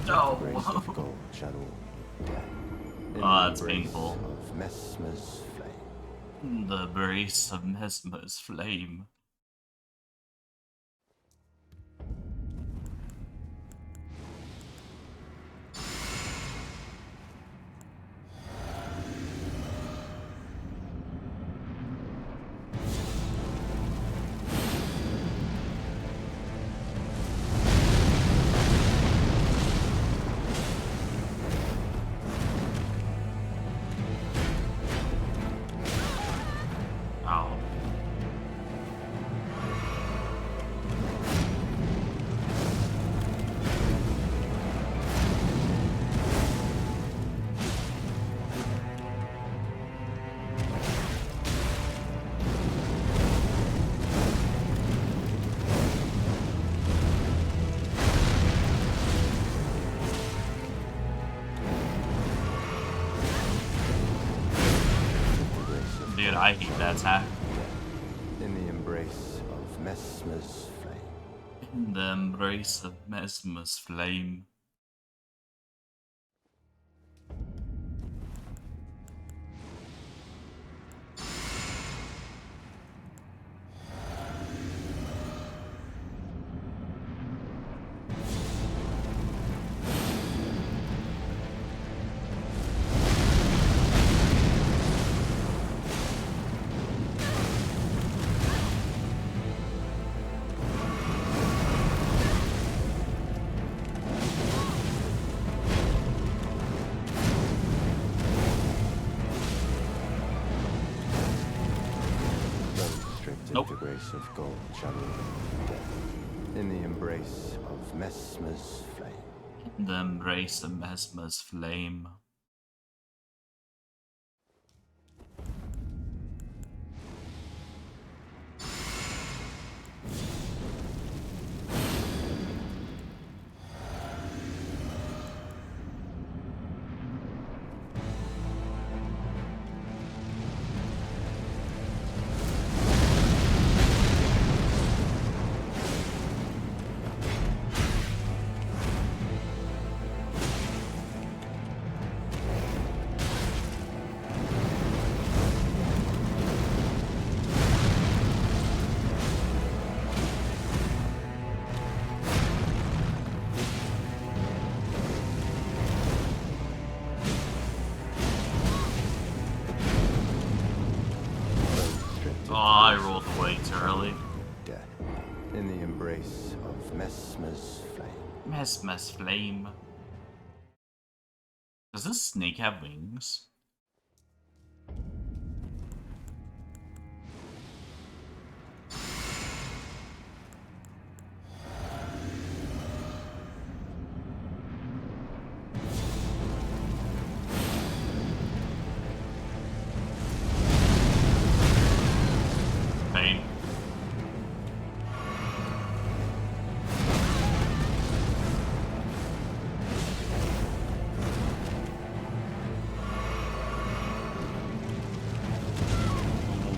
No. The grace of gold shall all be dead. In Oh, the that's embrace painful. of Mesmer's flame. The embrace of Mesmer's flame. Ow. Dude, I hate that attack. In the embrace of Mesmer's flame. In the embrace of Mesmer's flame. Nope. The grace of gold shall all be dead. In the embrace of Mesmer's flame. In the embrace of Mesmer's flame. Oh, I rolled way too early. Dead. In the embrace of Mesmer's flame. Mesmer's flame. Does this snake have wings? Pain.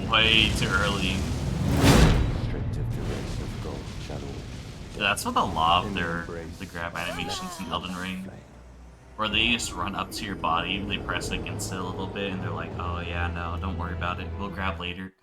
Way too early. Strict of the race of gold shall all be dead. That's what a lot of In the their embrace the grab of animations in Mesmer's Elden Ring, flame. where they just run up to your body, they press against it a little bit, and they're like, "Oh yeah, no, don't worry about it. We'll grab later."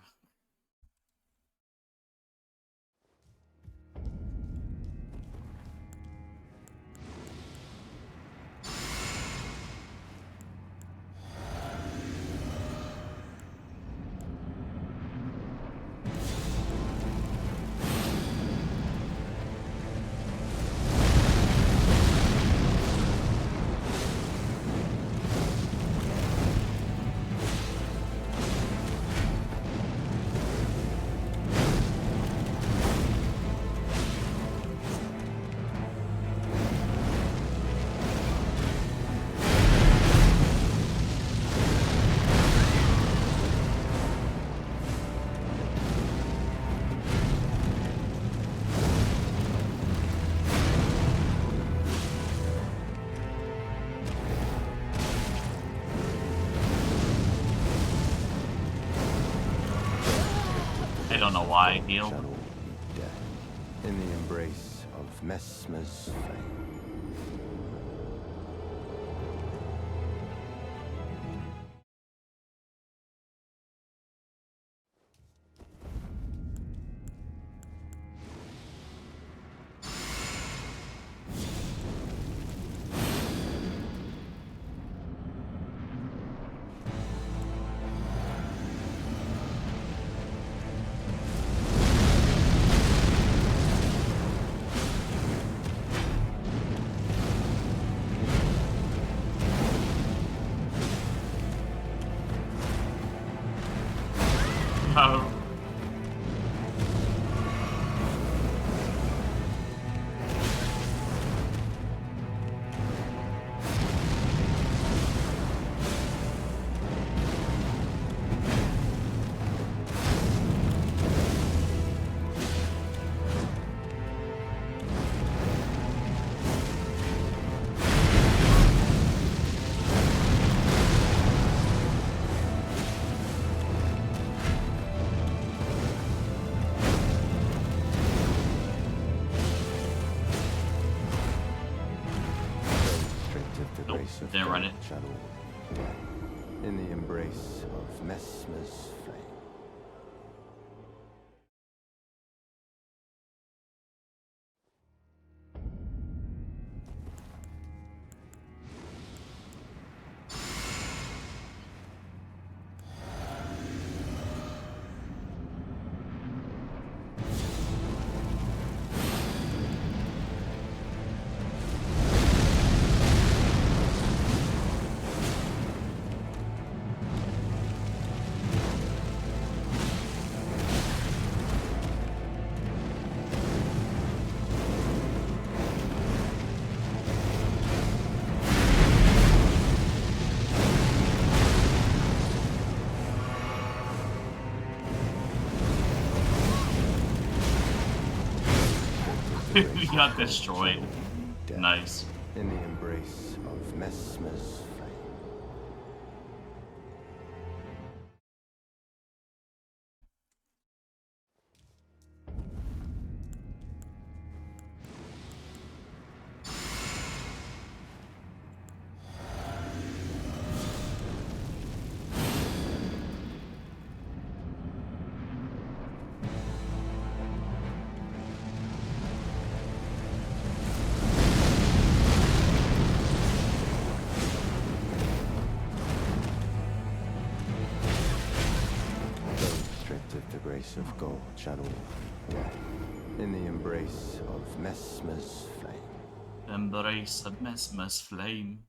I don't know why I healed. Shall all be dead. In the embrace of Mesmer's flame. Nope, embrace of didn't run it. gold shadow death. In the embrace of Messmer's flame. He got destroyed. Nice. In the embrace of Messmer's flame. Stripped of the grace of gold shadow death. In the embrace of Messmer's flame. Embrace of Mesmer's flame.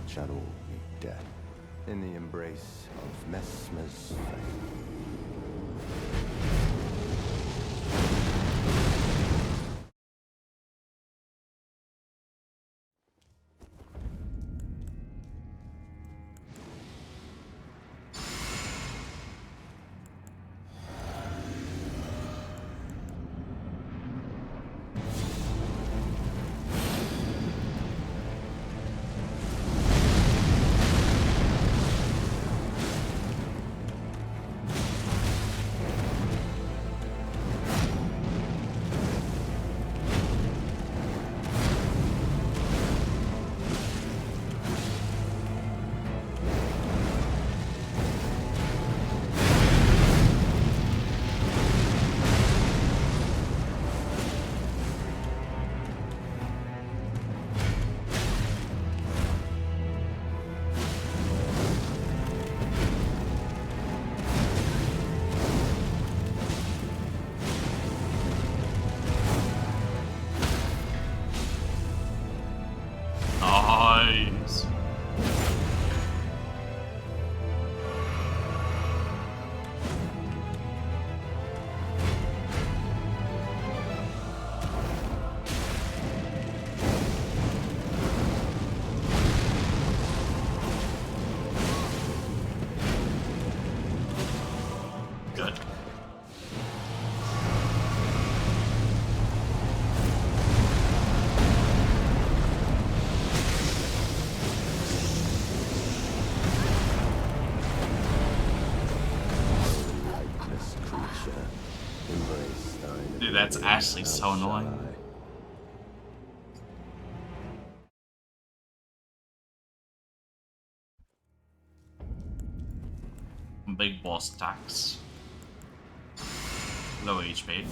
Shadow death. In the embrace of Messmer's flame. Nice. Good. Dude, that's actually so annoying. Big boss attacks. Low HP.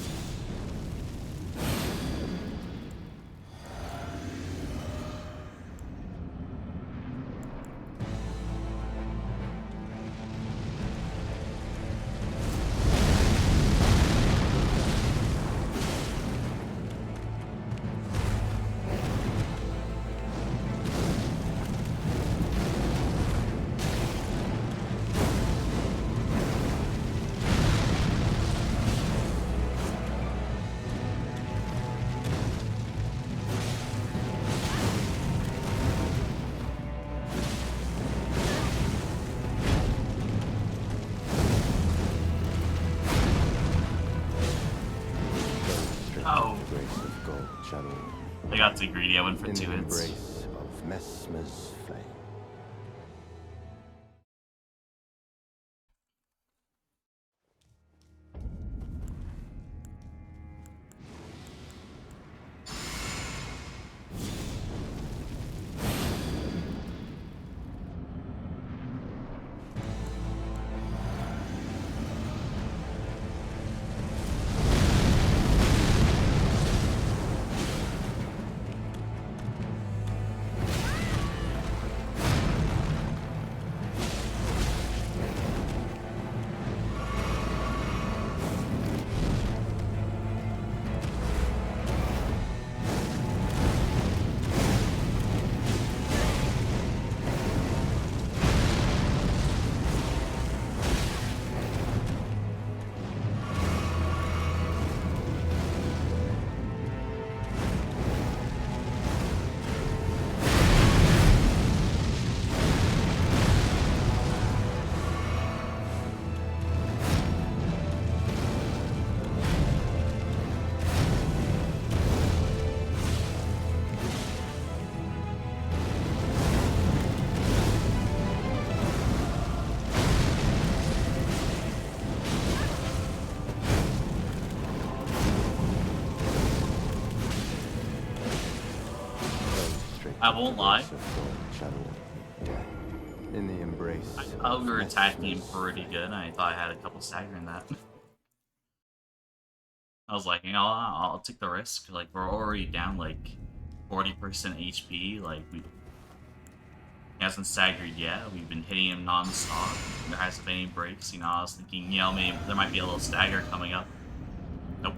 channel. I got too greedy. I went for In 2 the hits. embrace of Messmer's flame. I won't lie. In the embrace. I thought we were attacking pretty good, and I thought I had a couple stagger in that. I was like, you know, I'll take the risk. Like, we're already down like 40% HP. Like, he hasn't staggered yet. We've been hitting him non-stop. There hasn't been any breaks. You know, I was thinking, you know, maybe there might be a little stagger coming up. Nope.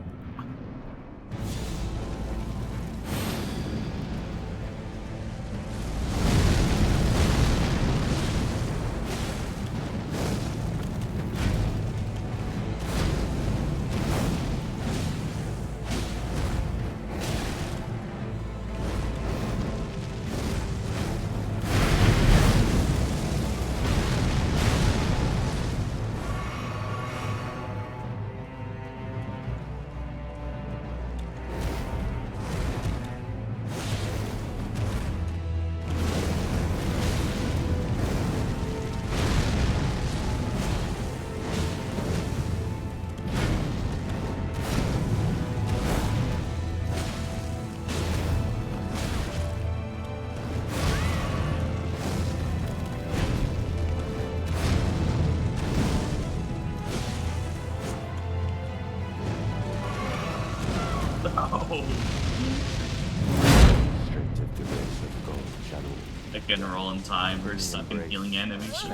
I couldn't roll in time. We're stuck in healing animation.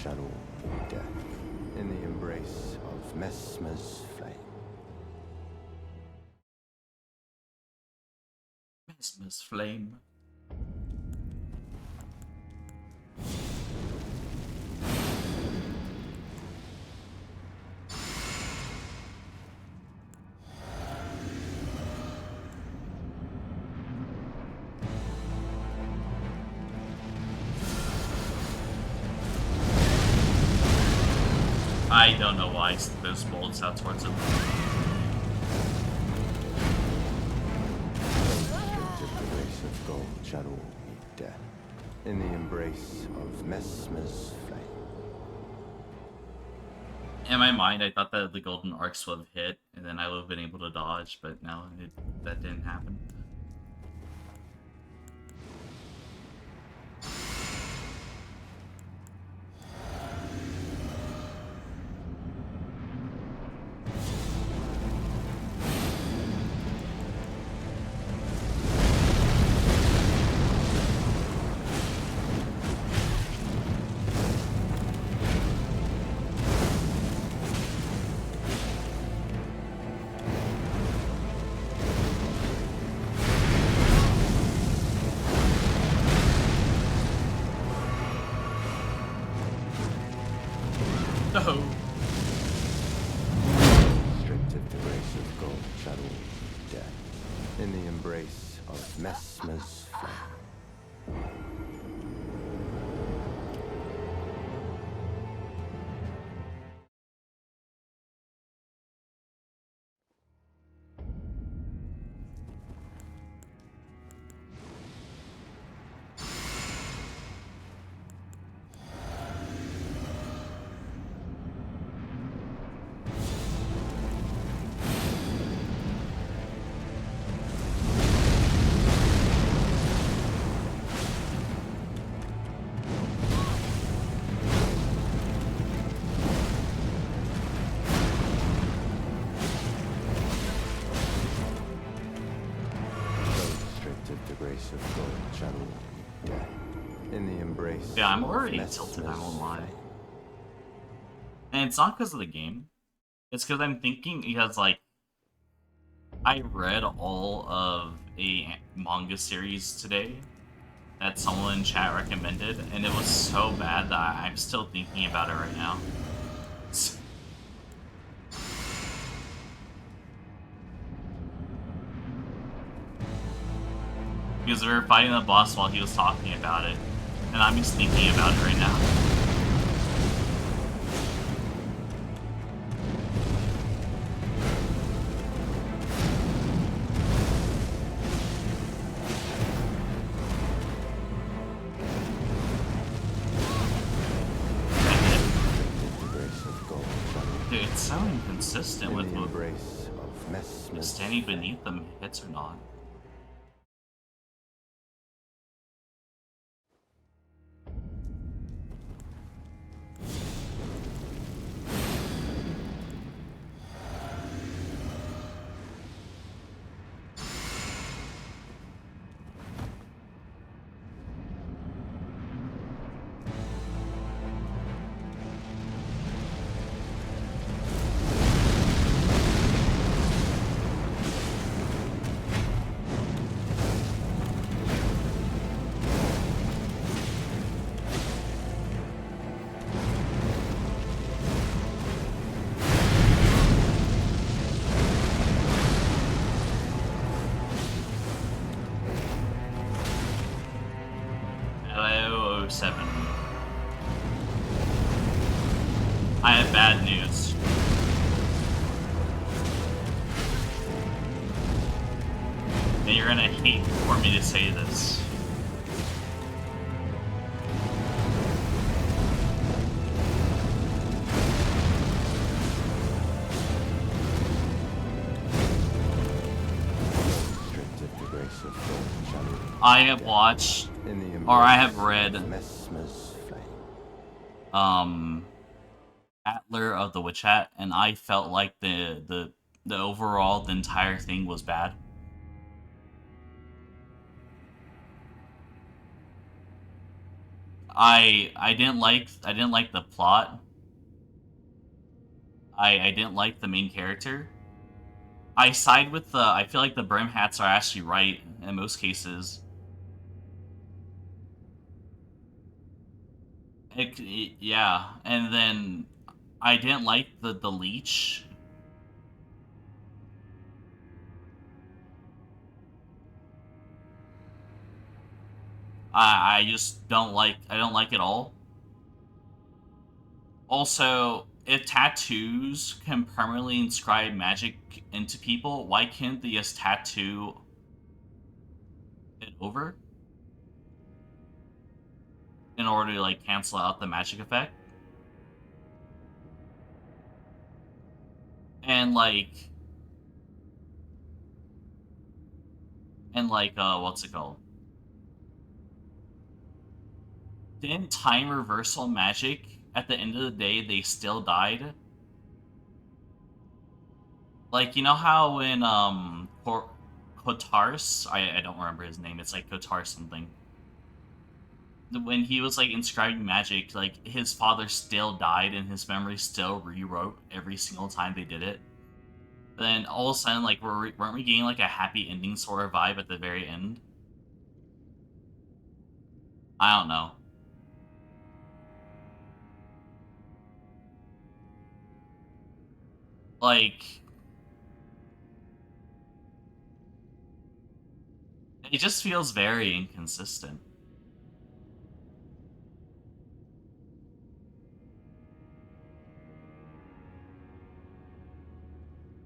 Channel death in the embrace of Messmer's flame. Messmer's flame. I don't know why I stick those bullets out towards him. The race of gold channel death in the embrace of Messmer's flame. In my mind, I thought that the golden arcs would have hit, and then I would have been able to dodge, but no, that didn't happen. No. Stripped of the grace of gold, shadow, death. In the embrace of Mesmer's flame. Of gold, shadow, death. In the embrace. Yeah, I'm already tilted, I won't lie. And it's not because of the game. It's because I'm thinking, because, like, I read all of a manga series today that someone in chat recommended, and it was so bad that I'm still thinking about it right now. Because we were fighting the boss while he was talking about it, and I'm just thinking about it right now. Dude, it's so inconsistent with what standing beneath them hits or not. Pt.11. I have bad news. And you're gonna hate for me to say this. I have watched, or I have read, Atler of the Witch Hat, and I felt like the overall, the entire thing was bad. I didn't like the plot. I didn't like the main character. I side with the, I feel like the brim hats are actually right in most cases. Yeah, and then I didn't like the leech. I just don't like, I don't like it all. Also, if tattoos can permanently inscribe magic into people, why can't they just tattoo it over in order to, like, cancel out the magic effect? And like, what's it called? Didn't time reversal magic, at the end of the day, they still died? Like, you know how in, Kotars, I don't remember his name, it's like Kotar something. When he was, like, inscribing magic, like, his father still died and his memory still rewrote every single time they did it. Then all of a sudden, like, weren't we getting, like, a happy ending sort of vibe at the very end? I don't know. Like, it just feels very inconsistent.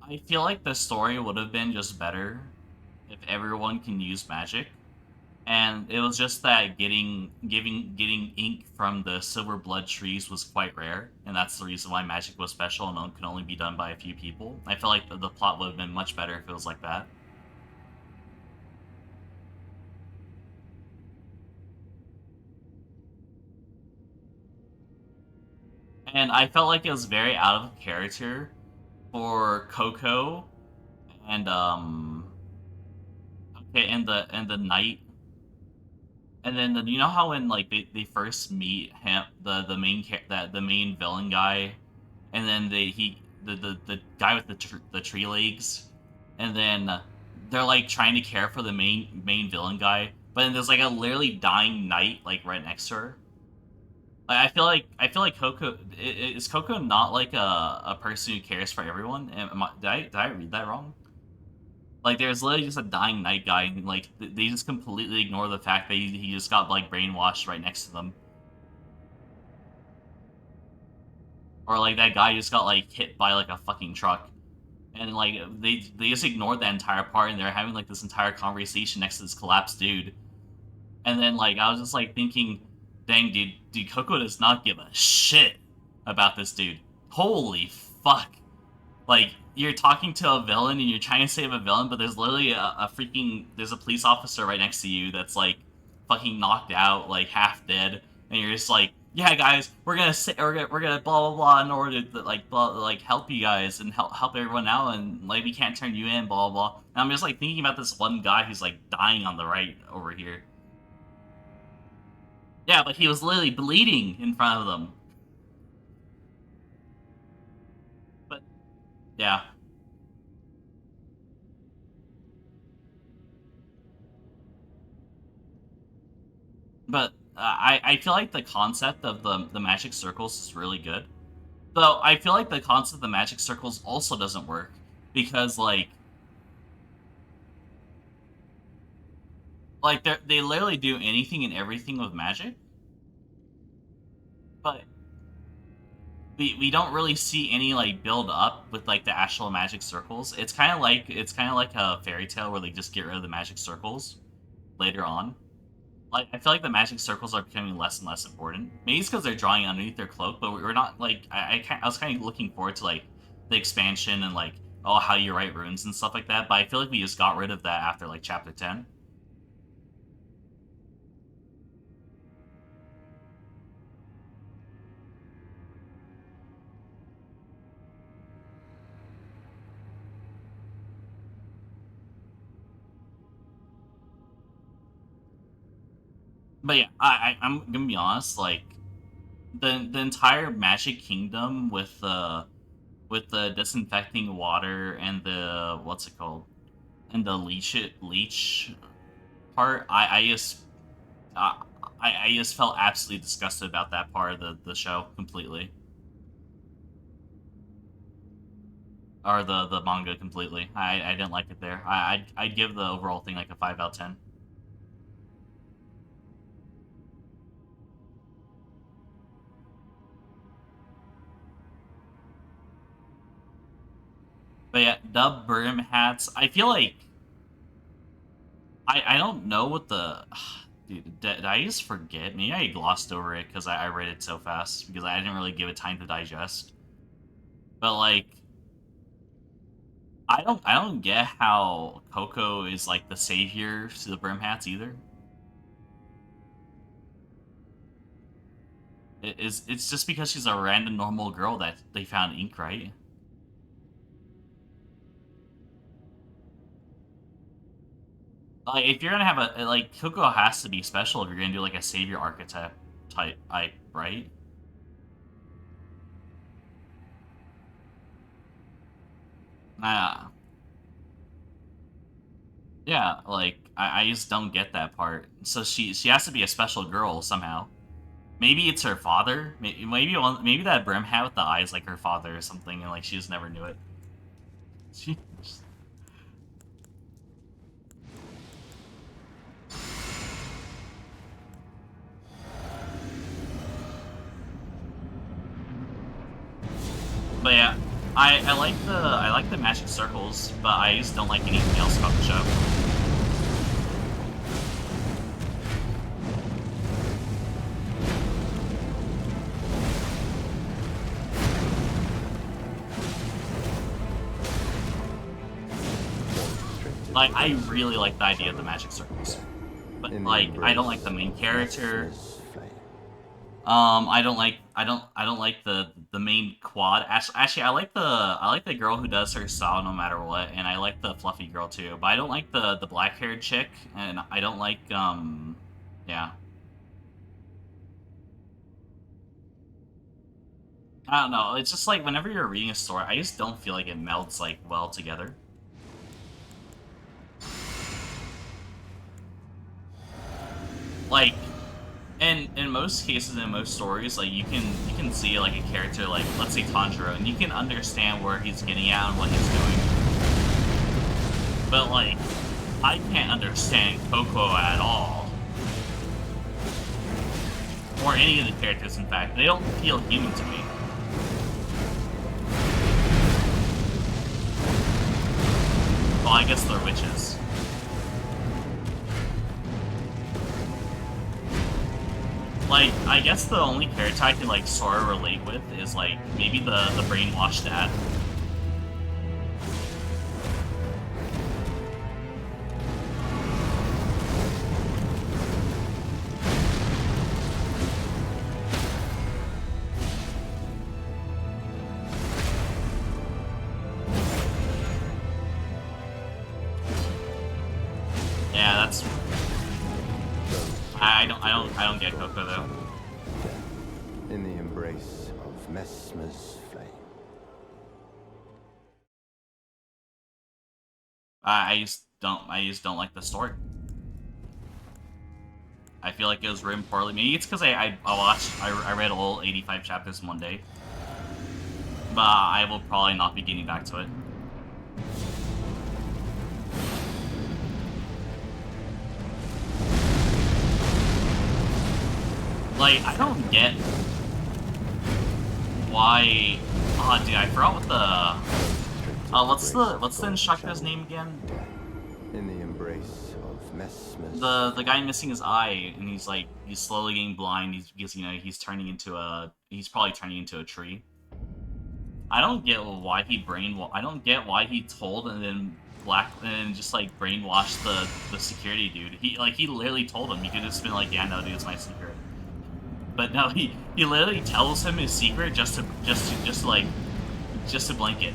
I feel like the story would have been just better if everyone can use magic. And it was just that getting ink from the silver blood trees was quite rare, and that's the reason why magic was special and could only be done by a few people. I feel like the plot would have been much better if it was like that. And I felt like it was very out of character for Coco and okay, and the knight. And then you know how when like they first meet him, the main villain guy, and then the guy with the tree legs, and then they're like trying to care for the main villain guy, but then there's like a literally dying knight like right next to her. Like, I feel like Coco is Coco not like a person who cares for everyone? Did I read that wrong? Like, there's literally just a dying night guy, and like they just completely ignore the fact that he just got like brainwashed right next to them, or like that guy just got like hit by like a fucking truck, and like they just ignored that entire part, and they're having like this entire conversation next to this collapsed dude, and then like I was just like thinking, dang dude, Coco does not give a shit about this dude. Holy fuck. Like, you're talking to a villain and you're trying to save a villain, but there's literally there's a police officer right next to you that's like fucking knocked out, like half dead, and you're just like, yeah, guys, we're gonna blah blah blah in order to like help you guys and help everyone out, and like we can't turn you in, blah blah blah. And I'm just like thinking about this one guy who's like dying on the right over here. Yeah, but he was literally bleeding in front of them. But yeah. But I feel like the concept of the magic circles is really good. Though I feel like the concept of the magic circles also doesn't work because like they literally do anything and everything with magic, but we don't really see any like build up with like the actual magic circles. It's kind of like a fairy tale where they just get rid of the magic circles later on. Like I feel like the magic circles are becoming less and less important. Maybe it's because they're drawing underneath their cloak, but we're not like I was kind of looking forward to like the expansion and like oh how you write runes and stuff like that. But I feel like we just got rid of that after like chapter 10. But yeah, I'm gonna be honest. Like the entire Magic Kingdom with the disinfecting water and the what's it called and the leech part. Uh, I just felt absolutely disgusted about that part of the show completely, or the manga completely. I didn't like it there. I'd give the overall thing like a 5 out of 10. But yeah, the brim hats. I feel like I don't know what the dude. Did I just forget? Maybe I glossed over it because I read it so fast because I didn't really give it time to digest. But like I don't get how Coco is like the savior to the brim hats either. It's just because she's a random normal girl that they found ink, right? Like if you're gonna have a like Coco has to be special if you're gonna do like a savior archetype type, right? Yeah, like I just don't get that part. So she has to be a special girl somehow. Maybe it's her father. Maybe that brim hat with the eyes like her father or something, and like she just never knew it. Jeez. But yeah, I like the magic circles, but I just don't like anything else about the show. Like, I really like the idea of the magic circles, but like, I don't like the main character. I don't like the main quad. Actually, I like the girl who does her style no matter what, and I like the fluffy girl too. But I don't like the black haired chick, and I don't like yeah. I don't know. It's just like whenever you're reading a story, I just don't feel like it melds like well together. Like, and in most cases, in most stories, like you can see like a character like, let's say Tanjiro, and you can understand where he's getting at and what he's doing. But like, I can't understand Coco at all, or any of the characters. In fact, they don't feel human to me. Well, I guess they're witches. Like, I guess the only character I can, like, sort of relate with is, like, maybe the brainwashed dad. Yeah, that's... I don't get Coco, though. In the embrace of Mesmer's flame. I just don't like the story. I feel like it was written poorly. Maybe it's because I read all 85 chapters in one day. But I will probably not be getting back to it. Like, I don't get why... Oh, dude, I forgot what the... what's the instructor's name again? In the embrace of Mesmer's... The guy missing his eye, and he's like, he's slowly getting blind, because, you know, he's probably turning into a tree. I don't get why he I don't get why he told and then just like brainwashed the security dude. He literally told him. He could have just been like, yeah, no, dude, it's my secret. But no, he literally tells him his secret just to blink it.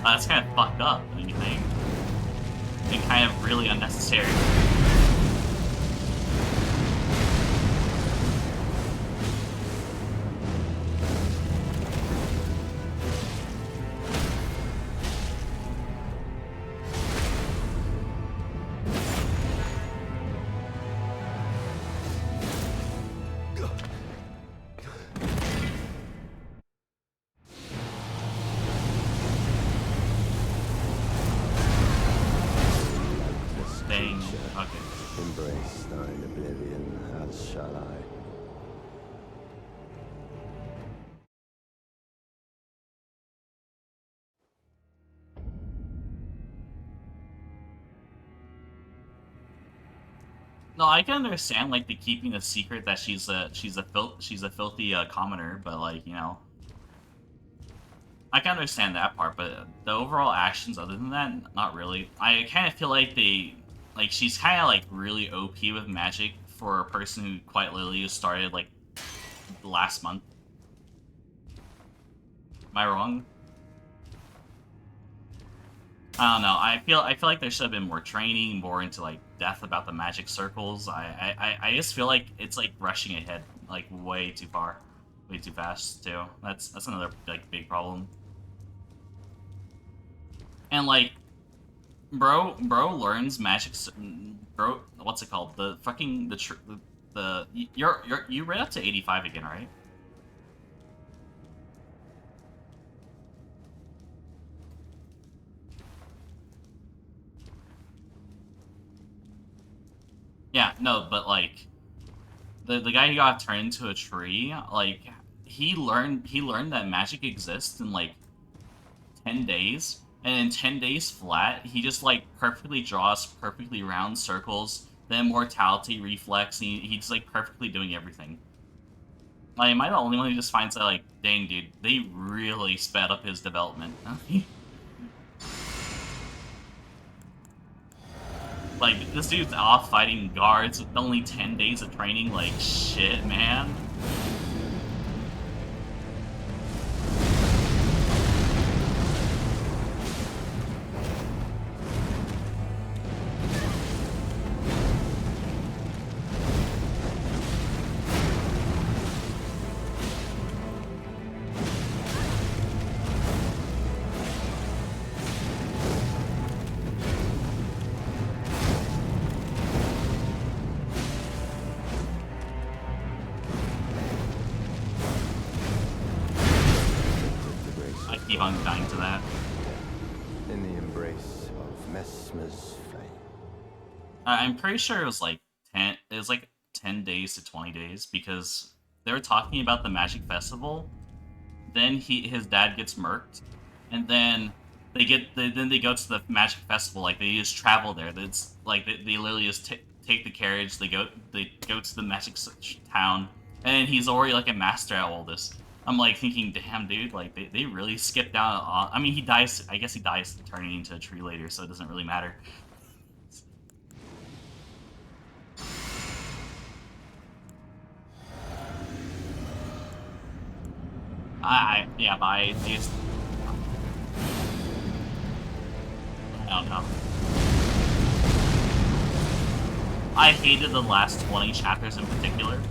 That's kind of fucked up, don't you think? And kind of really unnecessary. Embrace thine oblivion, as shall I. No, I can understand like the keeping a secret that she's a filthy commoner, but like, you know, I can understand that part. But the overall actions, other than that, not really. I kind of feel like she's kind of like really OP with magic for a person who quite literally just started like last month. Am I wrong? I don't know. I feel like there should have been more training, more into like depth about the magic circles. I just feel like it's like rushing ahead like way too far. way too fast too. That's another like big problem. And like, bro learns magic. Bro, what's it called? The fucking you read up to 85 again, right? Yeah, no, but like the guy who got turned into a tree, like he learned that magic exists in like 10 days, and in 10 days flat, he just like perfectly draws perfectly round circles, the immortality reflex, and he's like perfectly doing everything. Like, am I the only one who just finds that like, dang dude, they really sped up his development? Like, this dude's off fighting guards with only 10 days of training, like, shit, man. I keep on dying to that. In the embrace of Mesmer's flame. I'm pretty sure it was like 10. It was like 10 days to 20 days because they were talking about the Magic Festival. Then his dad gets murked, and then then they go to the Magic Festival. Like they just travel there. That's like they literally just take the carriage. They go to the Magic town, and he's already like a master at all this. I'm like thinking, damn, dude, like they really skipped out. I mean, he dies. I guess he dies turning into a tree later, so it doesn't really matter. Yeah, but I just I don't know. I hated the last 20 chapters in particular.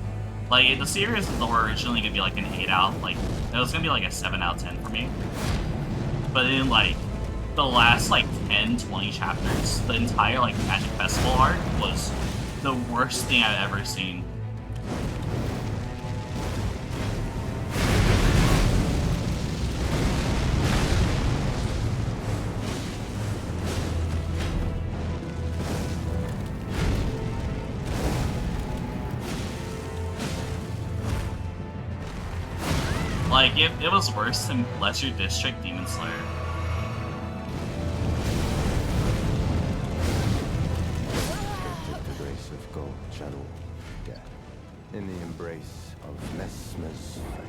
Like, the series was originally gonna be like an 8 out, like, it was gonna be like a 7 out of 10 for me. But then, like, the last, like, 10, 20 chapters, the entire, like, Magic Festival arc was the worst thing I've ever seen. Like, it was worse than Lesser District Demon Slayer. The grace of gold channel death. In the embrace of Mesmer's flame.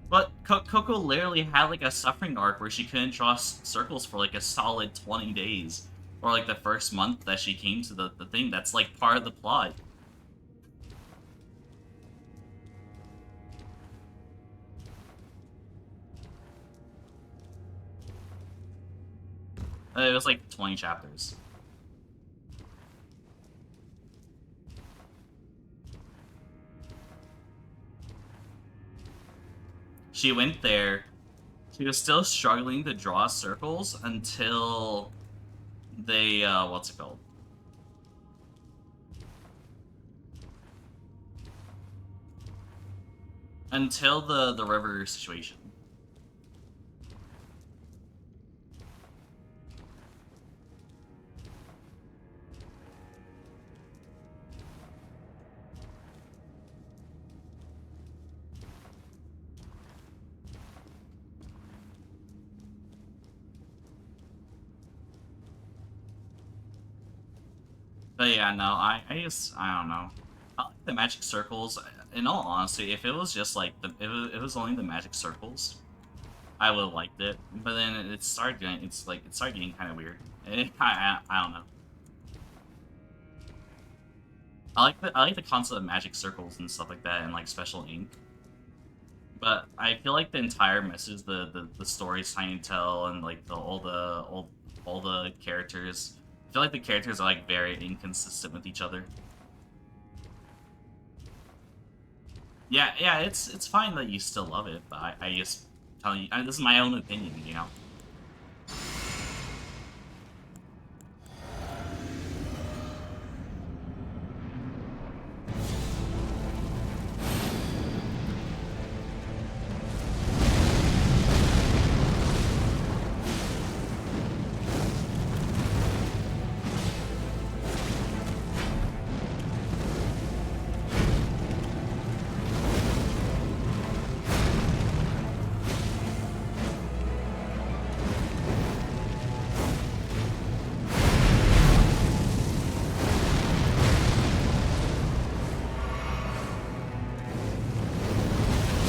But Coco literally had like a suffering arc where she couldn't draw circles for like a solid 20 days. Or like the first month that she came to the thing. That's like part of the plot. It was like 20 chapters. She went there. She was still struggling to draw circles until they, what's it called? Until the river situation. But yeah, no, I don't know. I like the magic circles. In all honesty, if it was just like if it was only the magic circles, I would have liked it. But then it started getting, it started getting kind of weird. I don't know. I like the concept of magic circles and stuff like that, and like special ink. But I feel like the entire message, the stories trying to tell, and like all the characters, I feel like the characters are like very inconsistent with each other. Yeah, yeah, it's fine that you still love it, but I just tell you, this is my own opinion, you know.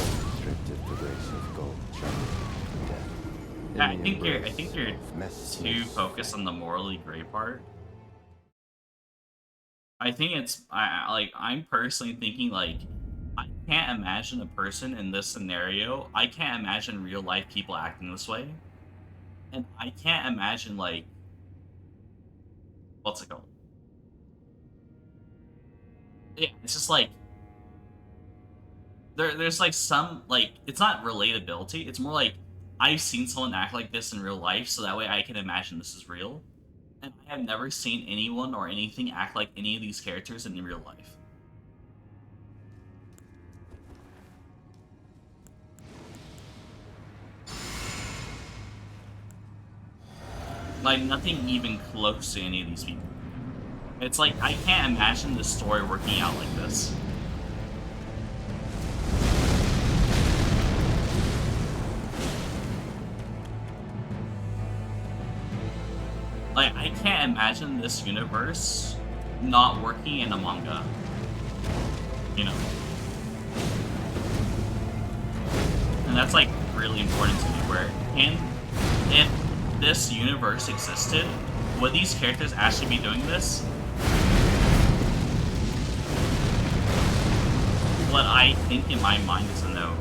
Restricted the race of gold channel death. Yeah, In the I think embrace you're of too Messmer's focused flame. on the morally gray part. I think it's like I'm personally thinking like I can't imagine a person in this scenario. I can't imagine real life people acting this way, and I can't imagine like what's it called? Yeah, it's just like there's like some like it's not relatability. It's more like I've seen someone act like this in real life, so that way I can imagine this is real. And I have never seen anyone or anything act like any of these characters in real life. Like nothing even close to any of these people. It's like I can't imagine the story working out like this. Like I can't imagine this universe not working in a manga. You know, and that's like really important to me. Where can if this universe existed, would these characters actually be doing this? What I think in my mind is a no.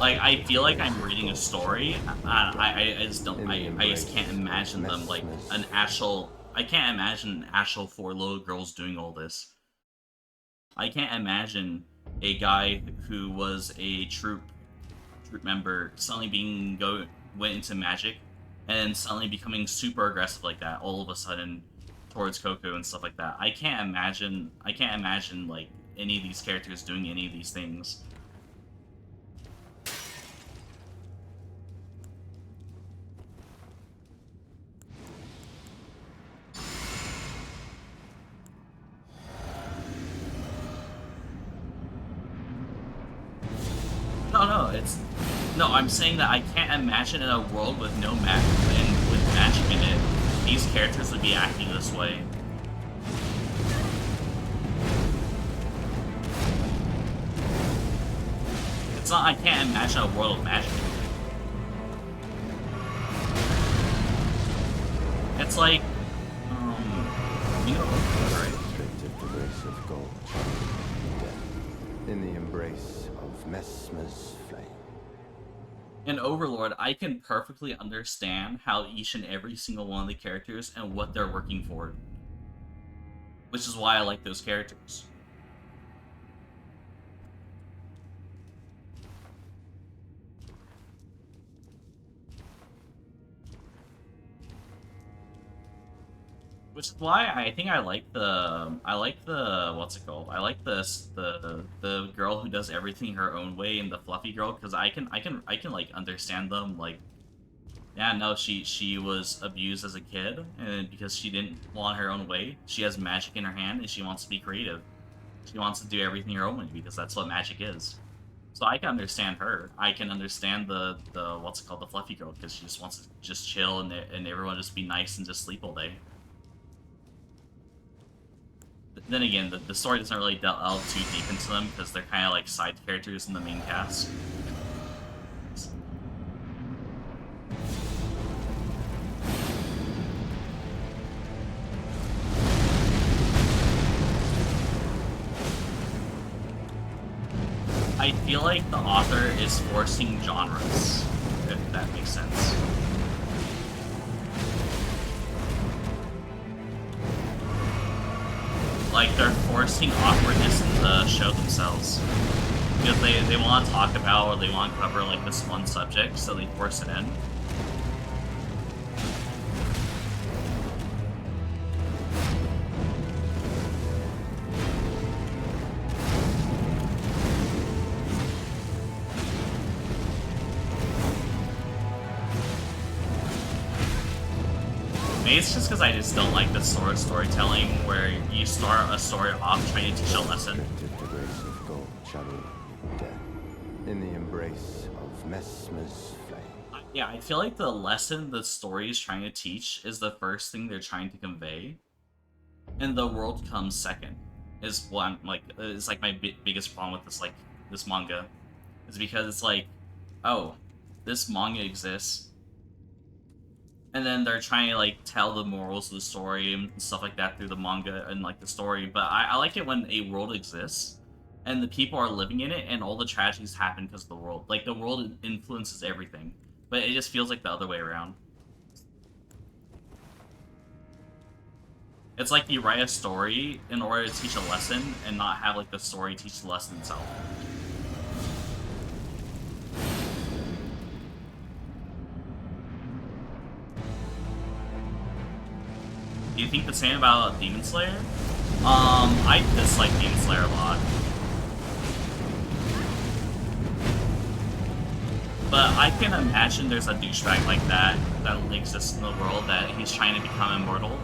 Like, I feel like I'm reading a story. I just don't. I just can't imagine them like an actual. I can't imagine actual four little girls doing all this. I can't imagine a guy who was a troop member suddenly went into magic and suddenly becoming super aggressive like that all of a sudden towards Coco and stuff like that. I can't imagine like any of these characters doing any of these things. It's no. I'm saying that I can't imagine in a world with no magic and with magic in it, these characters would be acting this way. It's not. I can't imagine a world of magic. It's like, you know, right? Restricted the race of gold channel death. In the embrace of Messmer's flame. In Overlord, I can perfectly understand how each and every single one of the characters and what they're working for, which is why I like those characters. Which is why I think I like the what's it called? I like the girl who does everything her own way and the fluffy girl because I can like understand them like yeah no she was abused as a kid and because she didn't want her own way she has magic in her hand and she wants to be creative. She wants to do everything her own way because that's what magic is. So I can understand her. I can understand the what's it called the fluffy girl because she just wants to just chill and everyone just be nice and just sleep all day. Then again, the story doesn't really delve too deep into them because they're kind of like side characters in the main cast. I feel like the author is forcing genres, if that makes sense. Like, they're forcing awkwardness in the show themselves. Because they want to talk about, or they want to cover, like, this one subject, so they force it in. Maybe it's just because I just don't like the sort of storytelling where you start a story off trying to teach a lesson. The grace of gold, shadow, death. In the embrace of Mesmer's flame. Yeah, I feel like the lesson the story is trying to teach is the first thing they're trying to convey, and the world comes second. Is one is like my biggest problem with this manga, is because it's like, oh, this manga exists, and then they're trying to like tell the morals of the story and stuff like that through the manga and like the story. But I like it when a world exists and the people are living in it and all the tragedies happen because of the world. Like the world influences everything, but it just feels like the other way around. It's like you write a story in order to teach a lesson and not have like the story teach the lesson itself. Do you think the same about Demon Slayer? I dislike Demon Slayer a lot. But I can imagine there's a douchebag like that exists in the world that he's trying to become immortal.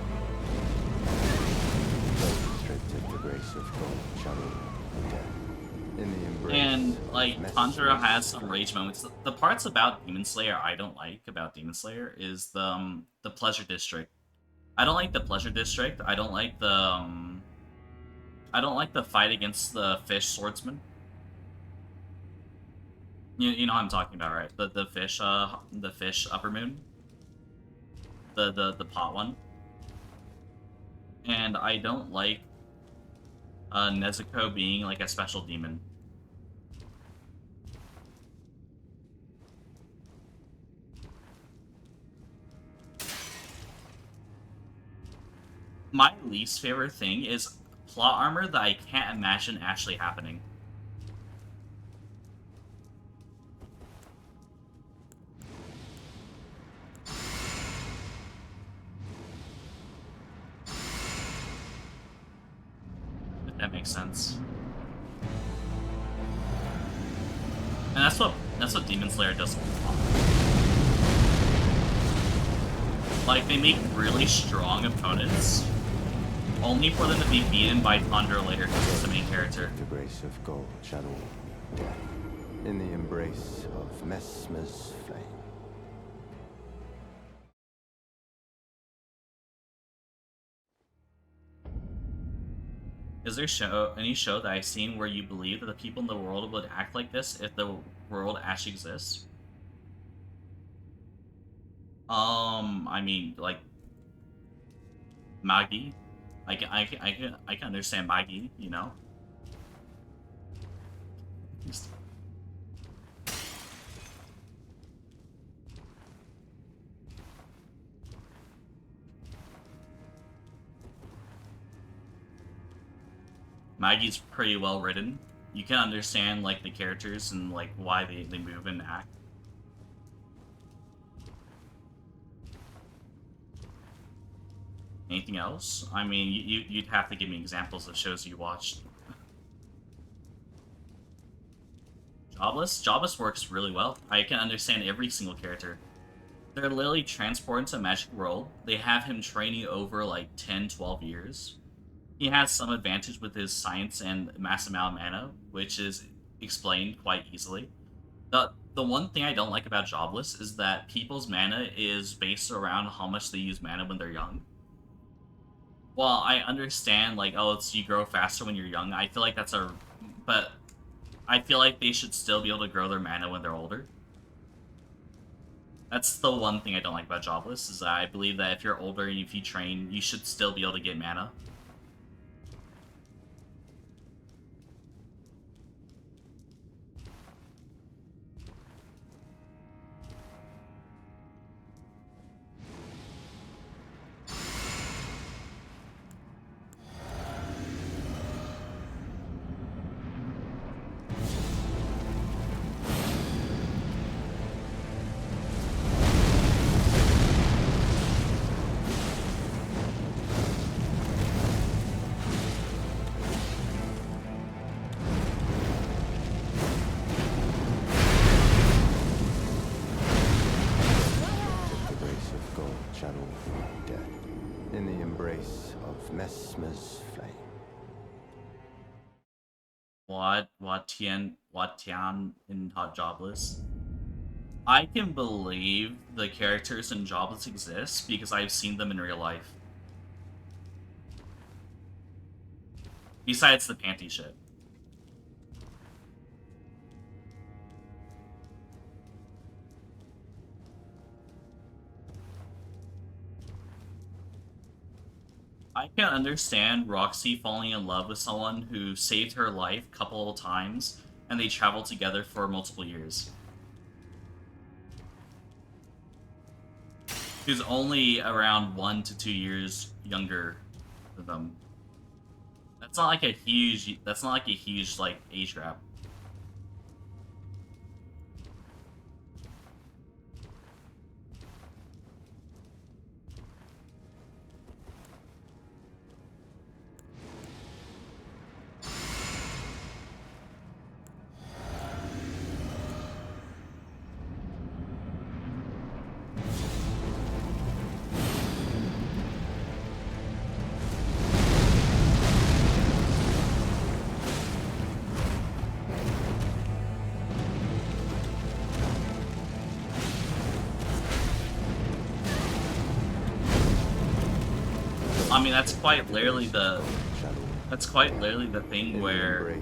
And, like, Tanjiro has some rage moments. The parts about Demon Slayer I don't like about Demon Slayer is the Pleasure District. I don't like the Pleasure District. I don't like the fight against the fish swordsman. You know what I'm talking about, right? The fish upper moon. The pot one. And I don't like Nezuko being like a special demon. My least favorite thing is plot armor that I can't imagine actually happening. If that makes sense. And that's what Demon Slayer does a lot. Like, they make really strong opponents, only for them to be beaten by Thunder later because it's the main character. The grace of gold, shadow, death. In the embrace of Mesmer's flame. Is there any show that I've seen where you believe that the people in the world would act like this if the world actually exists? I mean, like Maggie. I can understand Maggie, you know. Maggie's pretty well written. You can understand like the characters and like why they move and act. Anything else? I mean, you'd have to give me examples of shows you watched. Jobless works really well. I can understand every single character. They're literally transported to a magic world. They have him training over like 10, 12 years. He has some advantage with his science and mass amount of mana, which is explained quite easily. The one thing I don't like about Jobless is that people's mana is based around how much they use mana when they're young. Well, I understand, like, oh, it's you grow faster when you're young. I feel like that's a... But I feel like they should still be able to grow their mana when they're older. That's the one thing I don't like about Jobless, is that I believe that if you're older and if you train, you should still be able to get mana. In the embrace of Mesmer's flame. Watian in Hot Jobless. I can believe the characters in Jobless exist because I've seen them in real life. Besides the panty shit. I can understand Roxy falling in love with someone who saved her life a couple of times, and they traveled together for multiple years. Who's only around 1 to 2 years younger than them. That's not like a huge, like, age gap. I mean, that's quite literally the thing where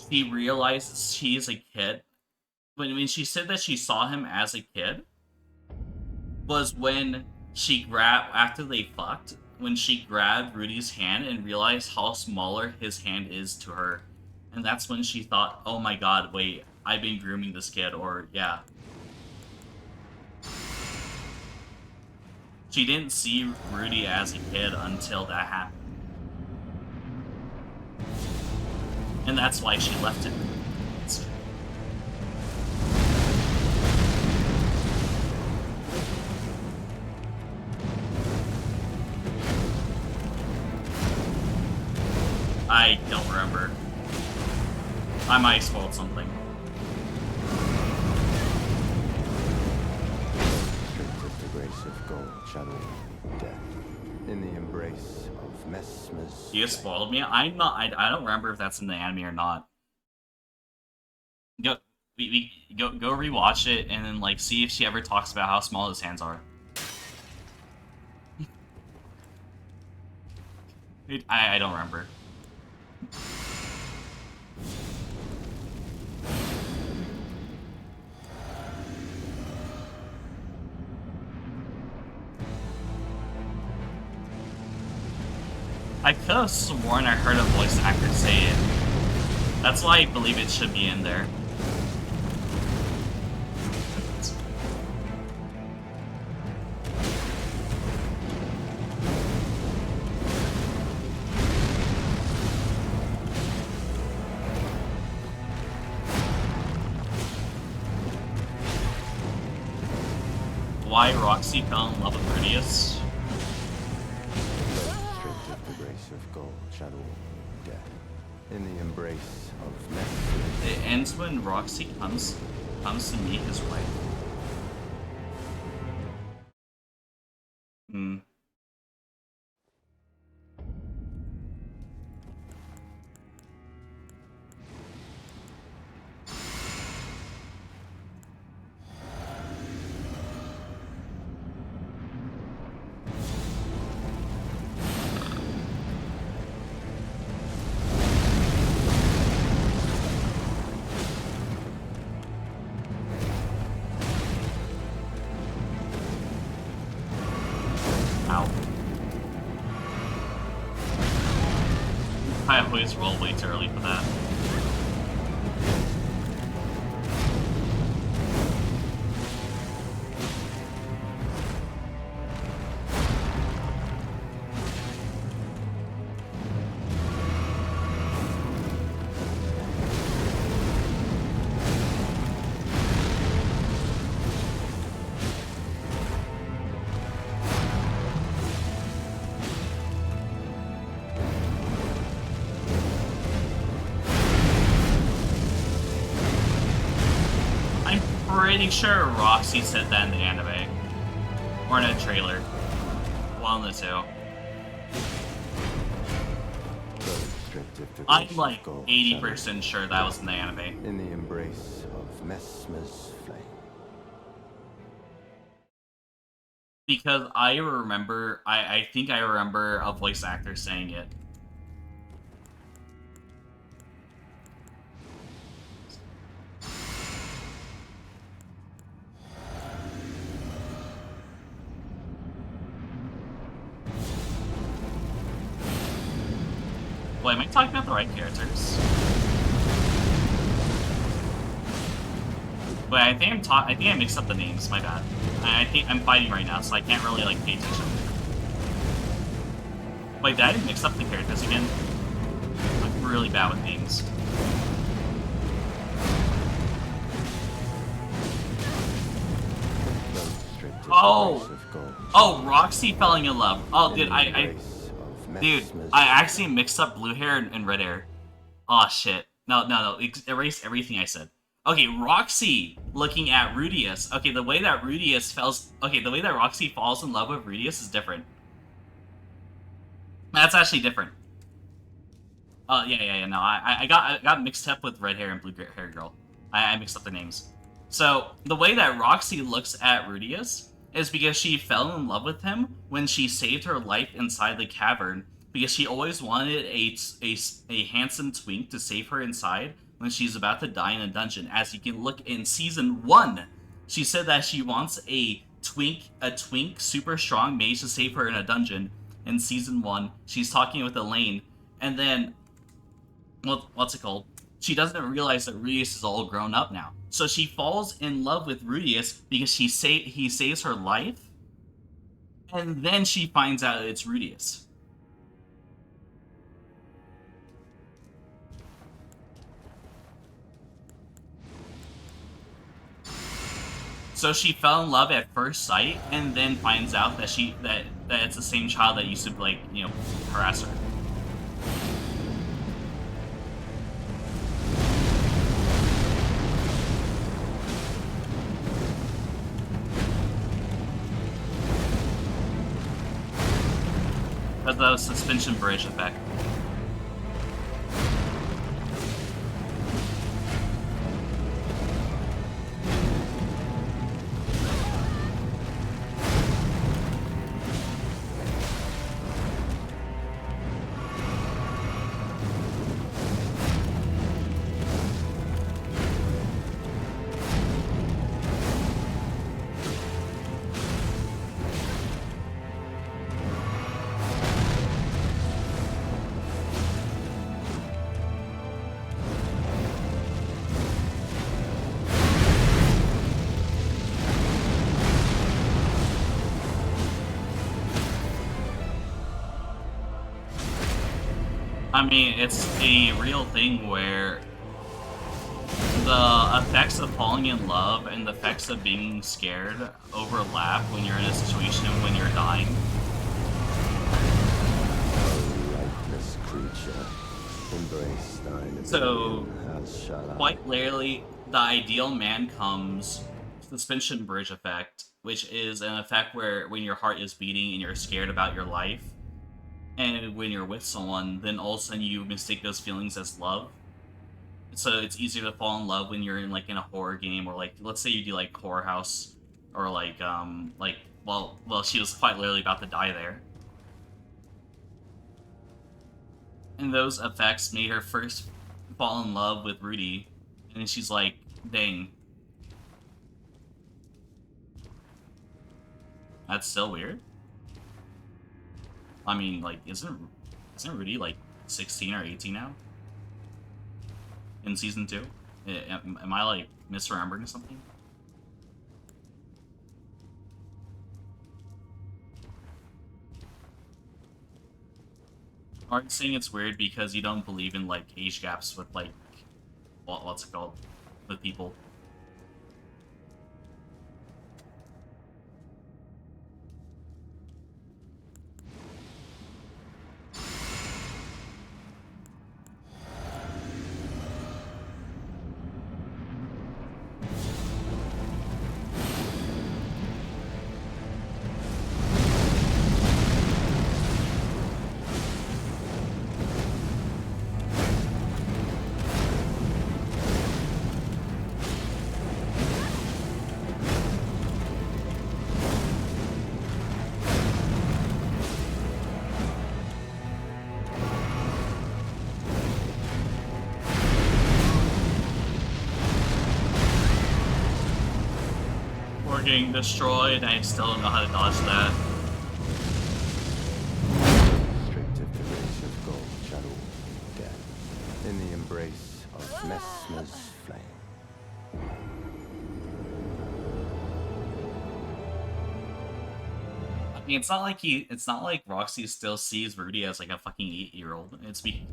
she realizes she's a kid. When she said that she saw him as a kid, was when she after they fucked, when she grabbed Rudy's hand and realized how smaller his hand is to her. And that's when she thought, oh my god, wait, I've been grooming this kid, or yeah. She didn't see Rudy as a kid until that happened. And that's why she left him. I don't remember. I might have spoiled something. In the embrace of Mesmer's. You spoiled me. I don't remember if that's in the anime or not. Go rewatch it and then like see if she ever talks about how small his hands are. I don't remember. I could have sworn I heard a voice actor say it. That's why I believe it should be in there. Why Roxy fell in love with Rudius? In the embrace of Mesmer's. It ends when Roxy comes to meet his wife. Hmm. always roll way too early for that. Pretty sure Roxy said that in the anime. Or in a trailer. One of the two. I'm like 80% sure that was in the anime. In the embrace of Mesmer's flame. Because I remember, I think I remember a voice actor saying it. Wait, am I talking about the right characters? Wait, I think I mixed up the names, my bad. I think I'm fighting right now, so I can't really, like, pay attention. Wait, did I mix up the characters again? I'm really bad with names. Oh, Roxy falling in love. Oh, dude, dude, I actually mixed up blue hair and red hair. Oh, shit. No, erase everything I said. Okay, Roxy looking at Rudius. Okay, the way that Roxy falls in love with Rudius is different. That's actually different. Oh, yeah, no, I got mixed up with red hair and blue hair girl. I mixed up the names. So, the way that Roxy looks at Rudius is because she fell in love with him when she saved her life inside the cavern, because she always wanted a handsome twink to save her inside when she's about to die in a dungeon. As you can look in Season 1, she said that she wants a twink super strong mage to save her in a dungeon. In Season 1, she's talking with Elaine, and then what's it called? She doesn't realize that Rudius is all grown up now. So she falls in love with Rudius because he saves her life, and then she finds out it's Rudius. So she fell in love at first sight, and then finds out that that it's the same child that used to, like, you know, harass her. That's the suspension bridge effect. I mean, it's a real thing where the effects of falling in love and the effects of being scared overlap when you're in a situation and when you're dying. So, quite clearly, the ideal man comes suspension bridge effect, which is an effect where when your heart is beating and you're scared about your life, and when you're with someone, then all of a sudden you mistake those feelings as love. So it's easier to fall in love when you're in, like, in a horror game, or, like, let's say you do, like, Horror House, or, like, well, she was quite literally about to die there. And those effects made her first fall in love with Rudy, and then she's like, dang. That's still weird. I mean, like, isn't Rudy, like, 16 or 18 now in season 2. Am I like misremembering something? Are you saying it's weird because you don't believe in like age gaps with like what's it called with people? Getting destroyed, I still don't know how to dodge that. Straight to the race of gold, shadow, death, in the embrace of Messmer's flame. I mean, it's not like Roxy still sees Rudy as like a fucking 8-year-old. It's me.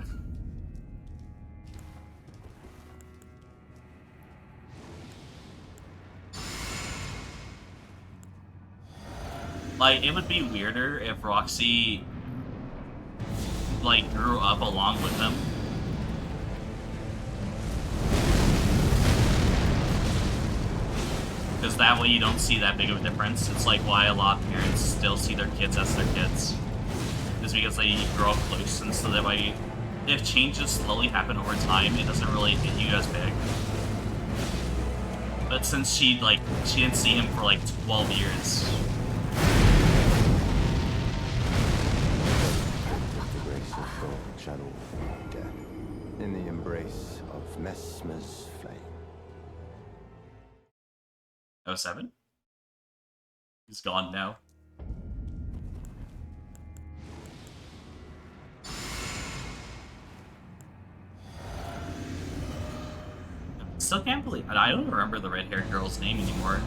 Like, it would be weirder if Roxy, like, grew up along with them. Because that way you don't see that big of a difference. It's like why a lot of parents still see their kids as their kids. Is because they grow up close, and so that way, if changes slowly happen over time, it doesn't really hit you as big. But since she didn't see him for like 12 years. Shadow, death, in the embrace of Messmer's flame. 07? He's gone now. Still can't believe it. I don't remember the red-haired girl's name anymore.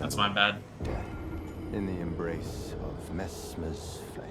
That's my bad. Death, in the embrace of Messmer's flame.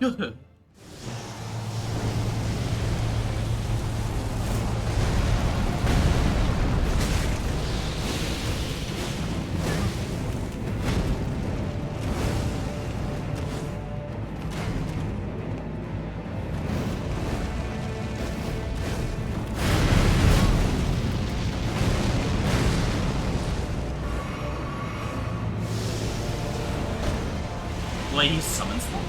The way he summons them.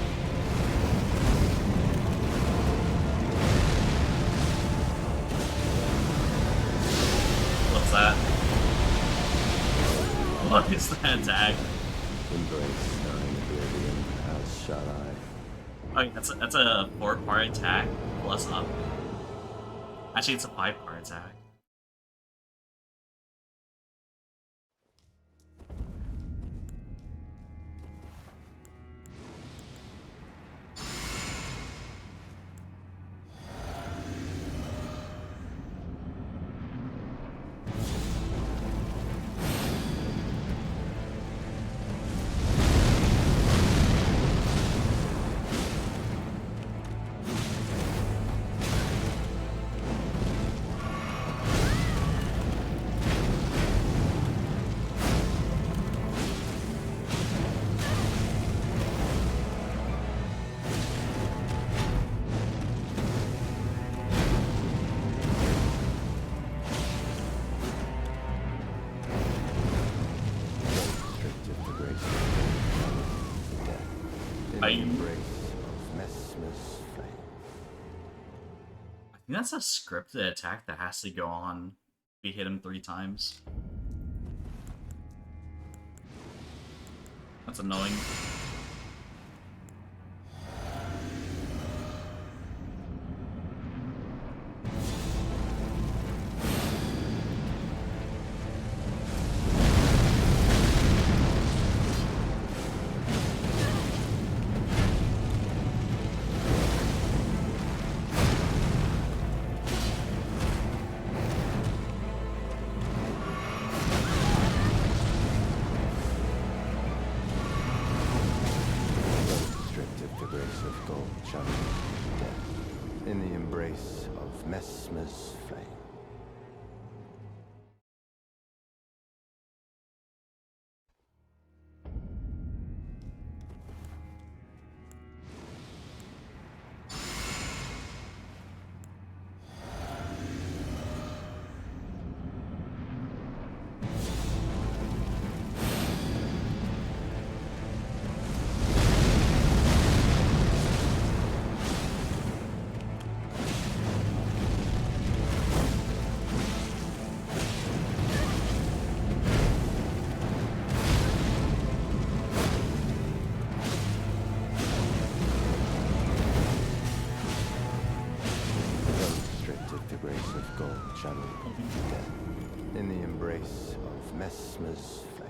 What's that? What is that attack? Embrace thine oblivion as shall I. Okay, that's a 4-part attack plus up. Actually, it's a 5-part attack. I think that's a scripted attack that has to go on. We hit him 3 times. That's annoying. In the embrace of Messmer's flame. In the embrace of Messmer's flame.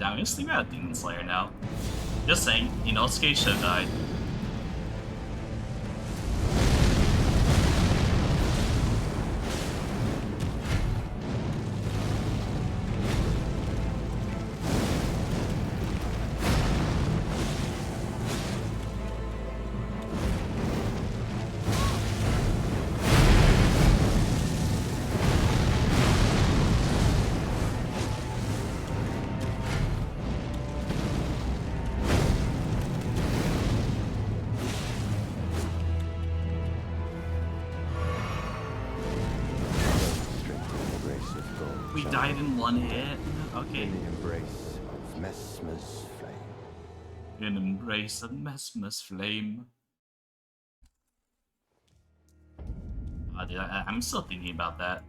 damn, I'm gonna sleep out Demon Slayer now. Just saying, Inosuke should have died. We died in one hit. Okay. In the embrace of Mesmer's flame. In embrace of Mesmer's flame. Dude, I'm still thinking about that.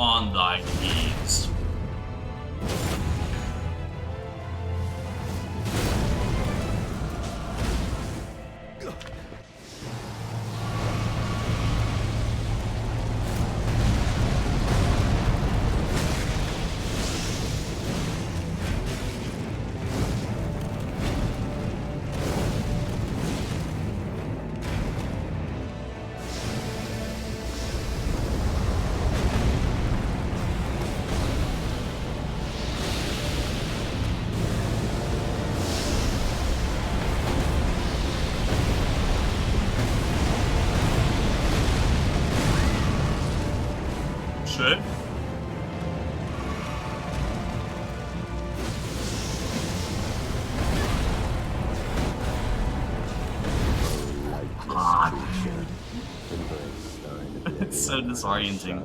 On thy knees. Shit. It's so disorienting.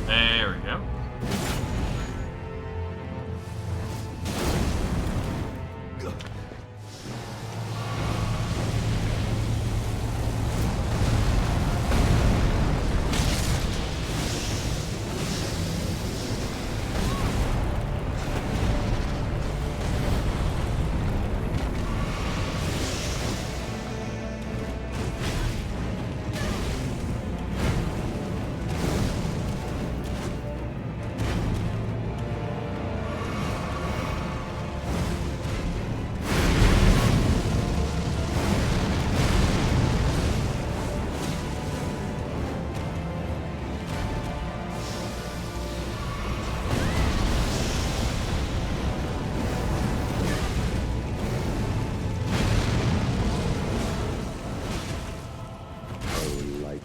There we go.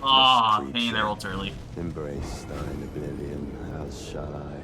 Ah, oh, pain, I rolled early. Embrace thine oblivion, as shall I.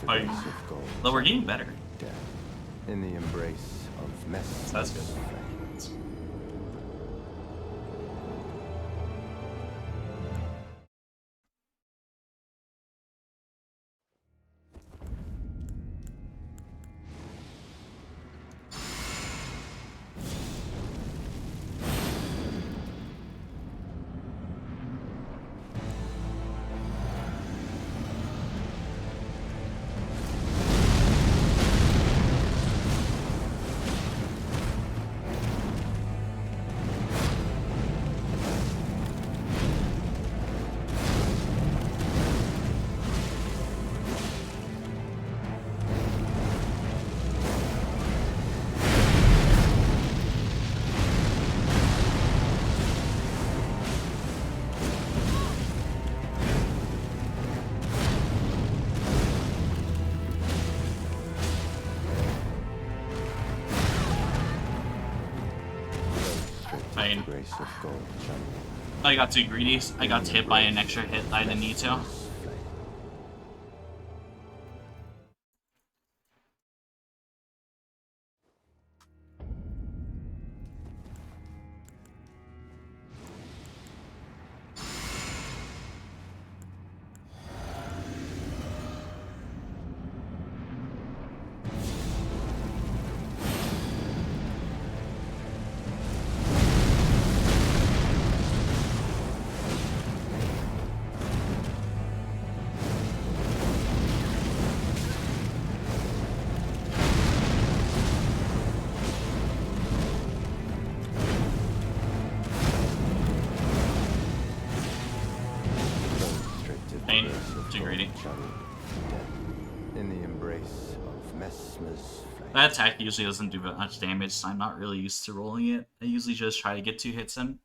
Oh, grace of gold. well, we're getting better. Death. In the embrace of Mesmer's That's good. flame. Grace of gold channel. I got too greedy. I got hit by an extra hit I didn't need to. Too greedy. In the embrace of Mesmer's flame. That attack usually doesn't do much damage, so I'm not really used to rolling it. I usually just try to get 2 hits in.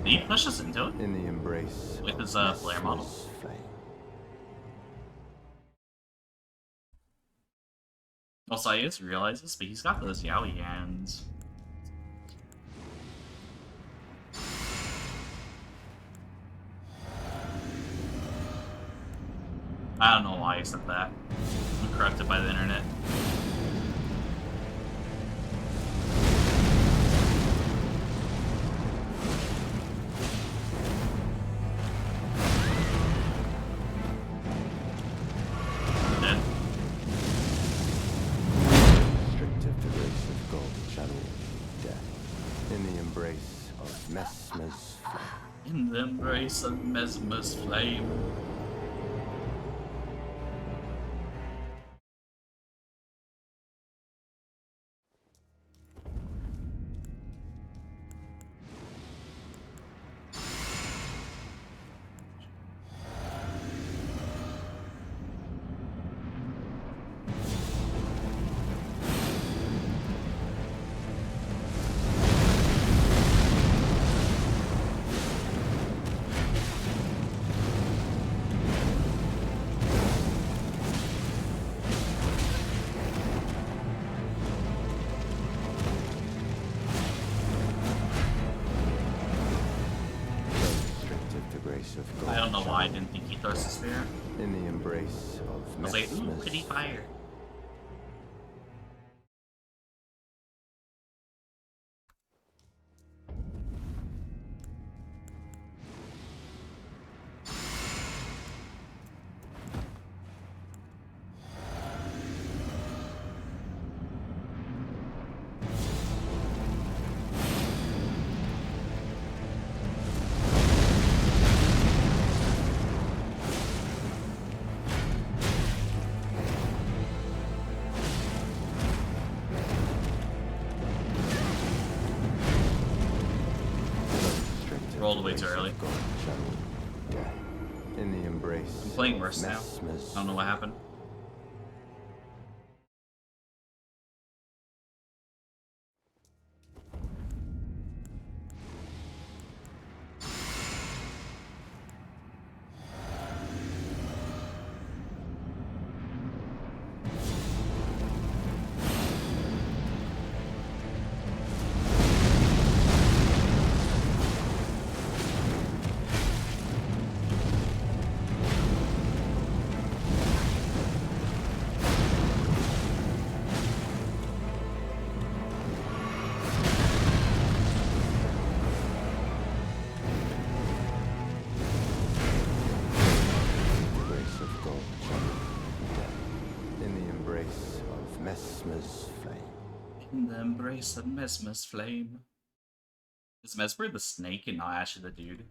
Did he push us into it? In the embrace with his player model. flame. Also, I just realized this, but he's got those yaoi hands. I don't know why I said that. I'm corrupted by the internet. In the embrace of Mesmer's flame. I don't know why I didn't think he throws the spear. In the embrace of I was like, ooh, could he fire? rolled way too early. God channel death in the embrace. I'm playing worse now. I don't know what happened. In the embrace of Mesmer's flame. Is Mesmer the snake and not actually the dude?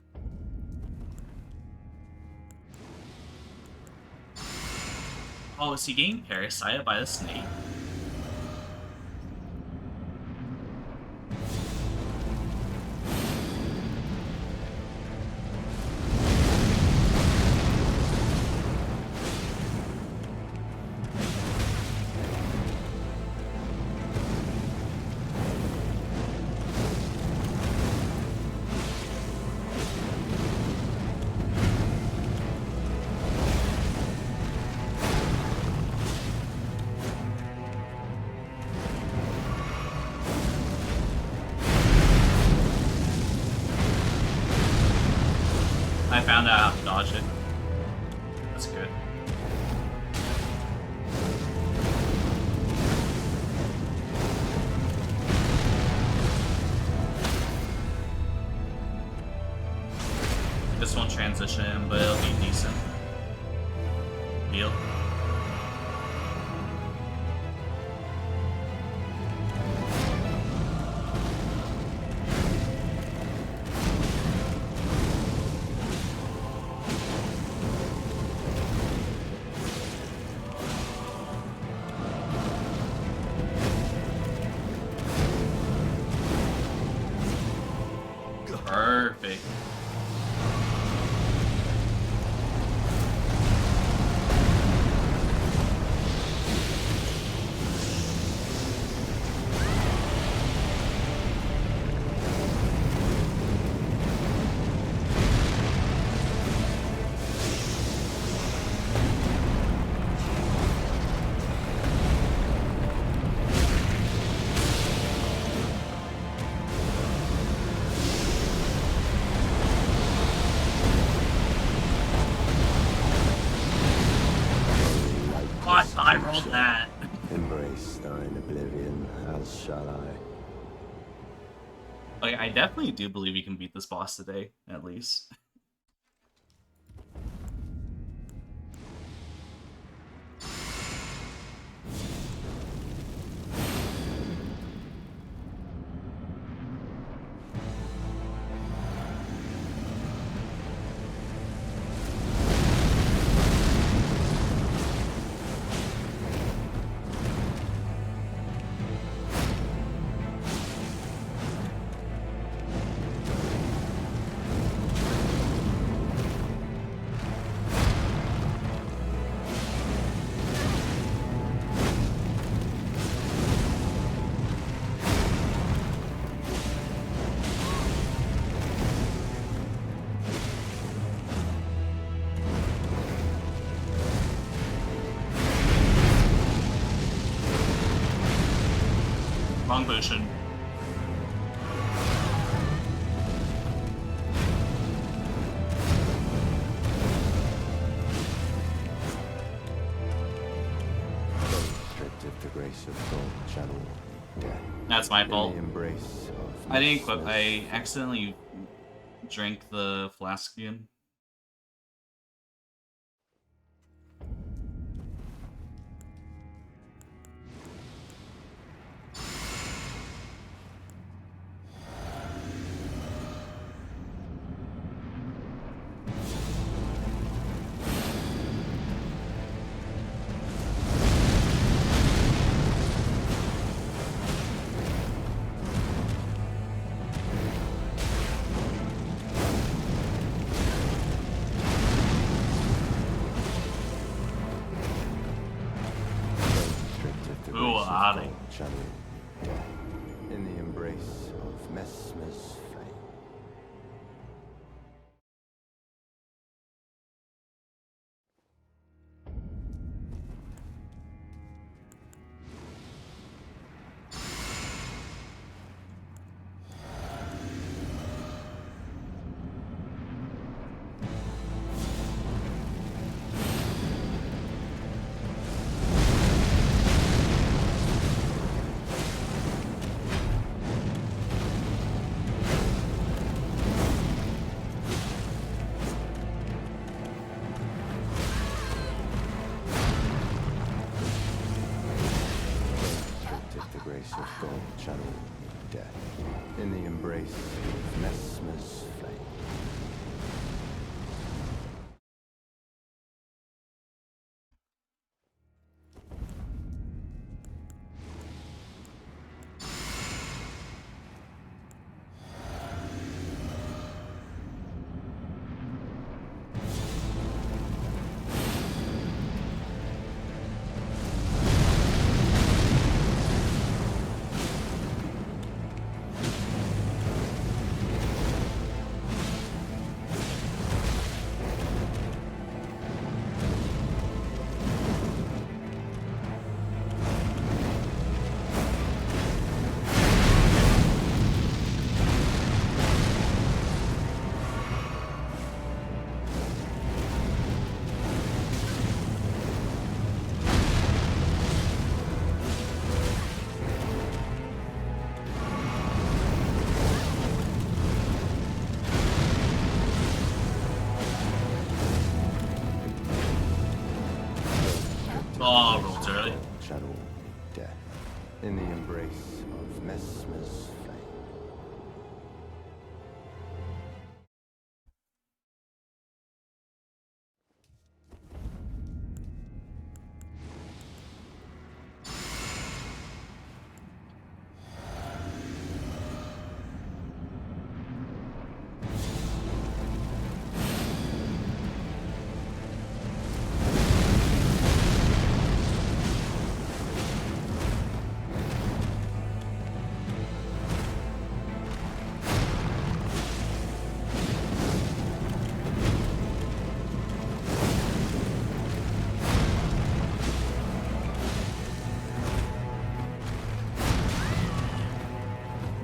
Oh, is he getting parasited by the snake? I found out how to dodge it. That's good. This won't transition, but it'll be decent. Deal. Perfect. I rolled that. Embrace thine oblivion, as shall I. Like, I definitely do believe we can beat this boss today, at least. Wrong potion. Restricted the grace of God channel death. That's my In fault. the embrace of I didn't equip. Mesmer's I accidentally drank the flask again. Mesmer's flame. Of gold channel death in the embrace of Mesmer's flame. Oh, rolled too early. Channel death in the embrace of Mesmer's flame.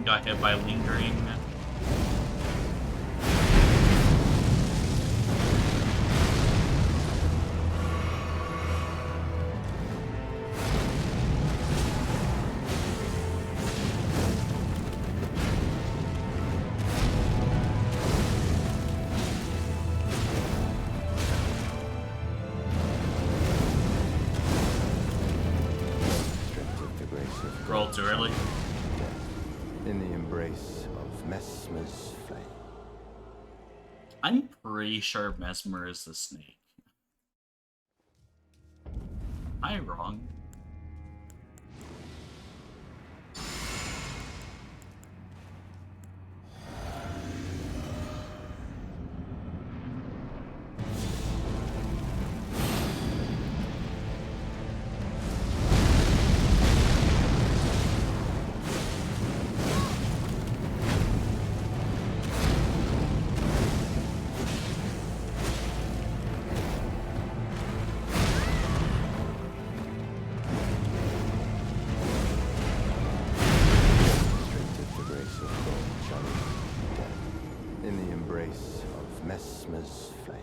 Got hit by lingering. Rolled too early. In the embrace of Mesmer's flame. I'm pretty sure Mesmer is the snake. Am I wrong? In the embrace of Mesmer's flame.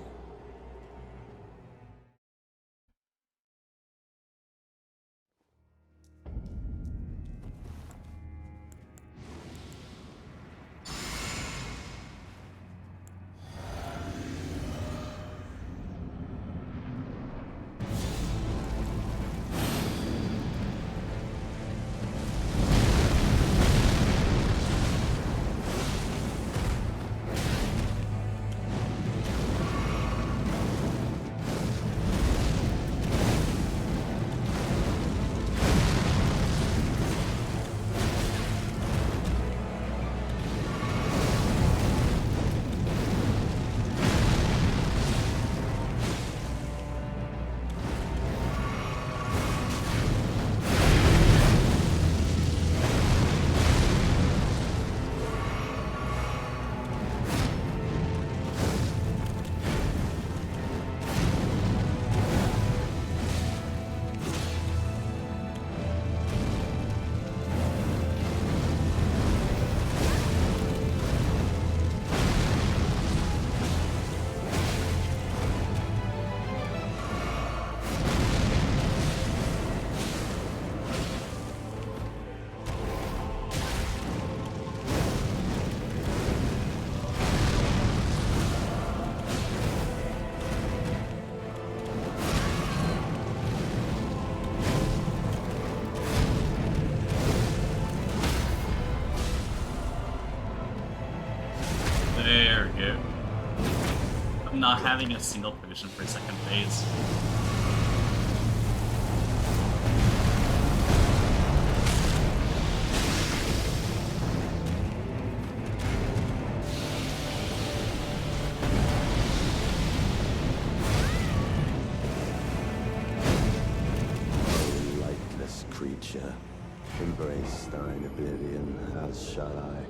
There we go. I'm not having a single potion for second phase. Lightless creature, embrace thine oblivion, as shall I.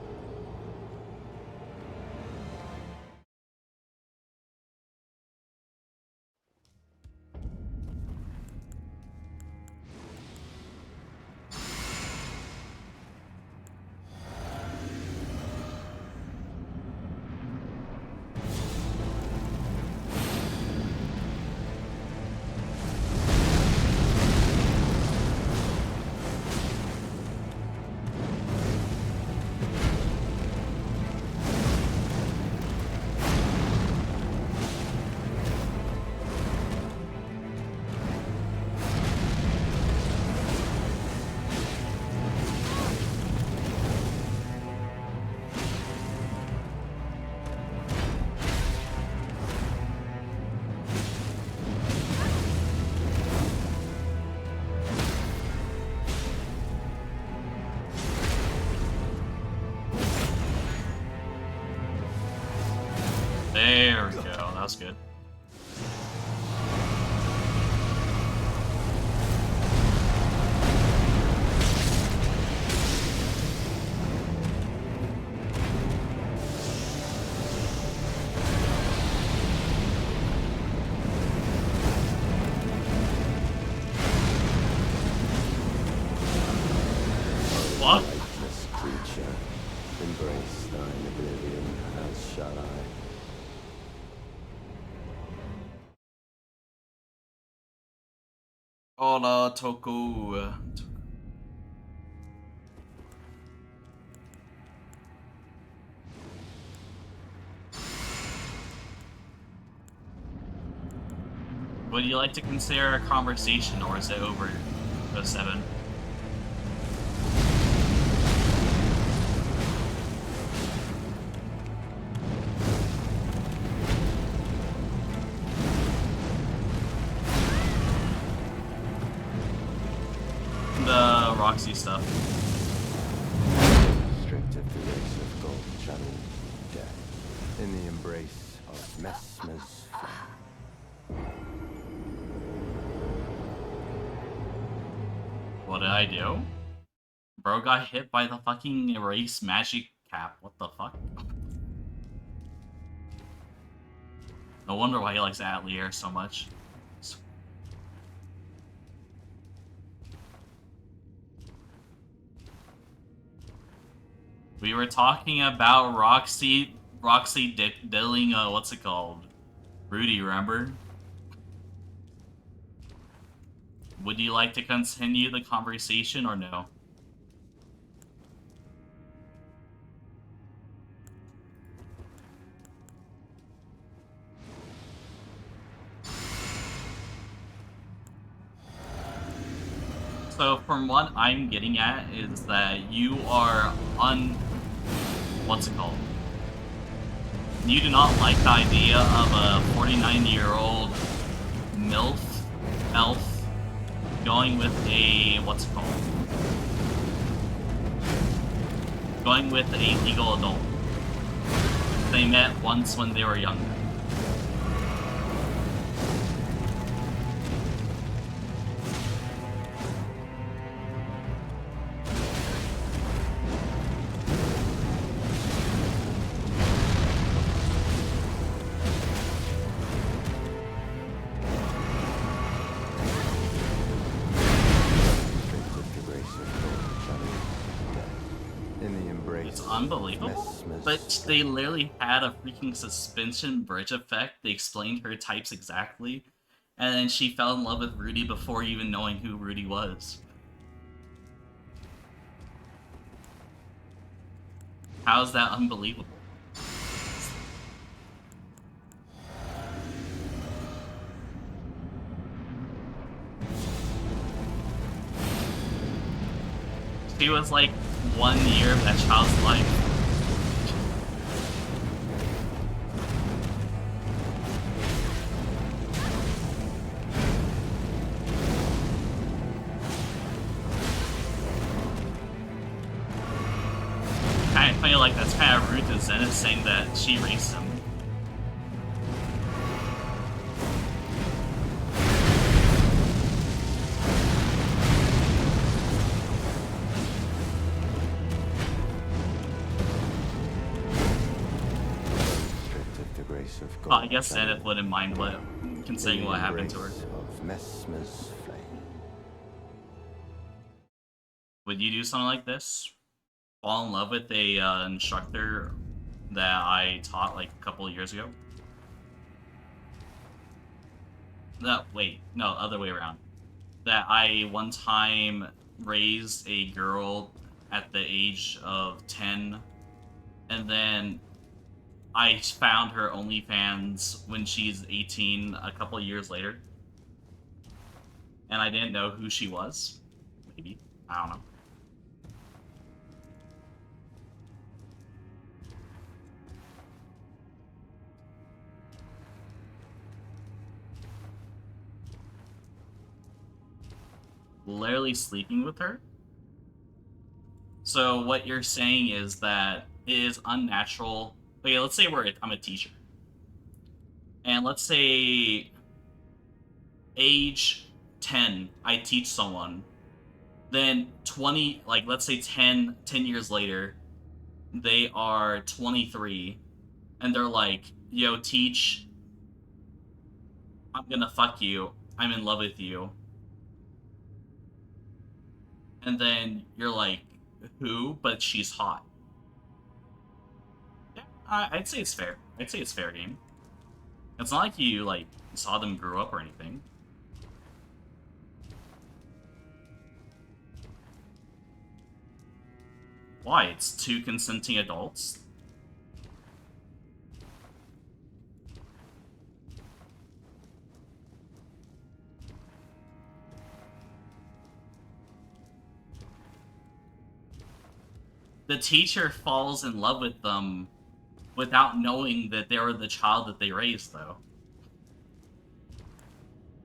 There we go, that was good. What? Lightless creature, embrace thine oblivion, as shall I. Hola, Toku. Would you like to consider a conversation, or is it over? 07? The Roxy stuff. Strength of the race of gold channel death in the embrace of Messmer's flame. What did I do? Bro got hit by the fucking erase magic cap. What the fuck? No wonder why he likes Atelier so much. We were talking about Roxy dilling, what's it called? Rudy, remember? Would you like to continue the conversation or no? So from what I'm getting at is that you are what's it called? You do not like the idea of a 49-year-old MILF, elf, going with a, what's it called? Going with a legal adult. They met once when they were younger. Unbelievable, but they literally had a freaking suspension bridge effect. They explained her types exactly, and then she fell in love with Rudy before even knowing who Rudy was. How's that unbelievable? She was like 1 year of that child's life. feel like that's kind of rude to Zenith saying that she raised him. Well, I guess Zenith wouldn't mind what, considering what happened to her. Of Messmer's flame. Would you do something like this? Fall in love with a instructor that I taught like a couple of years ago? No, wait, no, other way around. That I one time raised a girl at the age of 10, and then I found her OnlyFans when she's 18 a couple of years later. And I didn't know who she was. Maybe. I don't know. Literally sleeping with her? So what you're saying is that it is unnatural. Okay, let's say I'm a teacher. And let's say age 10, I teach someone. Then 20, like let's say 10 years later, they are 23 and they're like, yo, teach, I'm gonna fuck you. I'm in love with you. And then you're like, who? But she's hot. Yeah, I'd say it's fair. I'd say it's fair game. It's not like you, like, saw them grow up or anything. Why? It's two consenting adults. The teacher falls in love with them without knowing that they were the child that they raised, though.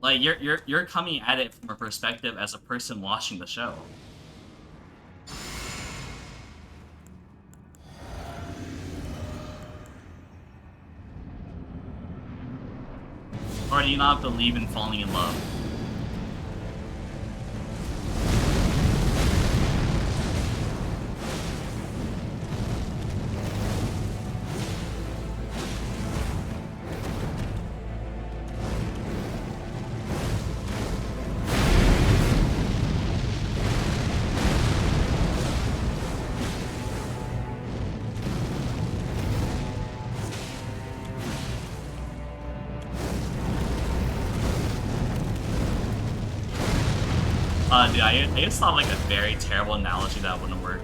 Like, you're coming at it from a perspective as a person watching the show. Or do you not believe in falling in love? Dude, I just thought like a very terrible analogy that wouldn't work.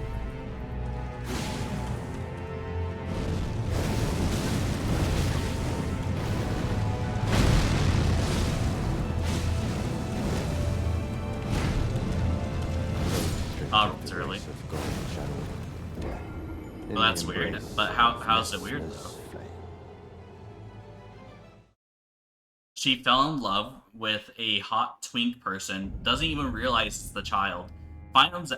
Oh, it's early. Well, that's weird. But how's it weird though? She fell in love with a hot twink person, doesn't even realize it's the child, finds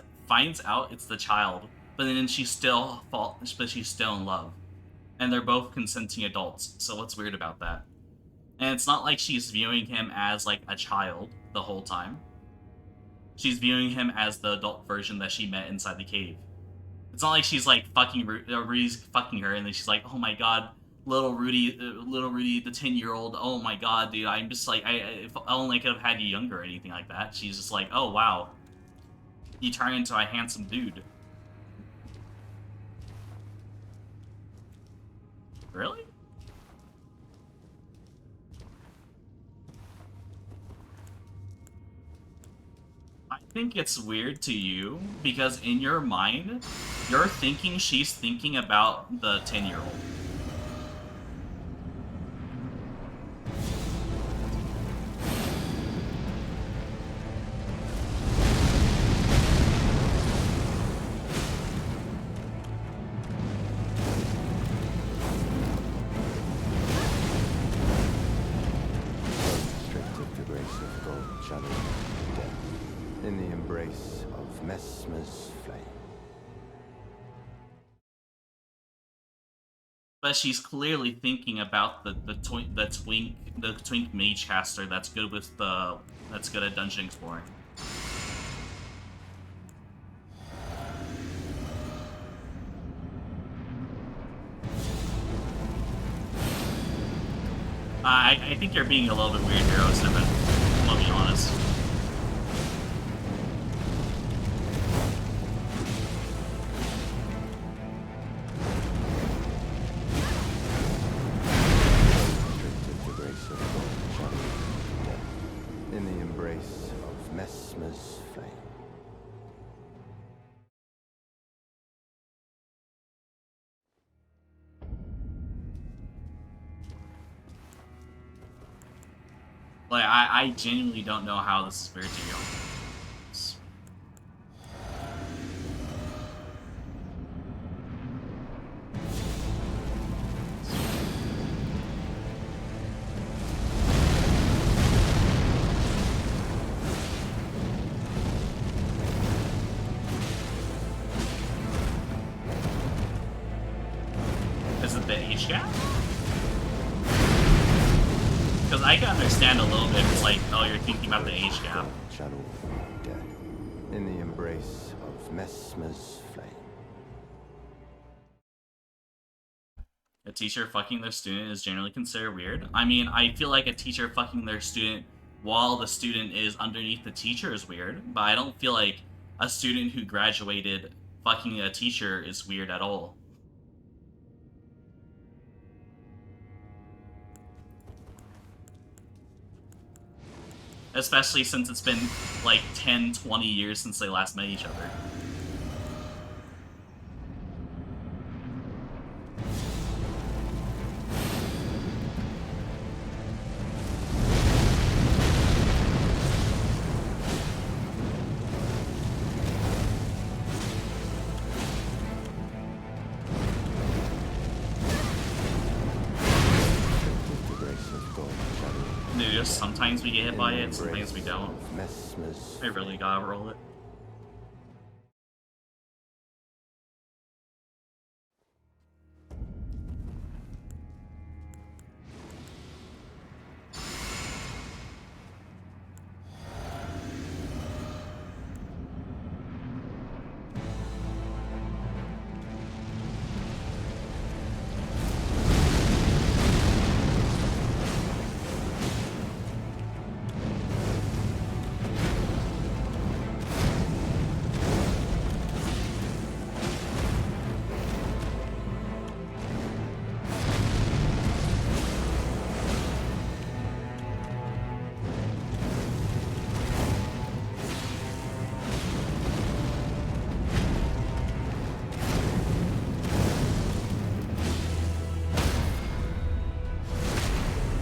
out it's the child, but then she's still in love. And they're both consenting adults, so what's weird about that? And it's not like she's viewing him as like a child the whole time. She's viewing him as the adult version that she met inside the cave. It's not like she's like Rudy's fucking her, and then she's like, oh my god, little Rudy, the 10-year-old. Oh my god, dude, I'm just like, if only I could have had you younger or anything like that. She's just like, oh wow, you turn into a handsome dude. Really? I think it's weird to you because in your mind, you're thinking she's thinking about the 10-year-old. In the embrace of Messmer's flame. But she's clearly thinking about the twink mage caster that's good with the that's good at dungeon exploring. I think you're being a little bit weird here, 07. I'm gonna be honest. In the embrace of Mesmer's flame. Like, I genuinely don't know how this is weird to you. Is it the age gap? Because I can understand a little bit. It's like, oh, you're thinking about the age gap. Shadow of death. In the embrace of Mesmer's flame. A teacher fucking their student is generally considered weird. I mean, I feel like a teacher fucking their student while the student is underneath the teacher is weird, but I don't feel like a student who graduated fucking a teacher is weird at all. Especially since it's been like 10, 20 years since they last met each other. Sometimes we get hit by it, sometimes we don't. I really gotta roll it.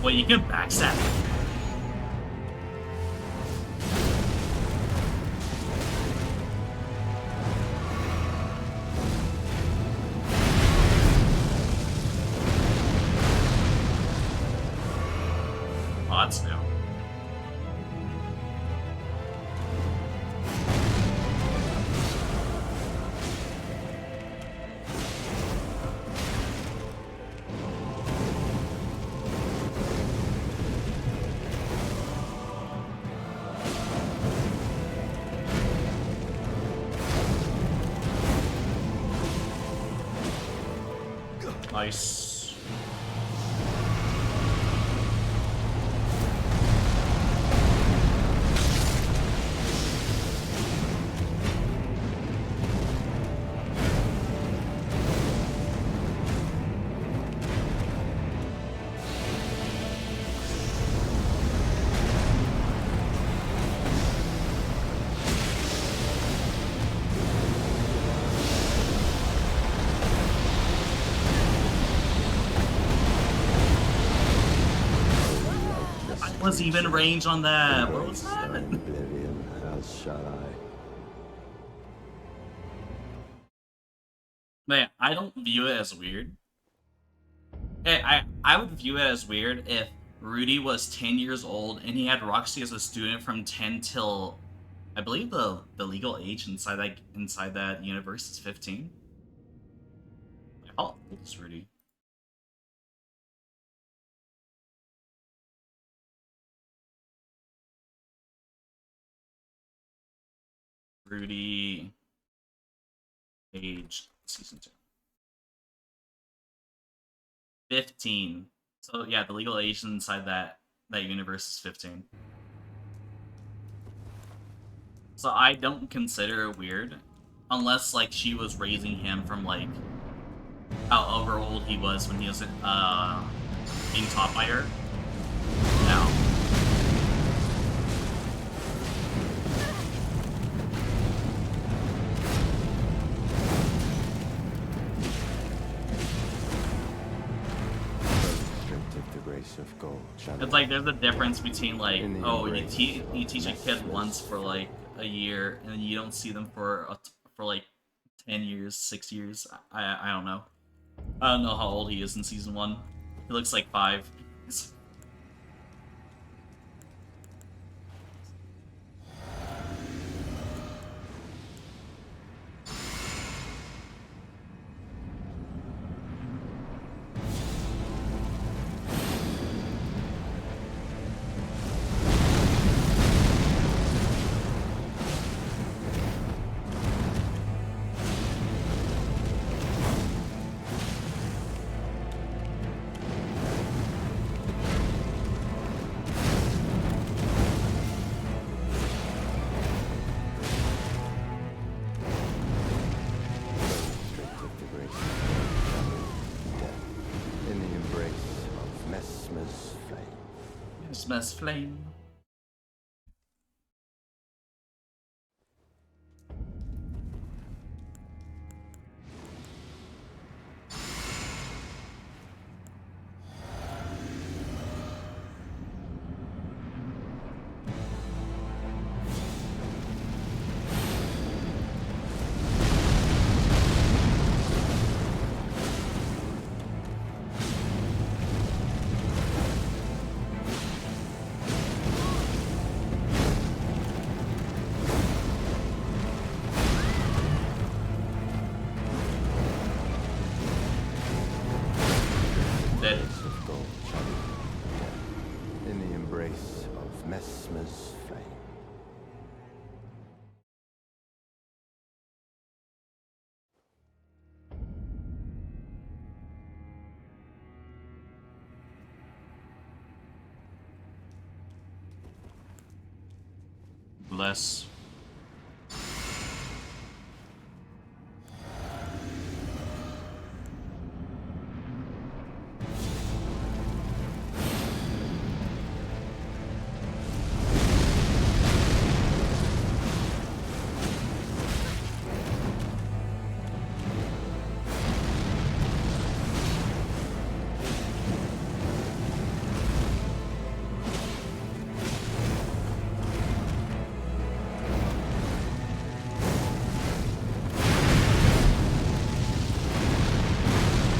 Wait, you can backstab? Oh, that's new. Nice. Was even range on that. What was that? Oblivion, as shall I. Man, I don't view it as weird. I would view it as weird if Rudy was 10 years old and he had Roxy as a student from 10 till I believe the legal age inside that universe is 15. How old is Rudy? Fruity age season 2. 15. So yeah, the legal age inside that universe is 15. So I don't consider it weird, unless like she was raising him from like however old he was when he was being taught by her. No. Of gold, it's like there's a difference between like, oh, you embrace teach a kid once for like a year and you don't see them for like 10 years, 6 years. I don't know. I don't know how old he is in season 1. He looks like 5. Christmas flame. In the embrace of Messmer's flame. Bless.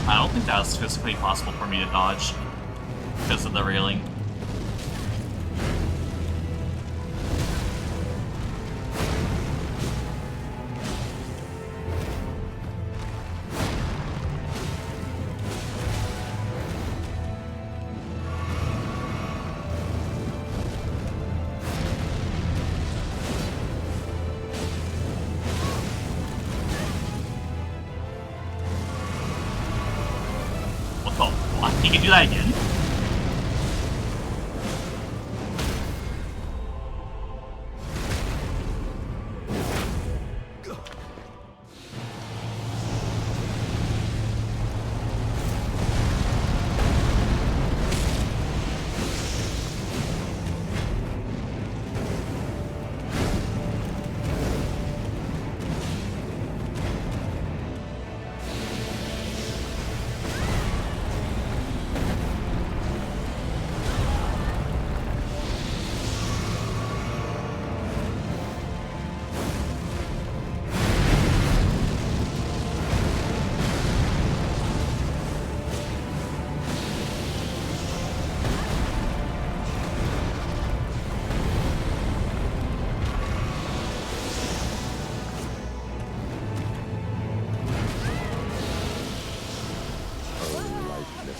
I don't think that was physically possible for me to dodge because of the railing. He can do that again?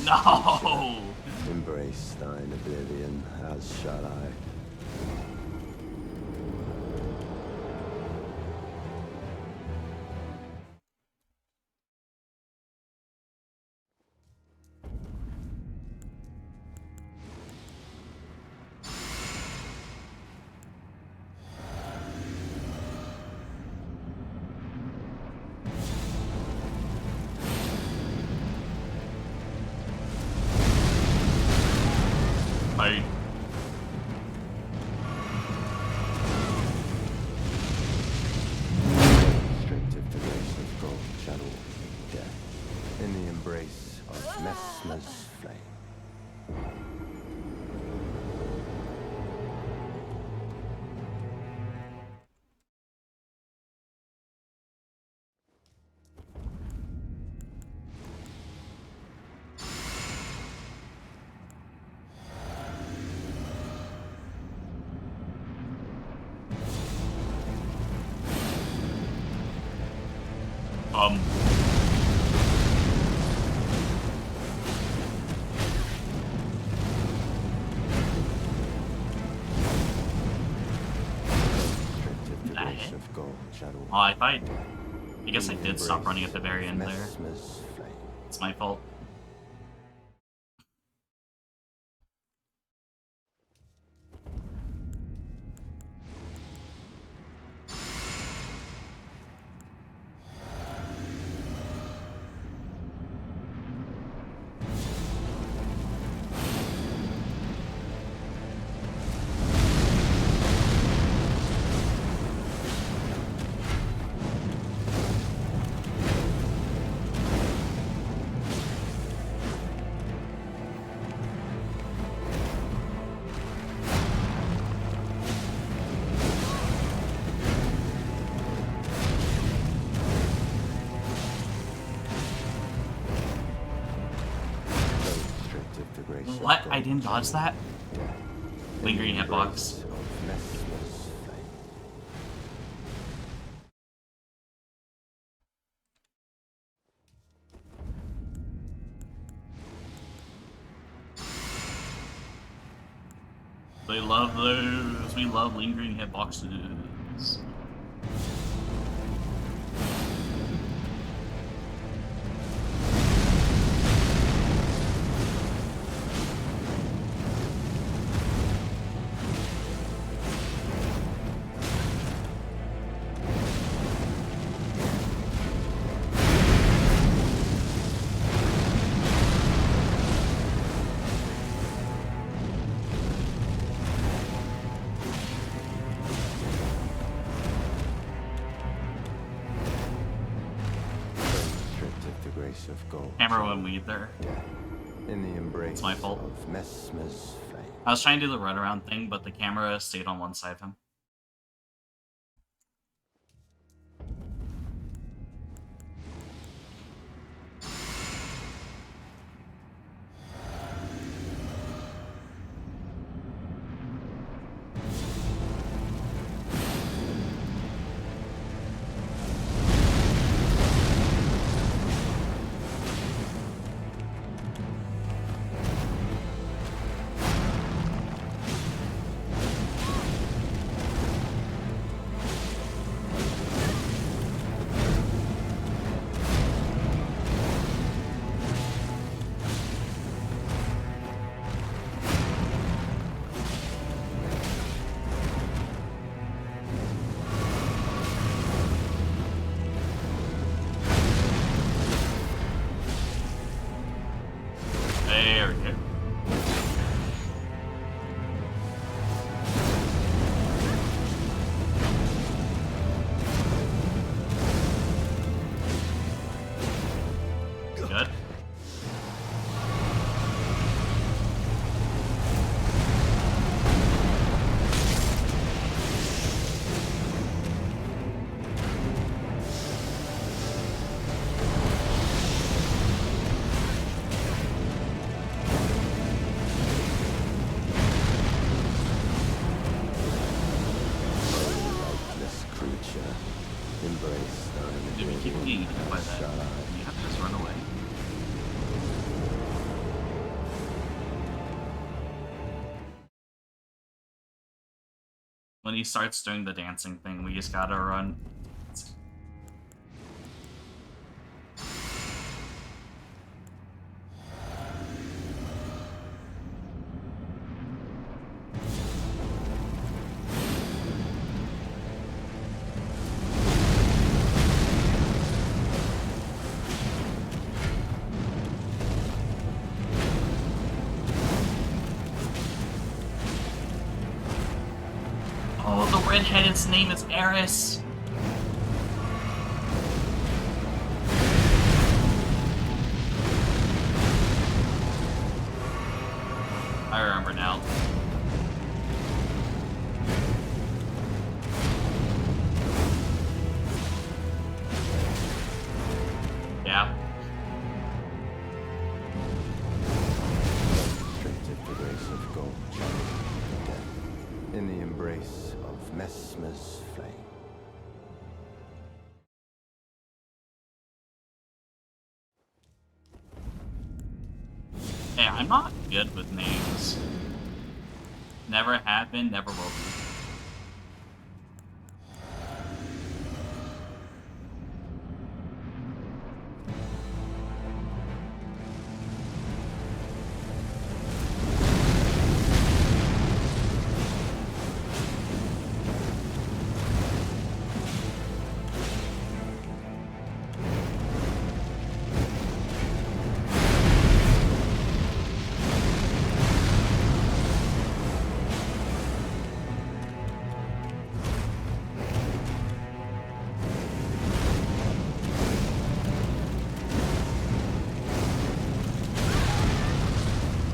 No! Embrace thine oblivion, as shall I. embrace of Messmer's flame. Oh, I guess I did stop running at the very end there. It's my fault. What? I didn't dodge that? Lingering hitbox. They love those. We love lingering hitboxes. Camera went weed there. In the embrace it's my fault. Of Messmer's flame. I was trying to do the runaround thing, but the camera stayed on one side of him. There we go. Good. Dude, we keep getting hit by that. You have to just run away. When he starts doing the dancing thing, we just gotta run. Oh, the redheaded's name is Eris. remember now. Yeah. Demonstrated the grace of gold channeled death in the embrace of Mesmer's flame. Hey, I'm not good with names. Never have been, never will be.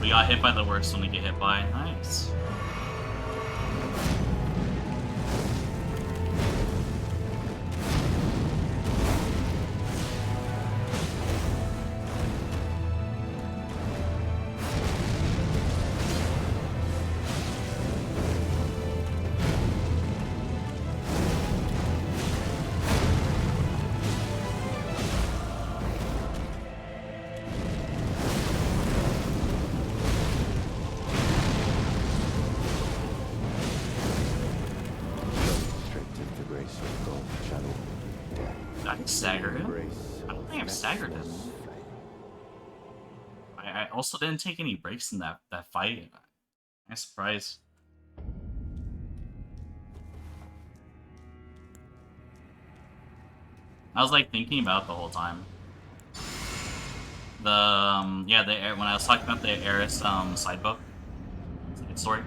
We got hit by the worst one we get hit by. Nice. Demonstrated the grace of gold channeled death I can stagger in the him. embrace I don't of think I've staggered him. Mesmer's flame. I also didn't take any breaks in that fight. I'm surprised. I was like thinking about it the whole time. Yeah, when I was talking about the Eris side book, side story.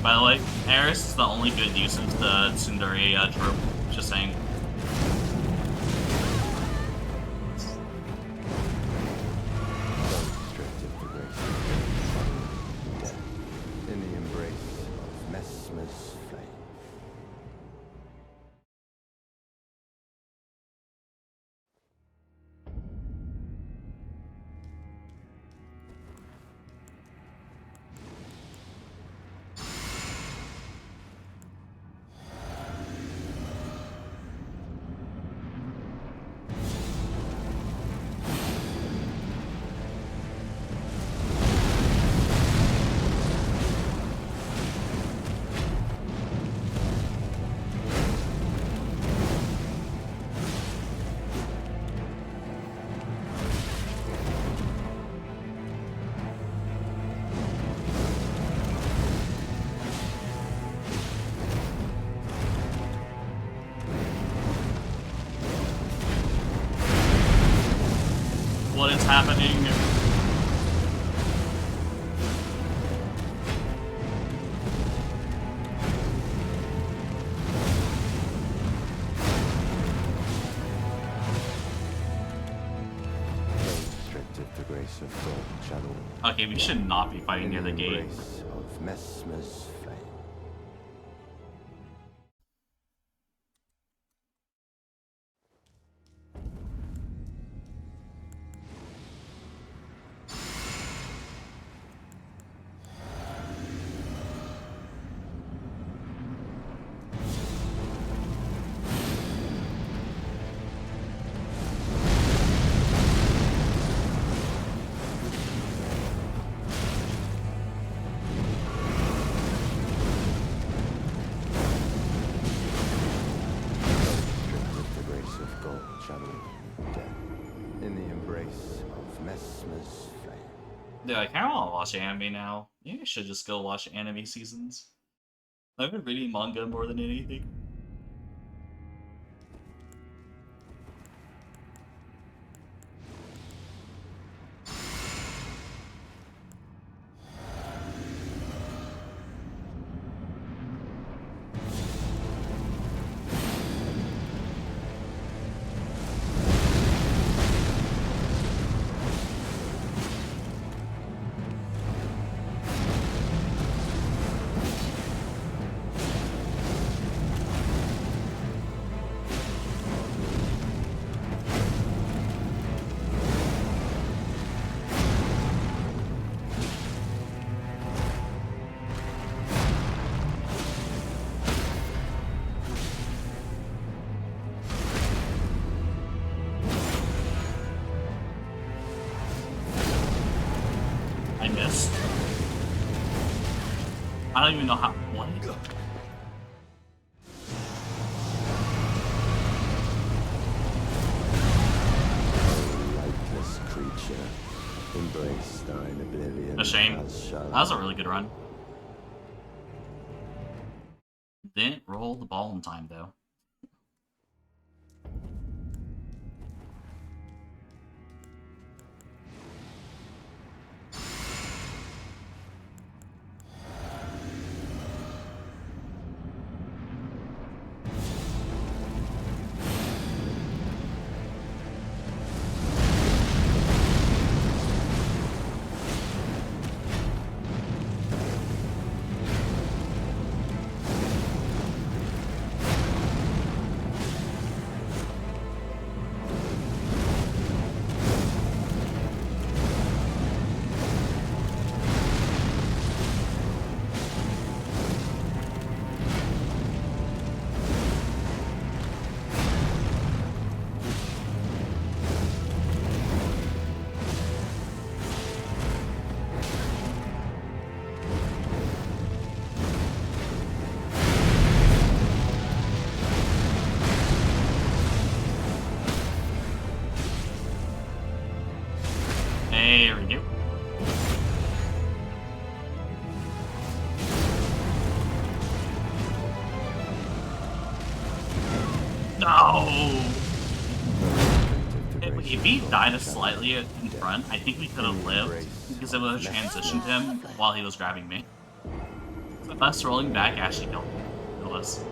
By the way, Eris is the only good use of the tsundere trope. Just saying. Demonstrated the grace of gold channeled death in the embrace of Mesmer's flame. What is happening? Demonstrated the grace of gold channeled Okay, we should not be fighting in near the gate. embrace of Mesmer's flame. Demonstrated the grace of gold channeled death in the embrace of Mesmer's flame. Dude, I kinda wanna watch anime now. Maybe I should just go watch anime seasons. I've been reading manga more than anything. I don't even know how. What? Lightless creature, embrace thine oblivion. A shame. As shall That was a really good run. Didn't roll the ball in time, though. There we go. No! If he died us slightly in front, I think we could have lived because it would have transitioned him while he was grabbing me. So us rolling back actually killed us.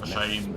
Shame.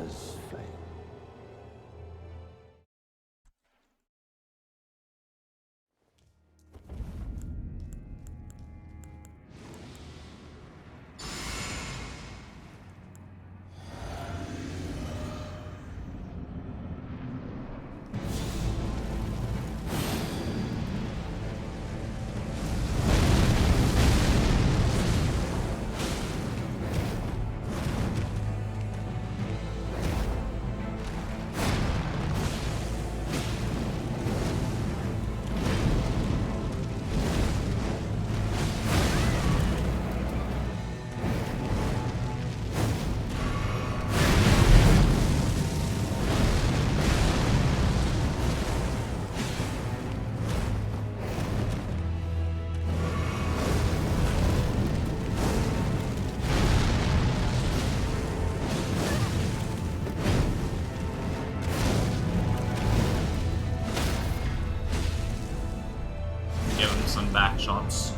Give him some back shots.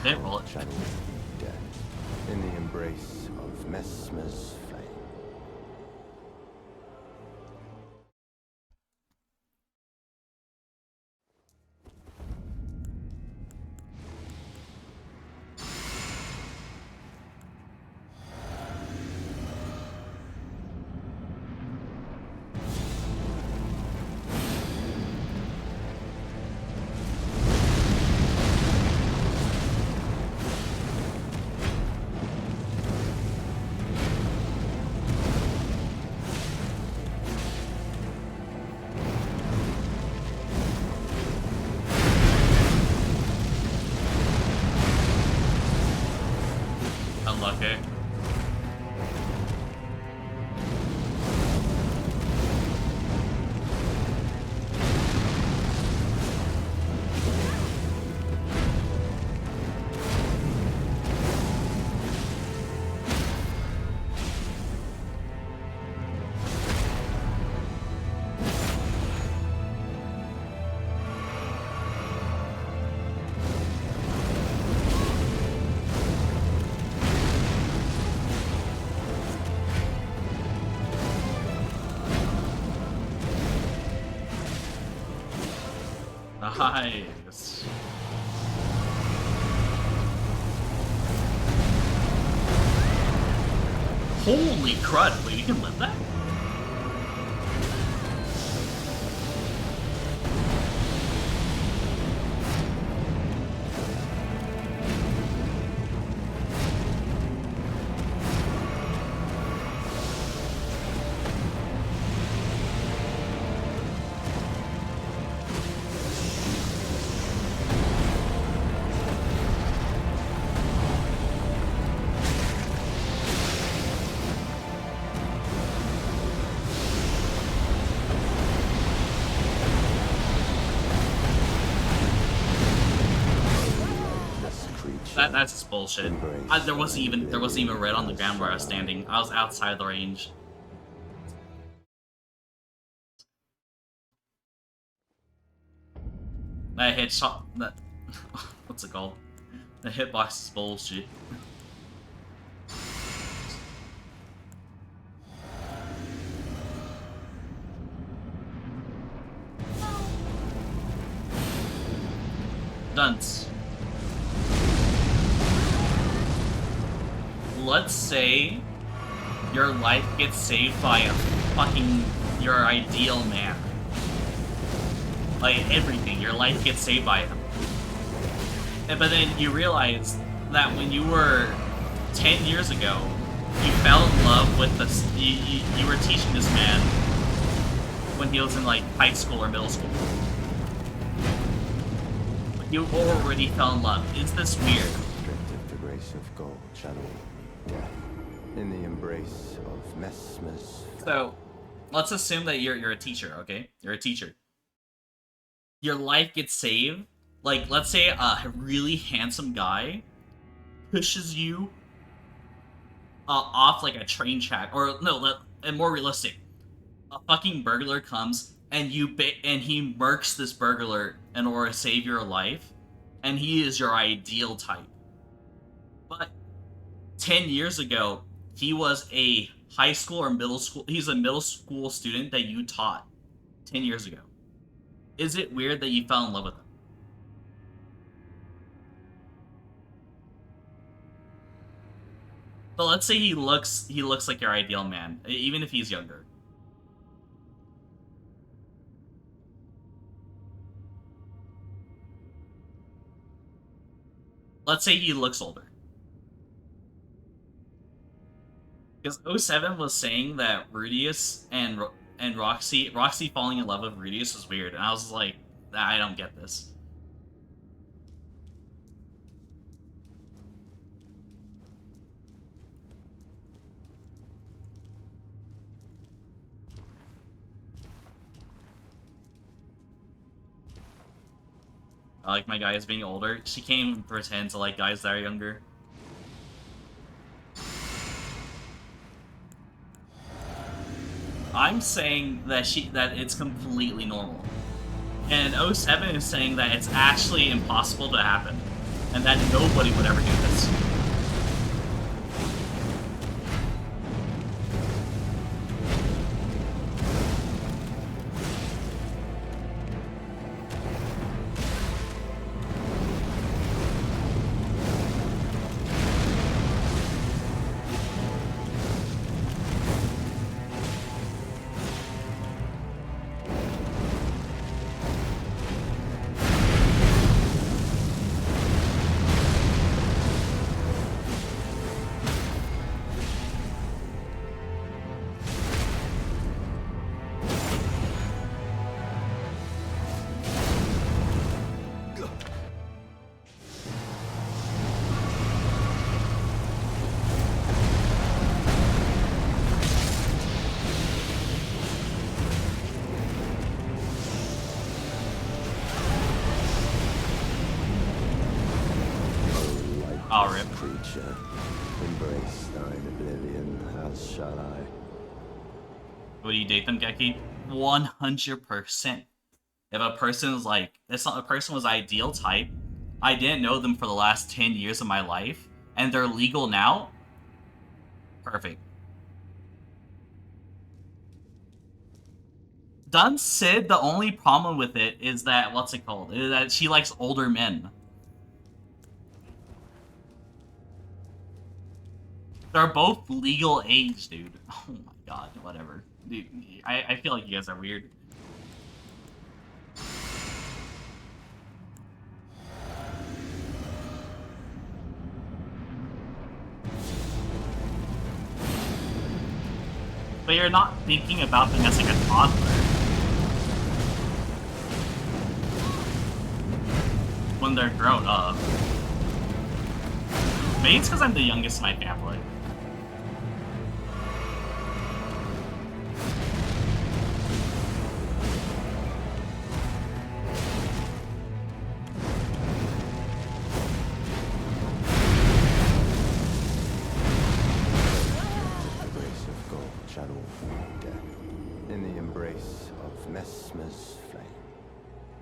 They roll it. In the embrace of Mesmer's flame. Unlucky. Nice. Holy crud! Wait, you can live that? That's just bullshit. There wasn't even red on the ground where I was standing. I was outside the range. That headshot, that what's it called? The hitbox is bullshit. Dunce. Let's say your life gets saved by a fucking your ideal man. Like everything, your life gets saved by him. But then you realize that when you were 10 years ago, you fell in love with this. You were teaching this man when he was in like high school or middle school. You already fell in love. Is this weird? Restricted the grace of gold, channel death in the embrace of Messmer's. So, let's assume that you're a teacher. Okay, you're a teacher. Your life gets saved. Like, let's say a really handsome guy pushes you off like a train track, or no, and more realistic, a fucking burglar comes and he murks this burglar in order to save your life, and he is your ideal type. But 10 years ago, he was a high school or middle school. He's a middle school student that you taught 10 years ago. Is it weird that you fell in love with him? But let's say he looks like your ideal man, even if he's younger. Let's say he looks older. Because 07 was saying that Rudius and Roxy falling in love with Rudius was weird, and I was like, I don't get this. I like my guys being older. She can't even pretend to like guys that are younger. I'm saying that it's completely normal. And 07 is saying that it's actually impossible to happen. And that nobody would ever do this. Oh, rip. Creature, embrace thine oblivion, as shall I. Would you date them, Keki? 100%. If a person was like, if a person was ideal type, I didn't know them for the last 10 years of my life, and they're legal now, perfect. Done Sid, the only problem with it is that, what's it called? Is that she likes older men. They're both legal age, dude. Oh my god, whatever. Dude, I feel like you guys are weird. But you're not thinking about them as like a toddler. When they're grown up. Maybe it's because I'm the youngest in my family.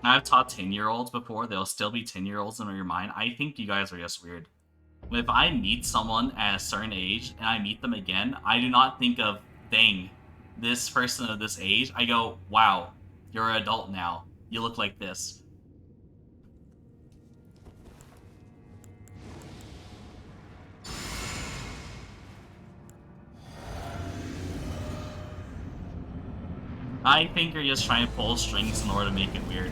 I've taught 10-year-olds before, they'll still be 10-year-olds in your mind. I think you guys are just weird. If I meet someone at a certain age and I meet them again, I do not think of, dang, this person of this age. I go, wow, you're an adult now. You look like this. I think you're just trying to pull strings in order to make it weird.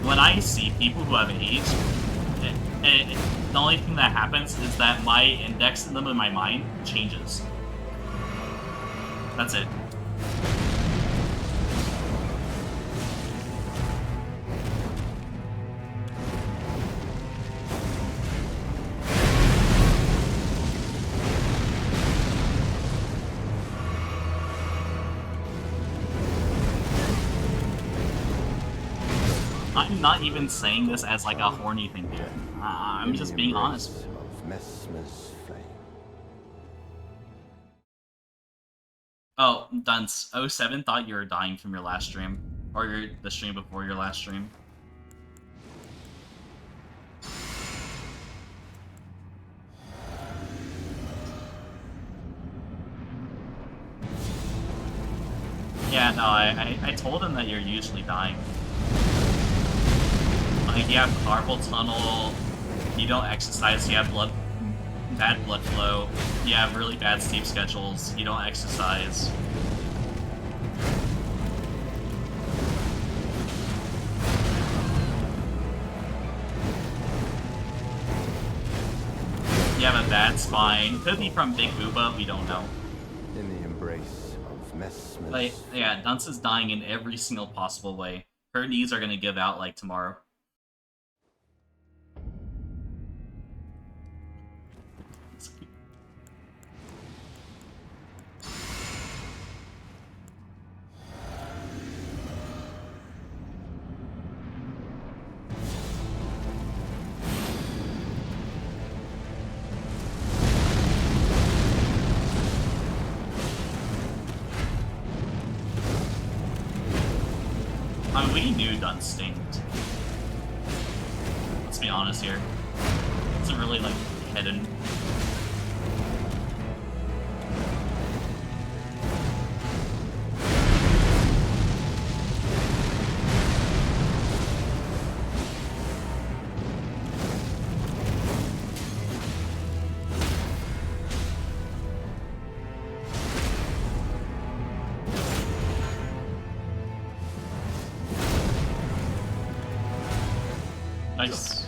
When I see people who have aged, the only thing that happens is that my index in them in my mind changes. That's it. I'm not even saying this as like a horny thing, dude. I'm just being honest. Oh, Dunce, 07 thought you were dying from your last stream. Or the stream before your last stream. Yeah, no, I told him that you're usually dying. Like, you have carpal tunnel, you don't exercise, you have bad blood flow, you have really bad sleep schedules, you don't exercise. You have a bad spine, could be from Big Booba, we don't know. In the embrace of Messmer's. Like, yeah, Dunce is dying in every single possible way. Her knees are gonna give out like tomorrow. I mean, we knew Dunce stinked. Let's be honest here. It's really, like, hidden. Nice.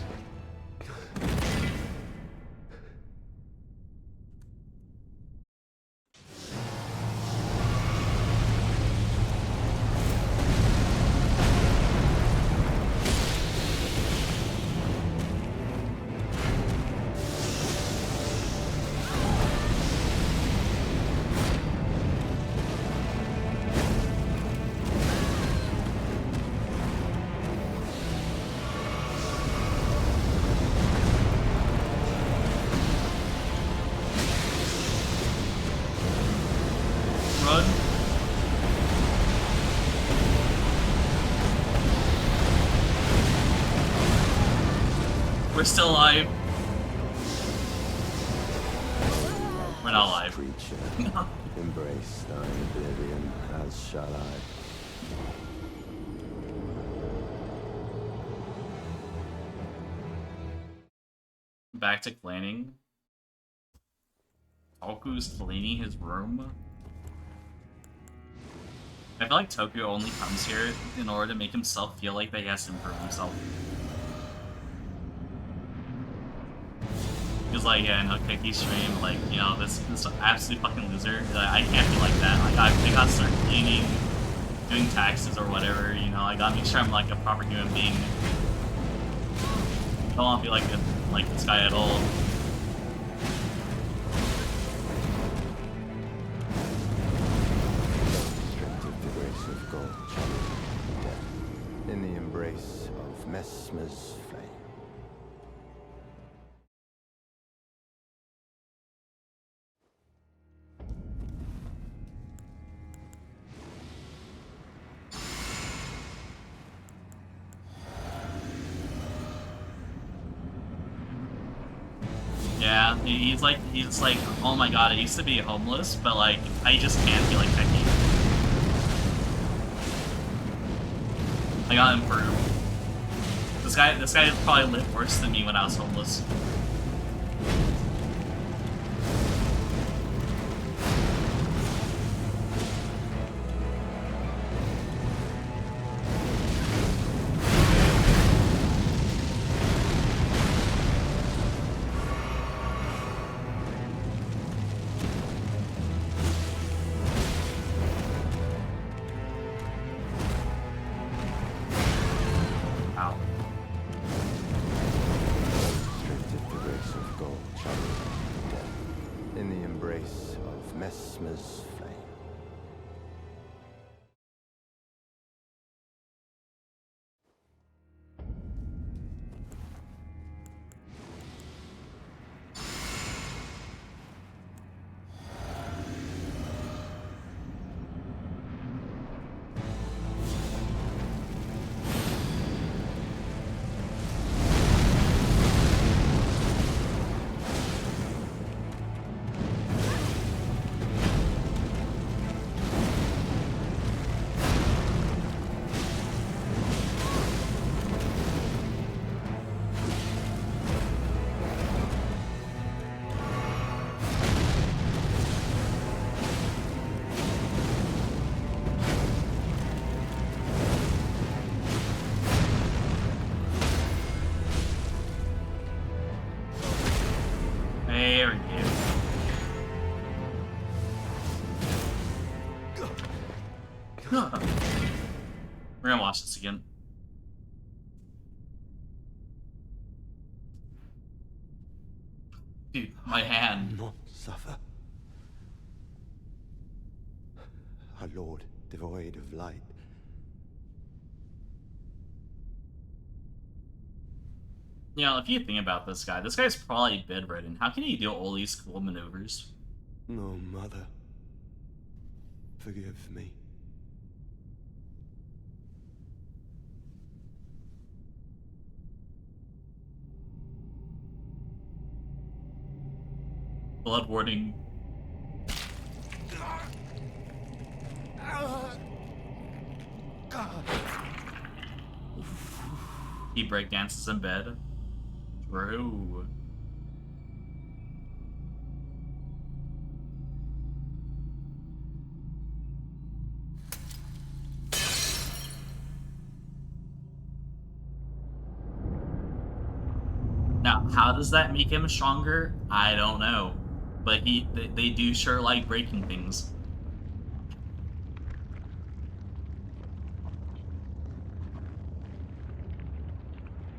Run. We're still alive. We're not alive. Creature, embrace thine oblivion, as shall I. Back to cleaning. Toku's cleaning his room. I feel like Toku only comes here in order to make himself feel like that he has to improve himself. Because like, yeah, no Keki stream, like, you know, this absolute fucking loser. Like, I can't be like that. Like, I gotta start cleaning, doing taxes or whatever, you know, I gotta make sure I'm like a proper human being. I don't wanna be like this guy at all. In the embrace of Mesmer's flame. Yeah, he's like, oh my god, I used to be homeless, but like, I just can't be like Keki. I gotta improve. This guy probably lived worse than me when I was homeless. Mesmer's flame. We're gonna watch this again. Dude, my hand. Not suffer. Our Lord, devoid of light. You know, if you think about this guy's probably bedridden. How can he do all these cool maneuvers? No, Mother. Forgive me. Blood warning. He breakdances in bed. True. Now, how does that make him stronger? I don't know. But they do sure like breaking things.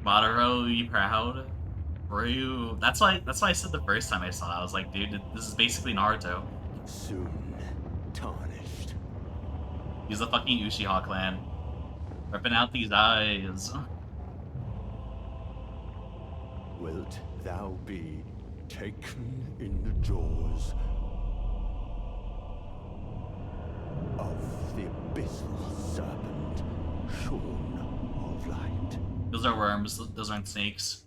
Madara, you proud? Ryu. That's why I said the first time I saw it. I was like, dude, this is basically Naruto. Soon tarnished. He's the fucking Uchiha clan. Ripping out these eyes. Wilt thou be taken in the jaws of the abyssal serpent, shorn of light? Those are worms, those aren't snakes.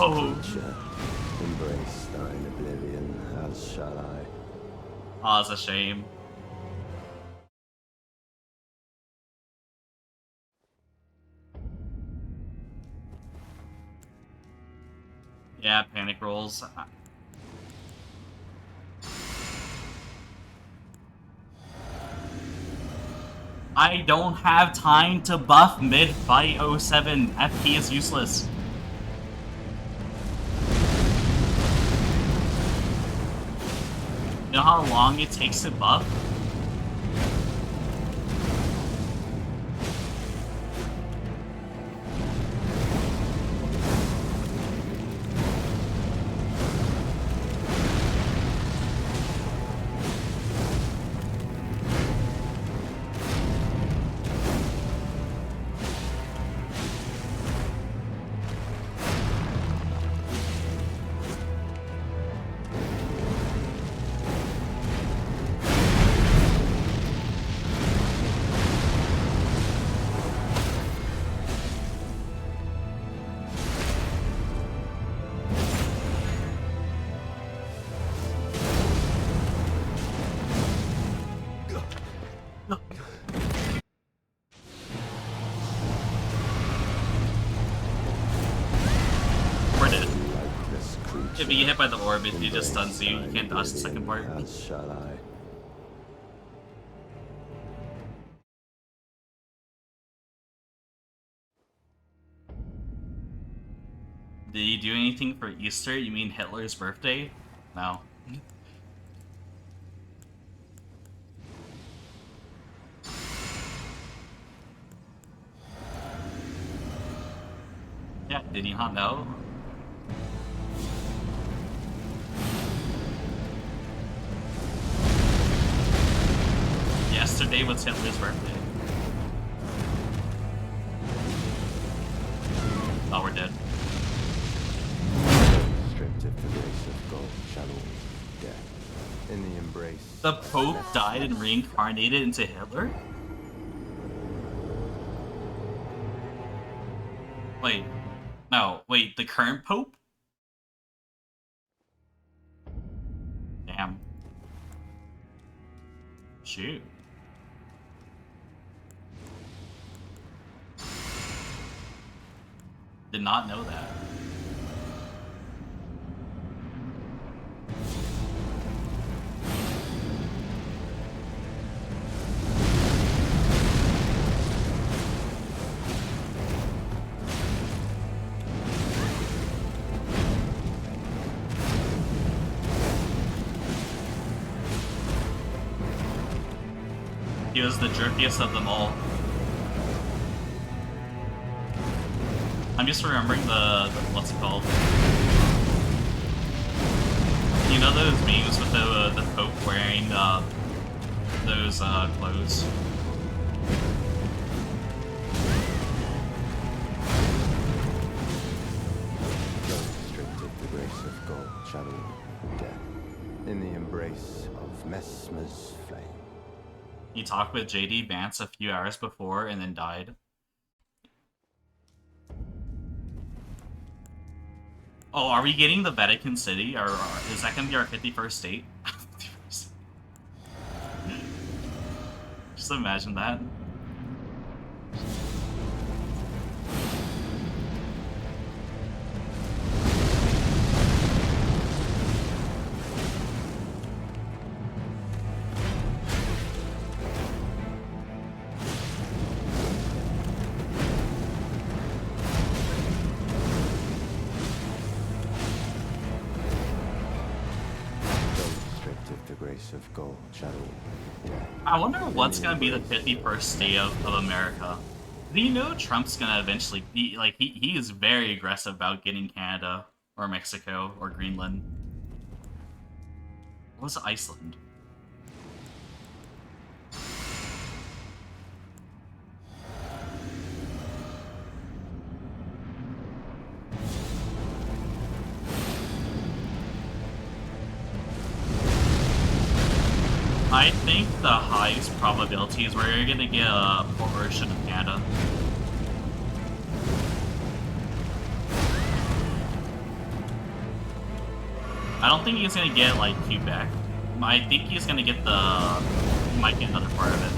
No! Creature, embrace thine oblivion, as shall I. Oh, it's a shame. Yeah, panic rolls. I don't have time to buff mid-fight 07. FP is useless. You know how long it takes to buff? If you get hit by the orb, it just stuns you. You can't dodge the second part. As shall I. Did you do anything for Easter? You mean Hitler's birthday? No. Yeah, did you not know? Yesterday was Hitler's birthday. Oh, we're dead. Stripped of the grace of God, shall all death. In the embrace. The Pope died and reincarnated into Hitler? Wait. No, wait, the current Pope? Damn. Shoot. Did not know that. He was the jerkiest of them all. I'm just remembering the what's it called? You know those memes with the Pope wearing those clothes? Stripped of the grace of God, shall all death. In the embrace of Mesmer's flame. He talked with JD Vance a few hours before and then died. Oh, are we getting the Vatican City? Or is that gonna be our 51st state? Just imagine that. Of gold, shadow, yeah. I wonder what's gonna be the 51st state of America. Do you know Trump's gonna eventually be like he is very aggressive about getting Canada or Mexico or Greenland. What was Iceland? I think the highest probability is where you're gonna get a portion of Canada. I don't think he's gonna get, like, Quebec. I think he's gonna get the... He might get another part of it.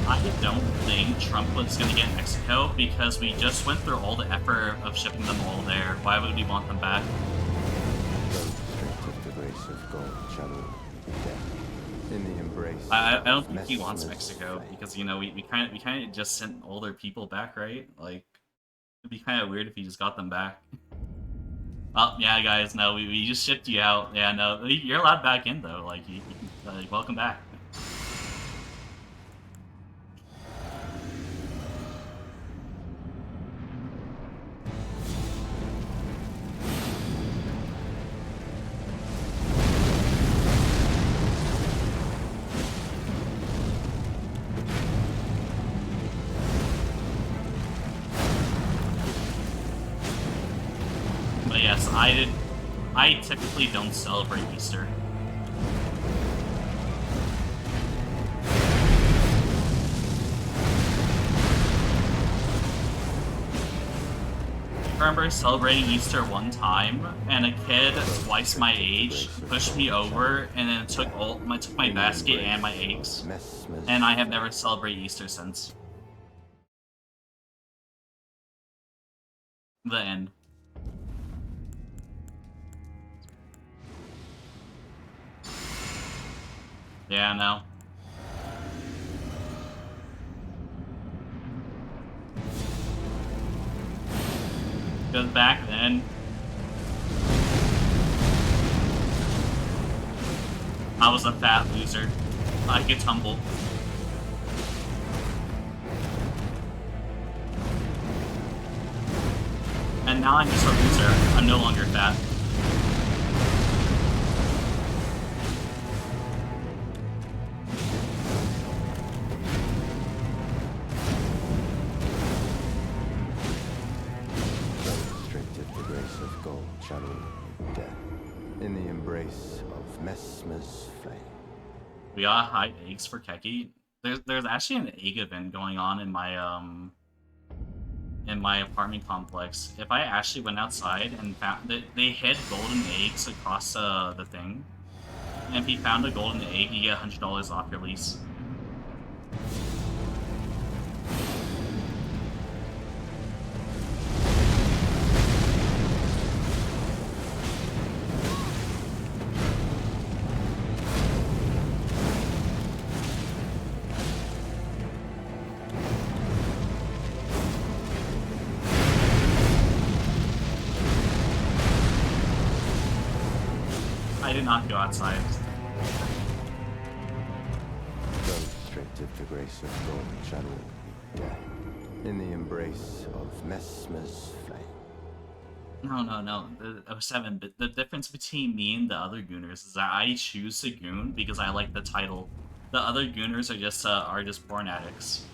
I don't think Trump was going to get Mexico because we just went through all the effort of shipping them all there. Why would we want them back? The grace of God shall death in the embrace. I don't think he wants Mexico because, you know, we kind of just sent all their people back, right? Like, it'd be kind of weird if he just got them back. Oh yeah, guys, no, we just shipped you out. Yeah, no, you're allowed back in though. Like, like, welcome back. But yes, I typically don't celebrate Easter. I remember celebrating Easter one time, and a kid twice my age pushed me over, and then took my basket and my eggs, and I have never celebrated Easter since. The end. Yeah, no. Because back then, I was a fat loser. I could tumble. And now I'm just a loser. I'm no longer fat. In the embrace of Mesmer's flame. We got hide eggs for Keki. There's actually an egg event going on in my apartment complex. If I actually went outside and found that they hid golden eggs across the thing, and if you found a golden egg, you get $100 off your lease. I did not go outside. Those stripped of the grace of God shall death in the embrace of Mesmer's flame. No. The 07, but the difference between me and the other gooners is that I choose to goon because I like the title. The other gooners are just porn addicts.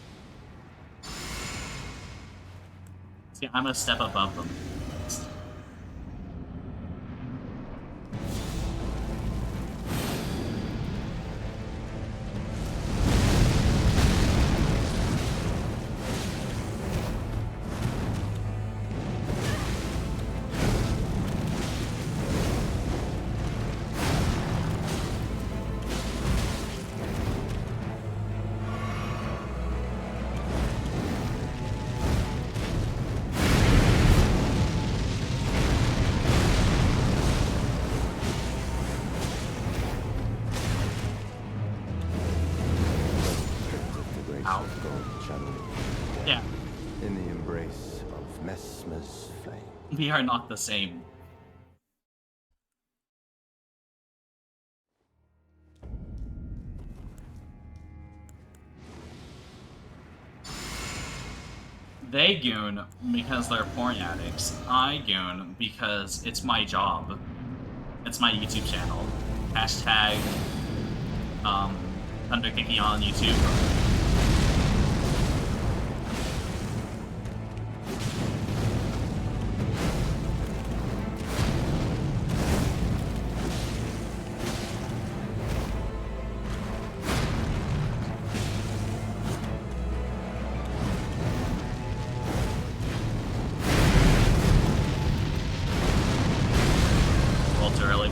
See, I'm a step above them. Yeah. In the embrace of Mesmer's flame. We are not the same. They goon because they're porn addicts. I goon because it's my job. It's my YouTube channel. Hashtag, Thunderkeki on YouTube. A little too early.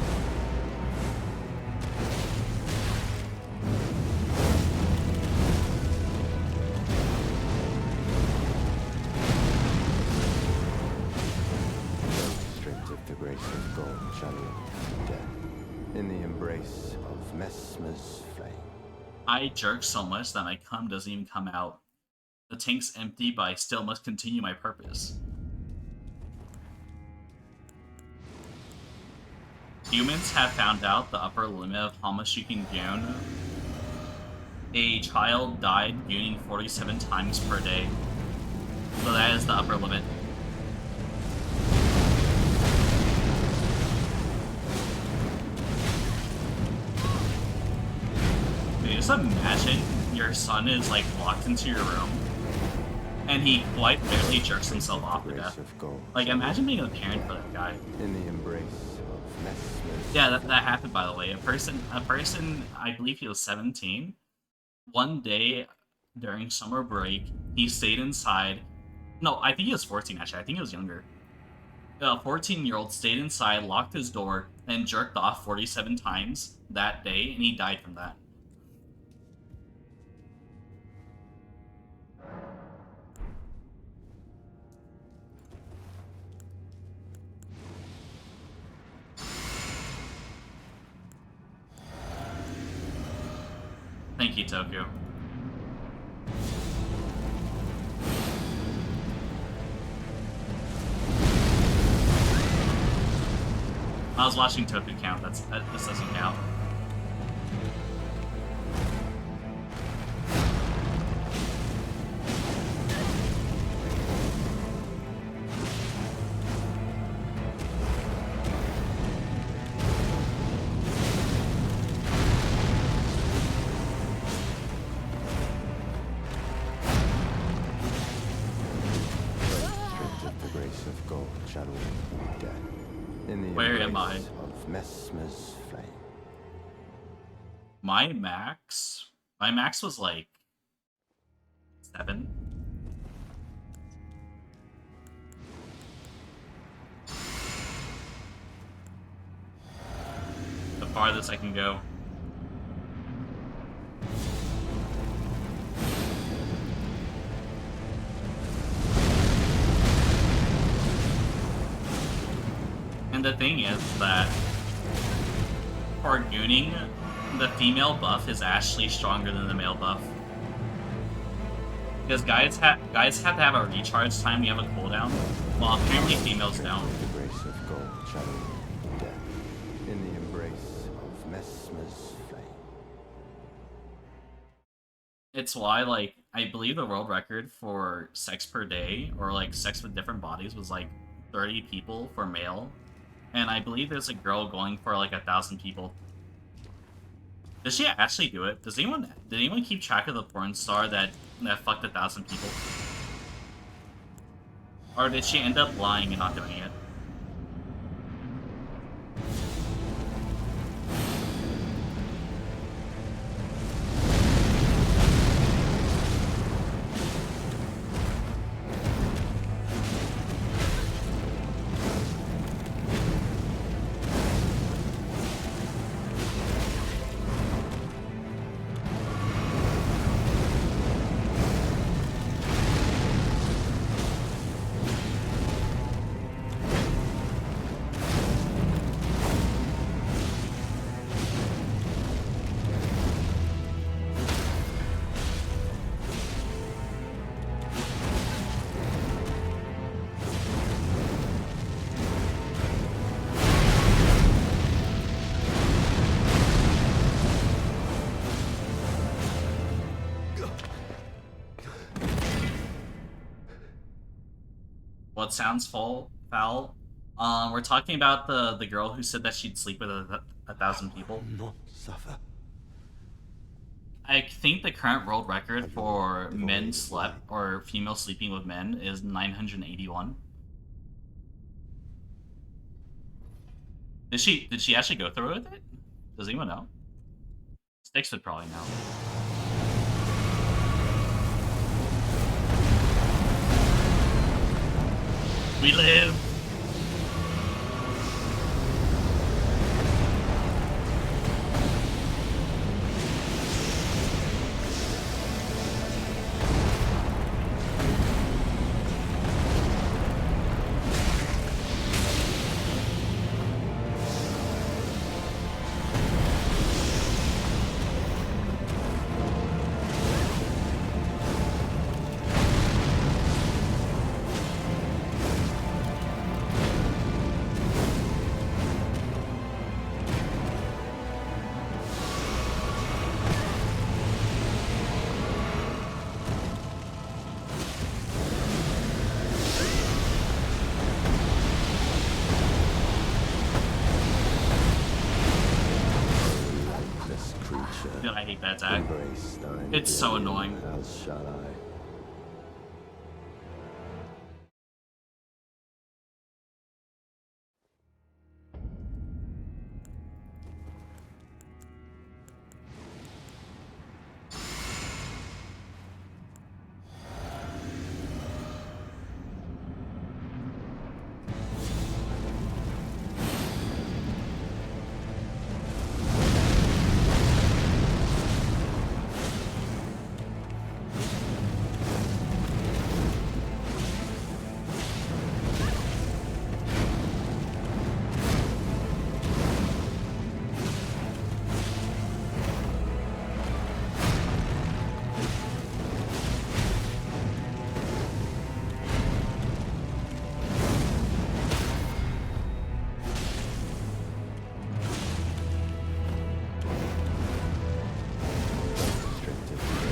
Straight of the grace of gold channel to death. In the embrace of Messmer's flame. I jerk so much that my cum doesn't even come out. The tank's empty, but I still must continue my purpose. Humans have found out the upper limit of how much you can goon. A child died gooning 47 times per day. So that is the upper limit. Dude, just imagine your son is like locked into your room and he quite barely jerks himself off to death. Like, imagine being a parent for that guy. In the embrace of Messmer's. Yeah, that happened, by the way. A person, I believe he was 17. One day during summer break, he stayed inside. No, I think he was 14, actually. I think he was younger. A 14-year-old stayed inside, locked his door, and jerked off 47 times that day, and he died from that. Thank you, Tokyo. I was watching Tokyo count. This doesn't count. Where am I? Of Messmer's flame. My max was like 7. The farthest I can go. And the thing is that for gooning, the female buff is actually stronger than the male buff. Because guys have to have a recharge time, we have a cooldown, while apparently females don't. The grace of gold channeling death in the embrace of Messmer's flame. It's why, like, I believe the world record for sex per day, or like sex with different bodies, was like 30 people for male. And I believe there's a girl going for like 1,000 people. Does she actually do it? Did anyone keep track of the porn star that fucked 1,000 people? Or did she end up lying and not doing it? What sounds foul? We're talking about the girl who said that she'd sleep with 1,000 people. Not suffer. I think the current world record for men slept or female sleeping with men is 981. Did she actually go through with it? Does anyone know? Sticks would probably know. We live. God, I hate that attack. It's so annoying. As shall I.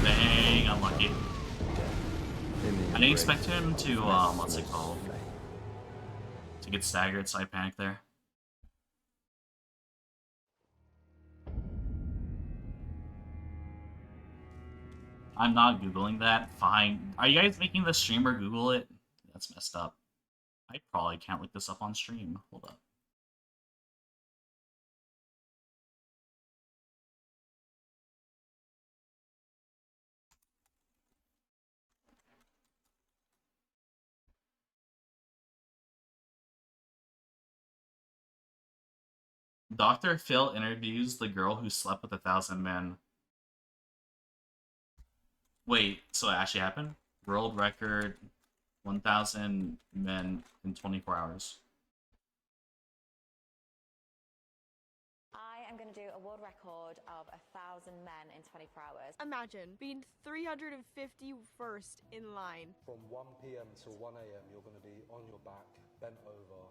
Dang, unlucky. I didn't expect him to, what's it called? To get staggered, so I panicked there. I'm not Googling that. Fine. Are you guys making the streamer Google it? That's messed up. I probably can't look this up on stream. Hold up. Dr. Phil interviews the girl who slept with 1,000 men. Wait, so it actually happened? World record, 1,000 men in 24 hours. I am going to do a world record of 1,000 men in 24 hours. Imagine being 351st in line. From 1 p.m. till 1 a.m. you're going to be on your back, bent over,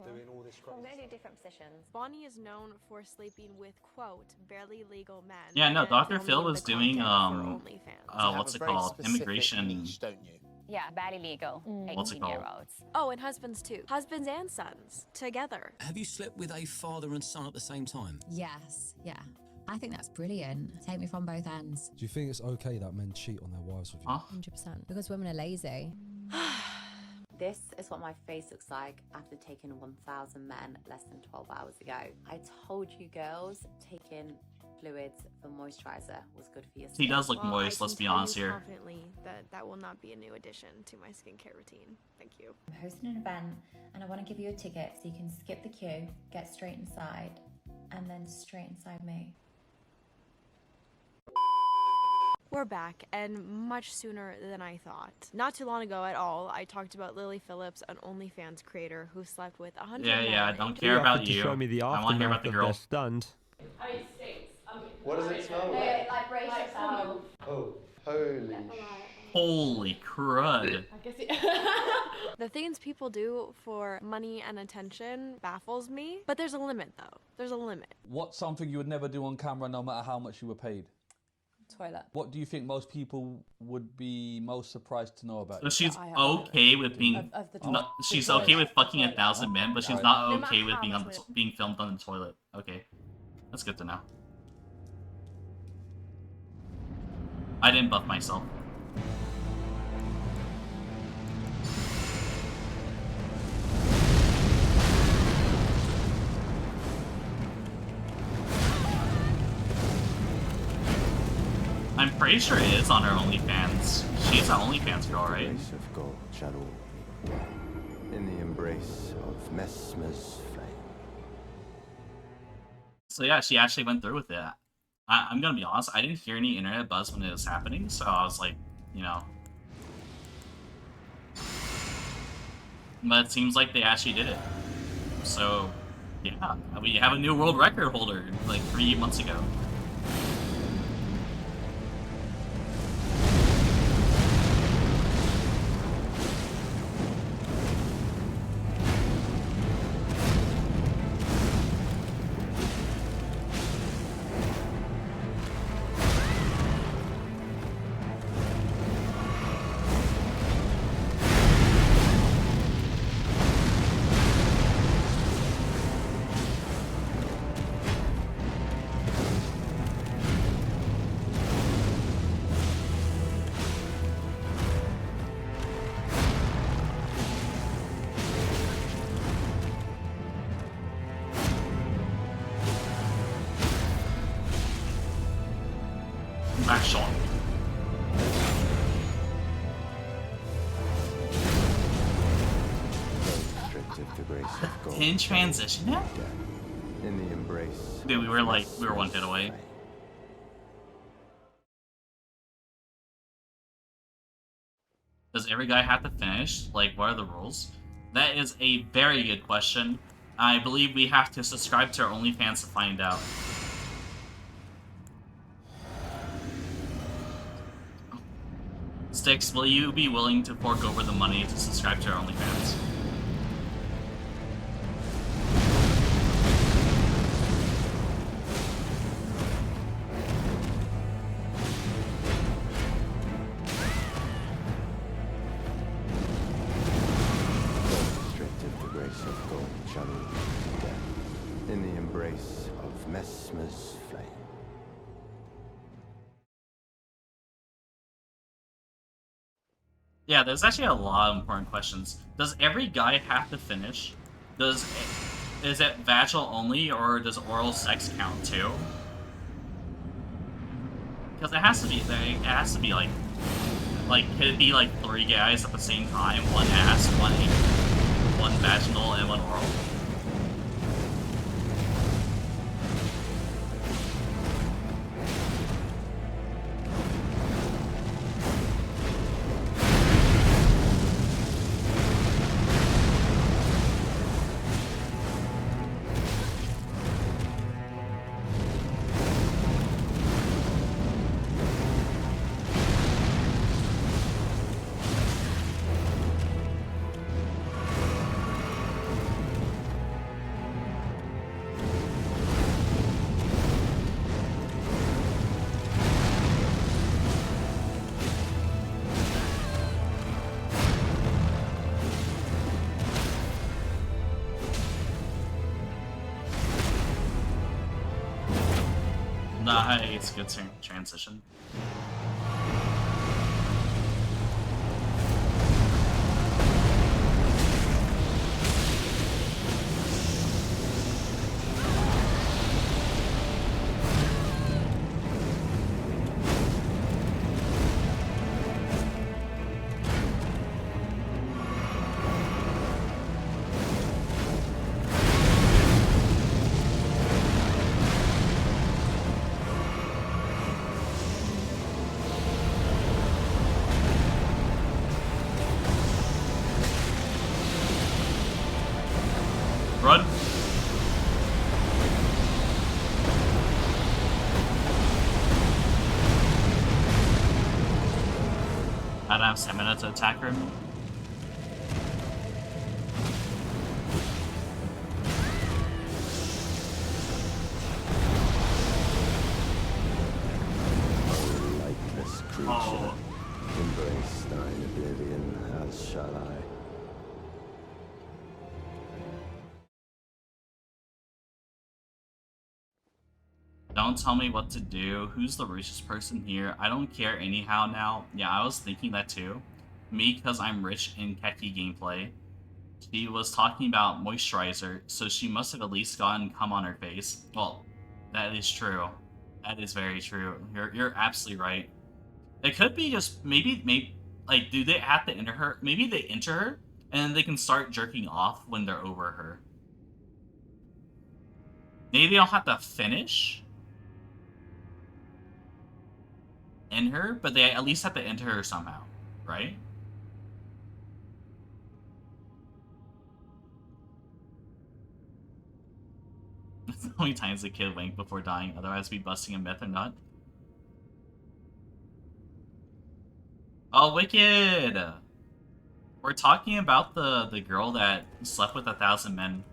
doing all this crazy I'm going to do stuff. different positions. Bonnie is known for sleeping with, quote, barely legal men. Yeah, no, and Dr. filming Phil the is doing, content for OnlyFans. what's it called? Immigration. Niche, don't you? Yeah, barely legal. What's it called? 18-year-olds. Oh, and husbands too. Husbands and sons together. Have you slept with a father and son at the same time? Yes, yeah. I think that's brilliant. Take me from both ends. Do you think it's okay that men cheat on their wives with you? Huh? 100%. Because women are lazy. This is what my face looks like after taking 1,000 men less than 12 hours ago. I told you girls, taking fluids for moisturizer was good for your skin. He does look Well, moist, I let's can be tell honest you here. confidently that will not be a new addition to my skincare routine. Thank you. I'm hosting an event and I want to give you a ticket so you can skip the queue, get straight inside, and then straight inside me. We're back, and much sooner than I thought. Not too long ago at all, I talked about Lily Phillips, an OnlyFans creator who slept with 100 men. Yeah, I don't in care about you. Show me the I want to hear about the aftermath of girl. their stunt. What does it smell like? Like brace yourself. Oh, holy Holy crud. The things people do for money and attention baffles me, but there's a limit though. There's a limit. What's something you would never do on camera no matter how much you were paid? Toilet. What do you think most people would be most surprised to know about So you? she's okay with being, she's okay with fucking 1,000 men, but she's not okay with being being filmed on the toilet. Okay, that's good to know. I didn't buff myself. I'm pretty sure it is on her OnlyFans. She's an OnlyFans girl, right? The grace of God shall all be dead. In the embrace of Mesmer's flame. So yeah, she actually went through with it. I'm gonna be honest, I didn't hear any internet buzz when it was happening, so I was like, you know. But it seems like they actually did it. So, yeah, we have a new world record holder, like 3 months ago. Back shot. The grace of God Didn't transition it? in the embrace. Dude, we were one hit away. Does every guy have to finish? Like, what are the rules? That is a very good question. I believe we have to subscribe to our OnlyFans to find out. Styx, will you be willing to fork over the money to subscribe to our OnlyFans? Restricted the grace of God shall all be dead. In the embrace of Mesmer's flame. Yeah, there's actually a lot of important questions. Does every guy have to finish? Is it vaginal only, or does oral sex count too? Because it has to be. It has to be like, could it be like 3 guys at the same time? One ass, one vaginal, and one oral. It's a good transition. Run. I don't have stamina to attack her. Lightless creature, embrace thine oblivion, as shall I. Don't tell me what to do. Who's the richest person here? I don't care anyhow now. Yeah, I was thinking that too. Me, because I'm rich in Keki gameplay. She was talking about moisturizer, so she must have at least gotten cum on her face. Well, that is true. That is very true. You're absolutely right. It could be just maybe like, do they have to enter her? Maybe they enter her and then they can start jerking off when they're over her. Maybe they don't have to finish in her, but they at least have to enter her somehow, right? How many times the kid winked before dying, otherwise be busting a myth or not? Oh, Wicked! We're talking about the girl that slept with 1,000 men.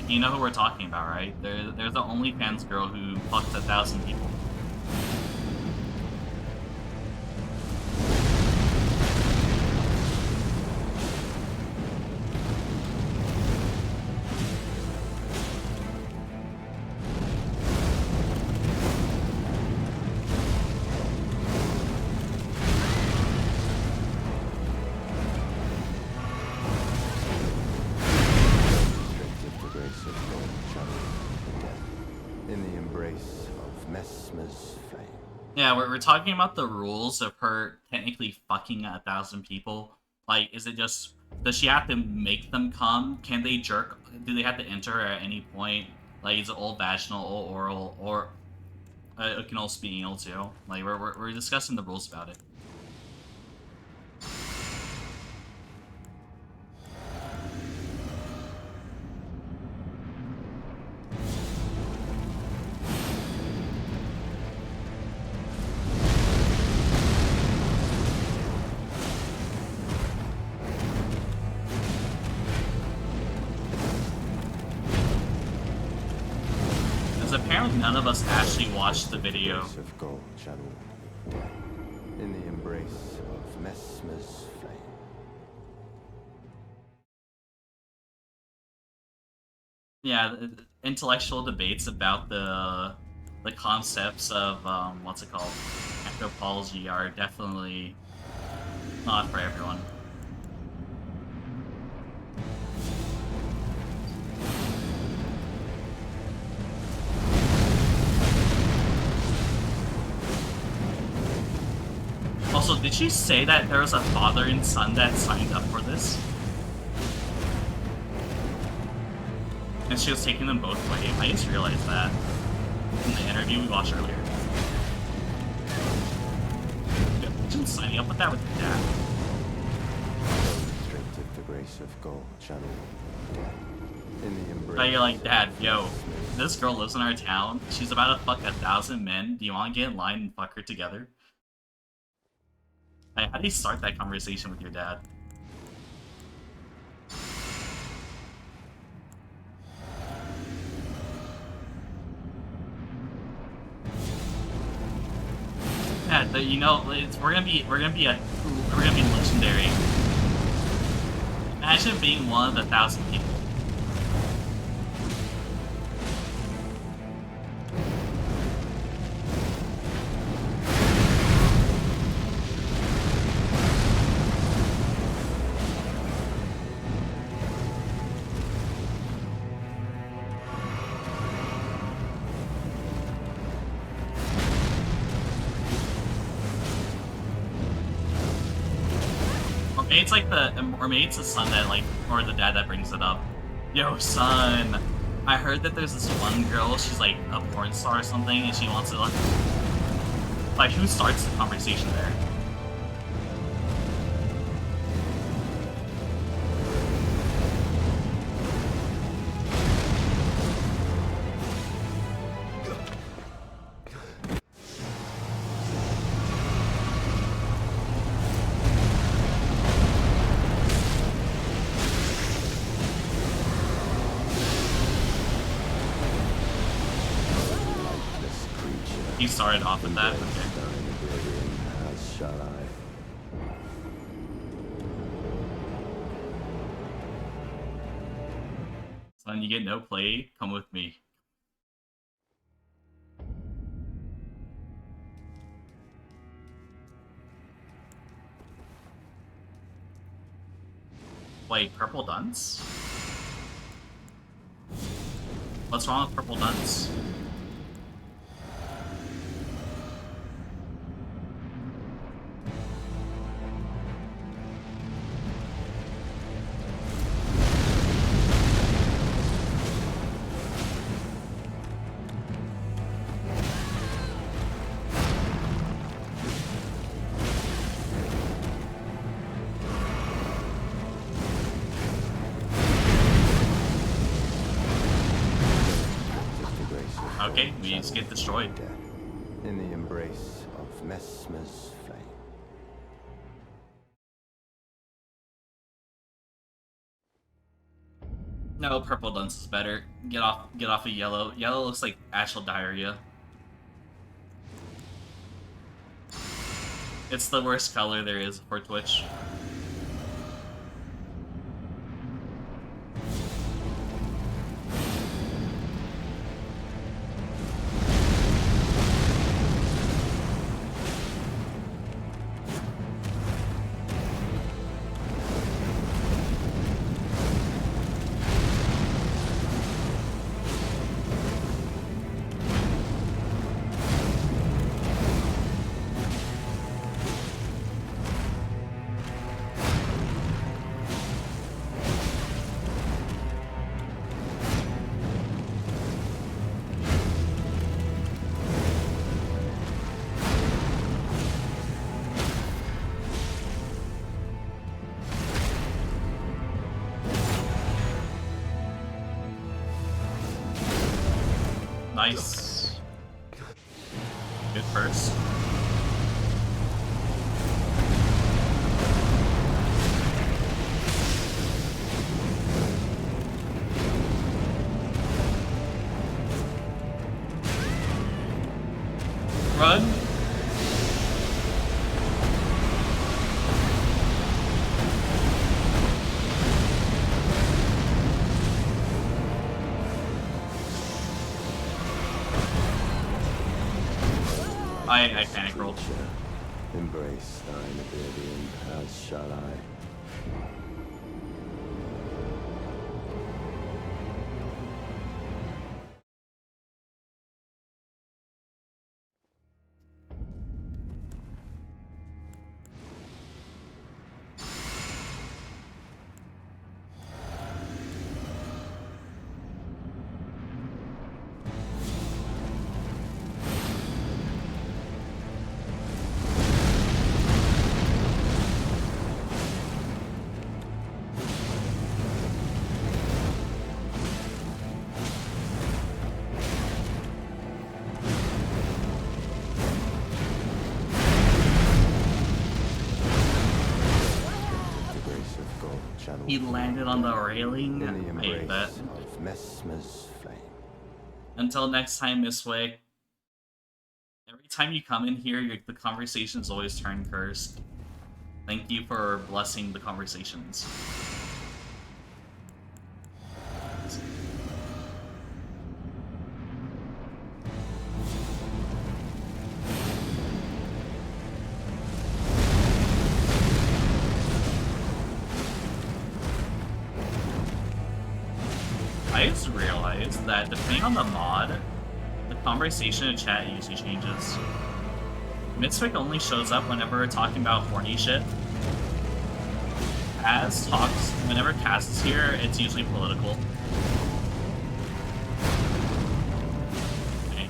You know who we're talking about, right? There's the OnlyFans girl who fucked 1,000 people. Yeah, we're talking about the rules of her technically fucking 1,000 people. Like, is it just... Does she have to make them come? Can they jerk? Do they have to enter her at any point? Like, is it all vaginal, all oral, or... it can also be anal too? Like, we're discussing the rules about it. None of us actually watched the video. Of gold shadow in the embrace of Mesmer's flame. Yeah, intellectual debates about the concepts of what's it called, anthropology are definitely not for everyone. Also, did she say that there was a father and son that signed up for this? And she was taking them both away. I just realized that in the interview we watched earlier. Imagine signing up with that with your dad. Straight the grace of gold channel. In the embrace. Now you're like, Dad, yo, this girl lives in our town. She's about to fuck 1,000 men. Do you want to get in line and fuck her together? How do you start that conversation with your dad? Yeah, you know, we're gonna be legendary. Imagine being one of the 1,000 people. It's like or maybe it's the son that or the dad that brings it up. Yo, son, I heard that there's this one girl, she's like a porn star or something, and she wants to like who starts the conversation there? He started off with that. Okay. As shall I. When you get no play, come with me. Wait, purple dunce? What's wrong with purple dunce? Okay, we just get destroyed. Death in the embrace of Mesmer's flame. No, purple dunce is better. Get off of yellow. Yellow looks like actual diarrhea. It's the worst color there is for Twitch. Nice. Good first. Run. I panic rolled. Embrace thine oblivion, as shall I. He landed on the railing. In the I hate that. embrace of Mesmer's flame. Until next time, Miss Wick. Every time you come in here, the conversations always turn cursed. Thank you for blessing the conversations. I just realized that depending on the mod, the conversation in chat usually changes. Mitzvik only shows up whenever we're talking about horny shit. Whenever Cass is here, it's usually political. Okay.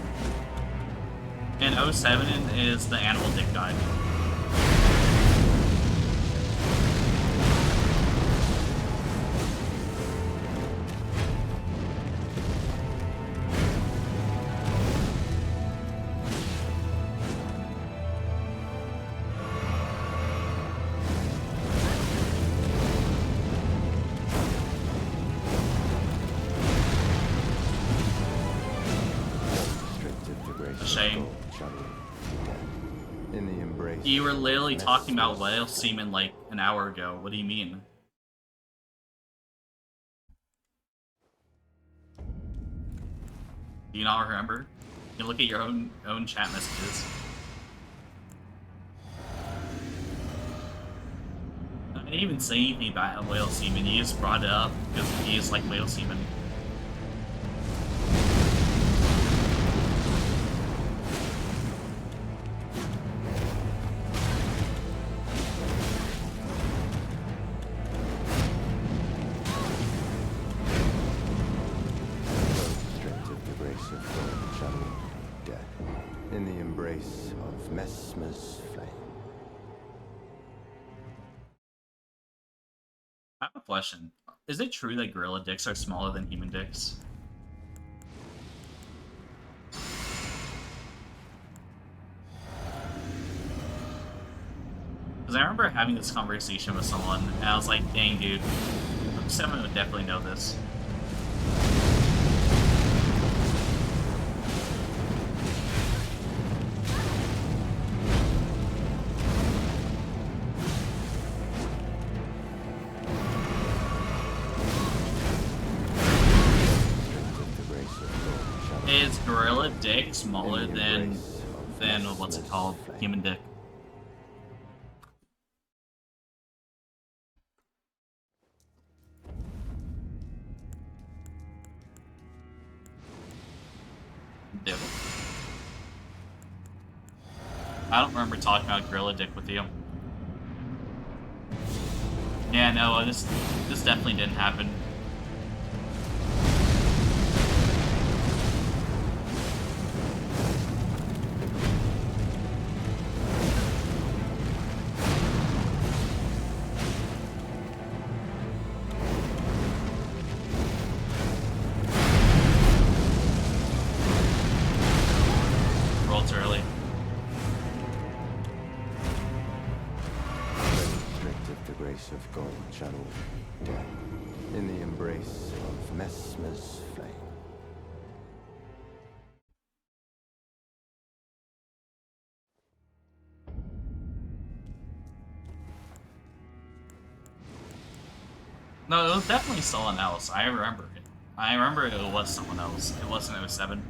And 07 is the animal dick guy. You were literally talking about whale semen like an hour ago. What do you mean? Do you not remember? You can look at your own chat messages. I didn't even say anything about whale semen. You just brought it up because he is like whale semen. In the embrace of Mesmer's flame. I have a question. Is it true that gorilla dicks are smaller than human dicks? Because I remember having this conversation with someone, and I was like, dang, dude, Seven would definitely know this. Is gorilla dick smaller than what's it called? Human dick. Dude. I don't remember talking about gorilla dick with you. Yeah, no, this definitely didn't happen. Rolled early. The grace of God channel death in the embrace of Mesmer's flame. No, it was definitely someone else. I remember it. I remember it was someone else. It wasn't 07.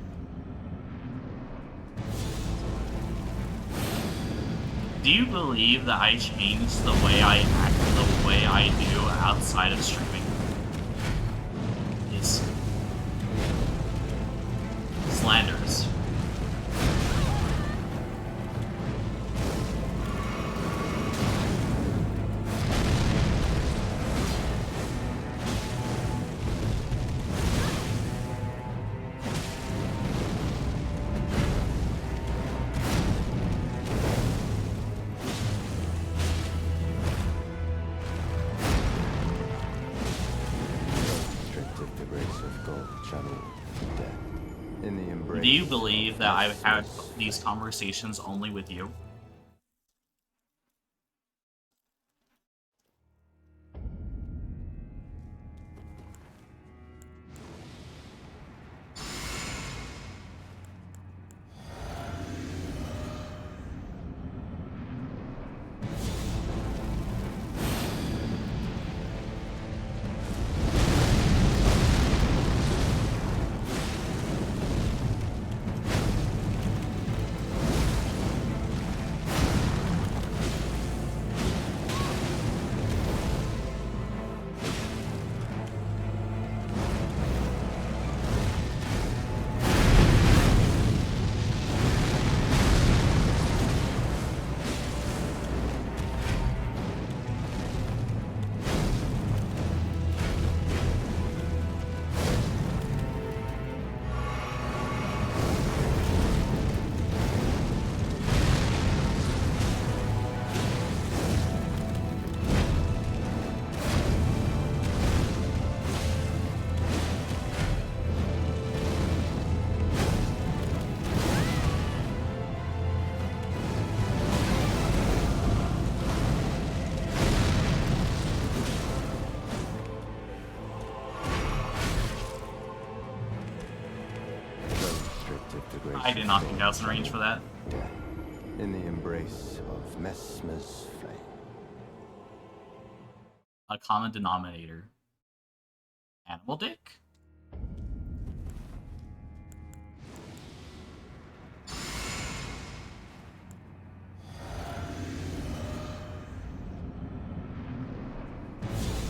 Do you believe that I changed the way I act, the way I do outside of streaming? Is slanderous. Do you believe that I've had these conversations only with you? I did not think I was in range for that. In the embrace of Mesmer's flame. A common denominator. Animal dick?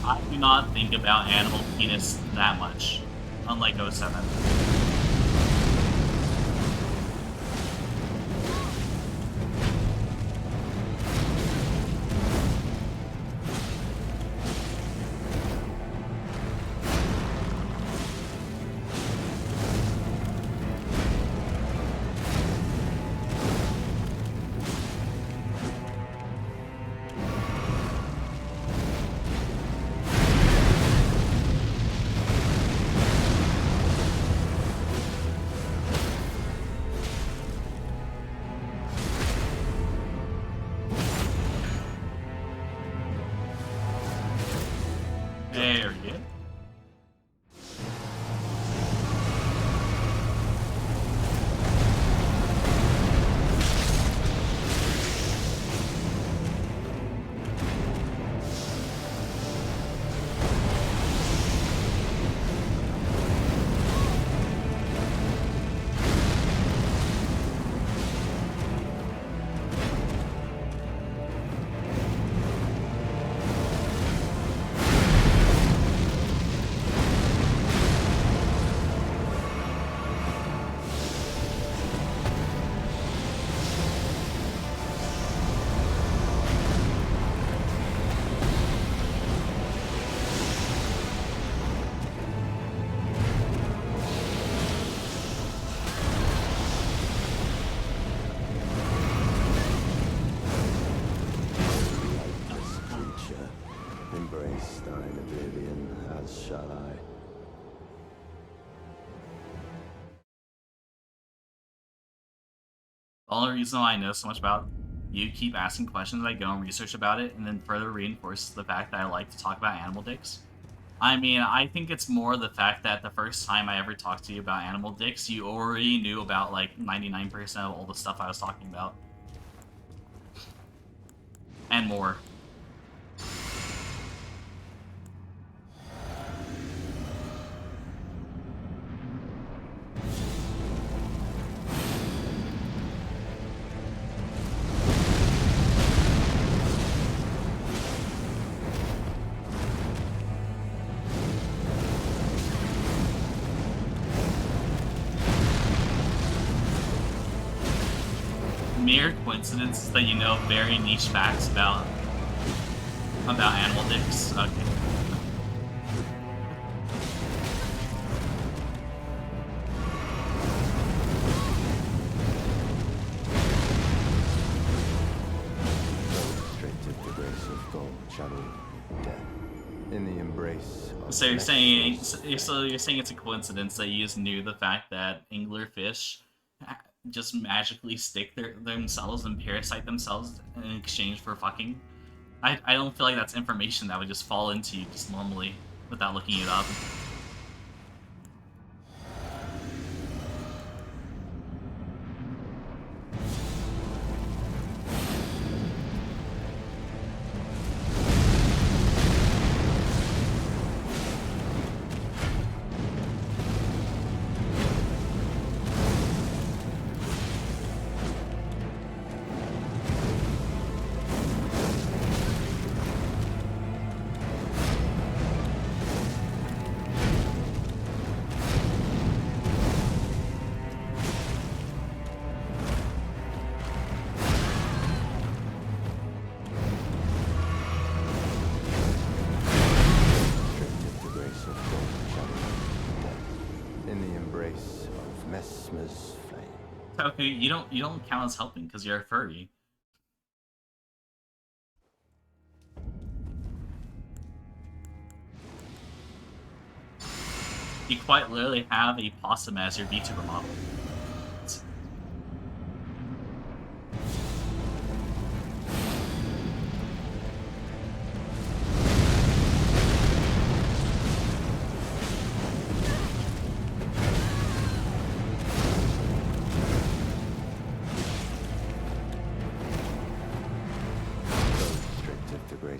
I do not think about animal penis that much, unlike 07. There we go. Embrace thine oblivion, as shall I. The only reason why I know so much about you keep asking questions, I go and research about it, and then further reinforces the fact that I like to talk about animal dicks. I mean, I think it's more the fact that the first time I ever talked to you about animal dicks, you already knew about, like, 99% of all the stuff I was talking about. And more. Mere coincidence that you know very niche facts about animal dicks. Okay. Straight the grace of God, shadow, death, in the embrace of So you're saying it's a coincidence that you just knew the fact that anglerfish just magically stick themselves and parasite themselves in exchange for fucking? I don't feel like that's information that would just fall into you just normally without looking it up. Okay, you don't count as helping because you're a furry. You quite literally have a possum as your VTuber model.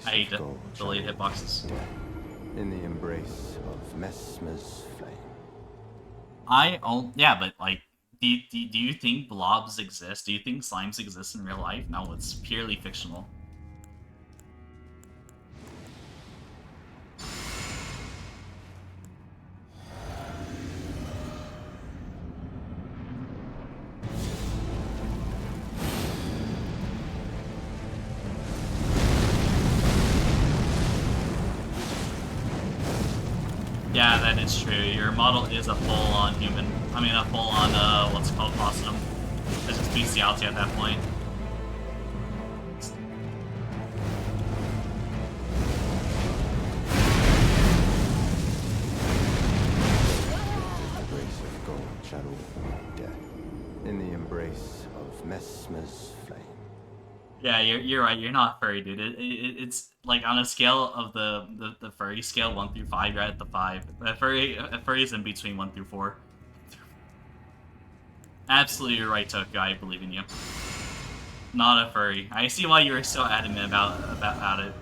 I hate to delete hitboxes. In the embrace of Mesmer's flame. Yeah, but like, do you think blobs exist? Do you think slimes exist in real life? No, it's purely fictional. Yeah, that is true. Your model is a full-on human. I mean, a full-on, what's it called, possum. There's just bestiality at that point. The grace of gold shadow death. In the embrace of Messmer's flame. Yeah, you're right. You're not furry, dude. It's like on a scale of the furry scale 1 through 5, you're at the 5. A furry is in between 1 through 4. Absolutely, you're right, Tokyo. I believe in you. Not a furry. I see why you were so adamant about it.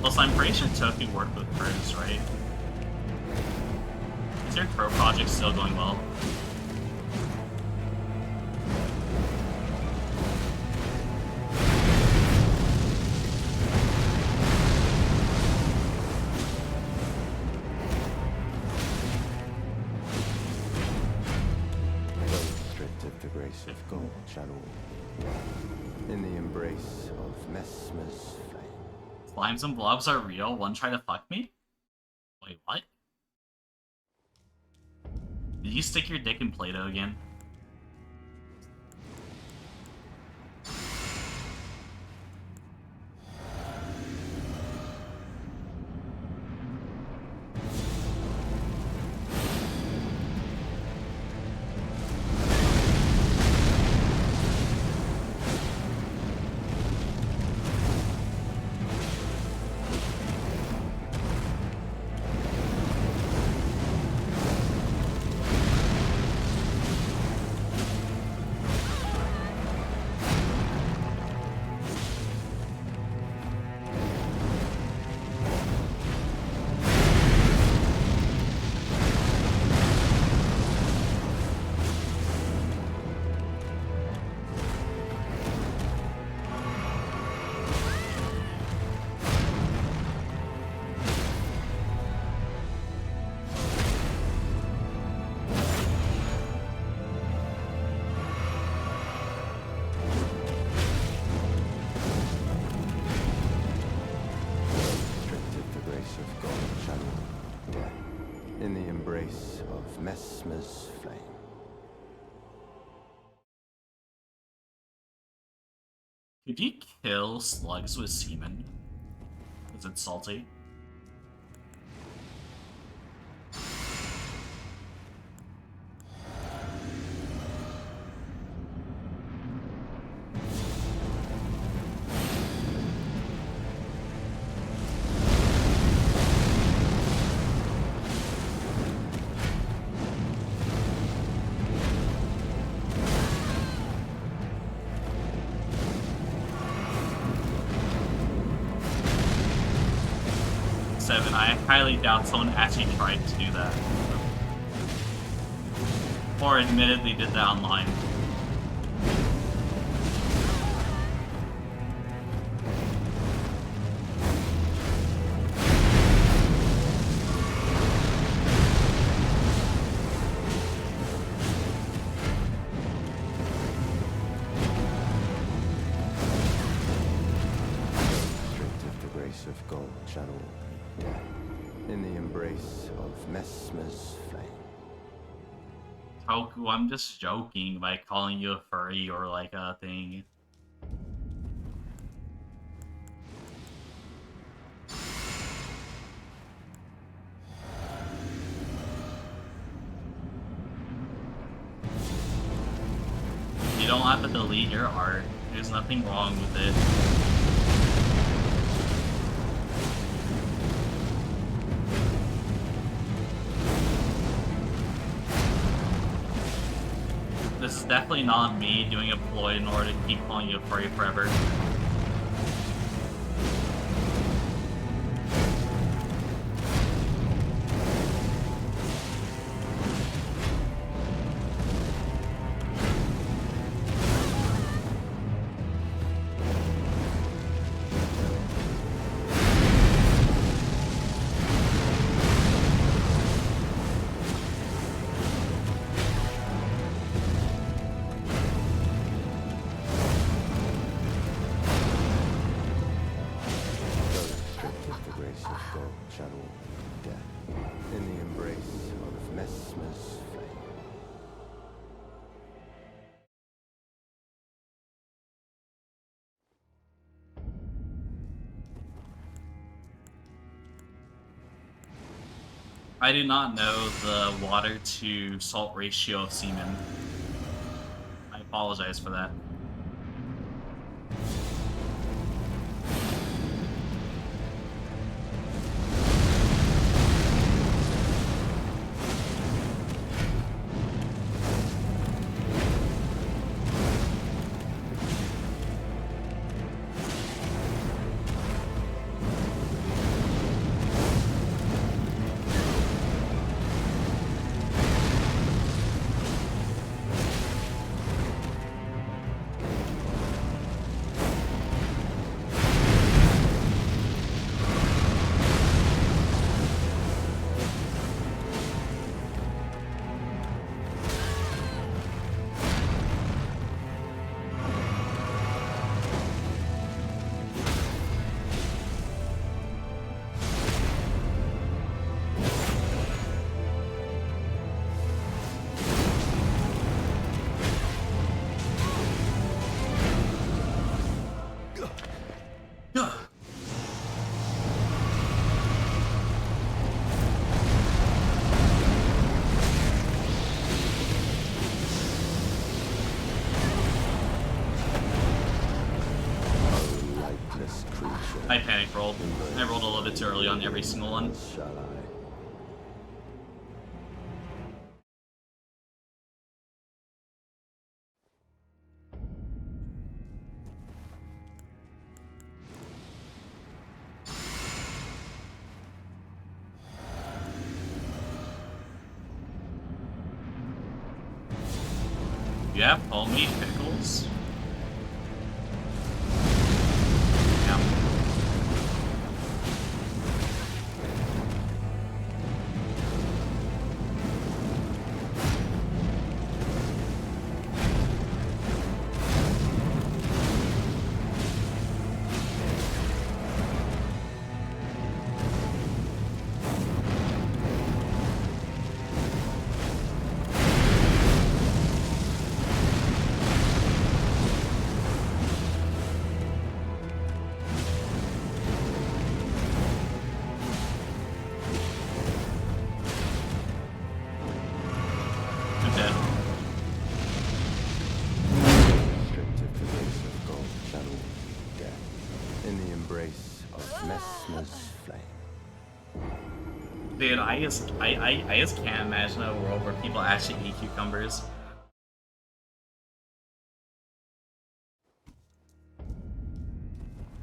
Plus, I'm pretty sure Tokyo worked with furs, right? Is your crow project still going well? The grace of gold shadow in the embrace of Messmer's flame. Slimes and blobs are real. One tried to fuck me? Wait, what? Did you stick your dick in Play-Doh again? Messmer's flame. Could you kill slugs with semen? Is it salty? I highly doubt someone actually tried to do that. Or admittedly did that online. The grace of gold channel. In the embrace of Messmer's flame. Toku, I'm just joking by calling you a furry or like a thing. You don't have to delete your art. There's nothing wrong with it. This is definitely not me doing a ploy in order to keep calling you a furry forever. shadow of death. In the embrace of Messmer's flame. I do not know the water to salt ratio of semen. I apologize for that. I panic rolled. I rolled a little bit too early on every single one. Shall I? You have homemade pickles? Yeah. Dude, I just can't imagine a world where people actually eat cucumbers.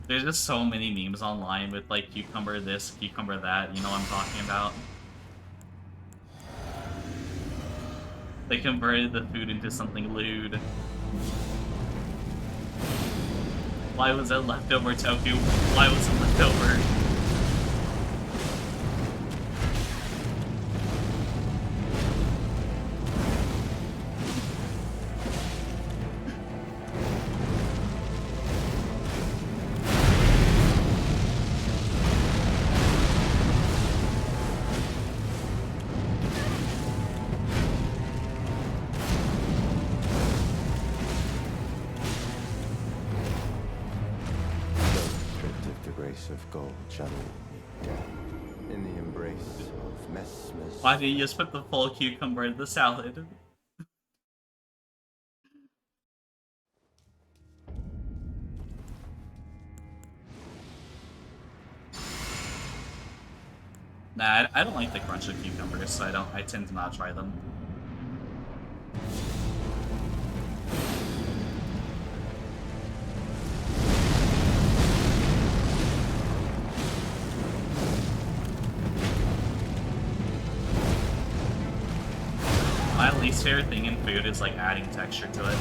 There's just so many memes online with like cucumber this, cucumber that, you know what I'm talking about. They converted the food into something lewd. Why was it leftover tofu? Why was it leftover? Of gold shall meet death in the embrace of Messmer's. Why did you just put the full cucumber in the salad? Nah, I don't like the crunch of cucumbers, so I tend to not try them. My least favorite thing in food is like adding texture to it.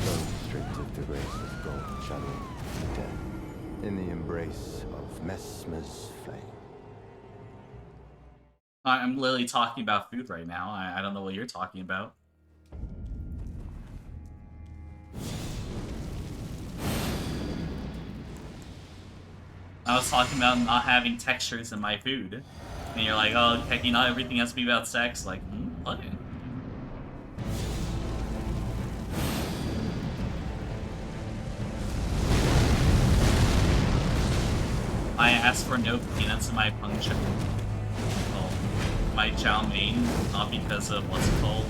Those stripped of the grace of gold shall meet death in the embrace of Messmer's flame. I'm literally talking about food right now. I don't know what you're talking about. I was talking about not having textures in my food. And you're like, oh, Keki, not everything has to be about sex. Like, what? I asked for no peanuts in my puncture. Well, my chow mein, not because of what's it called,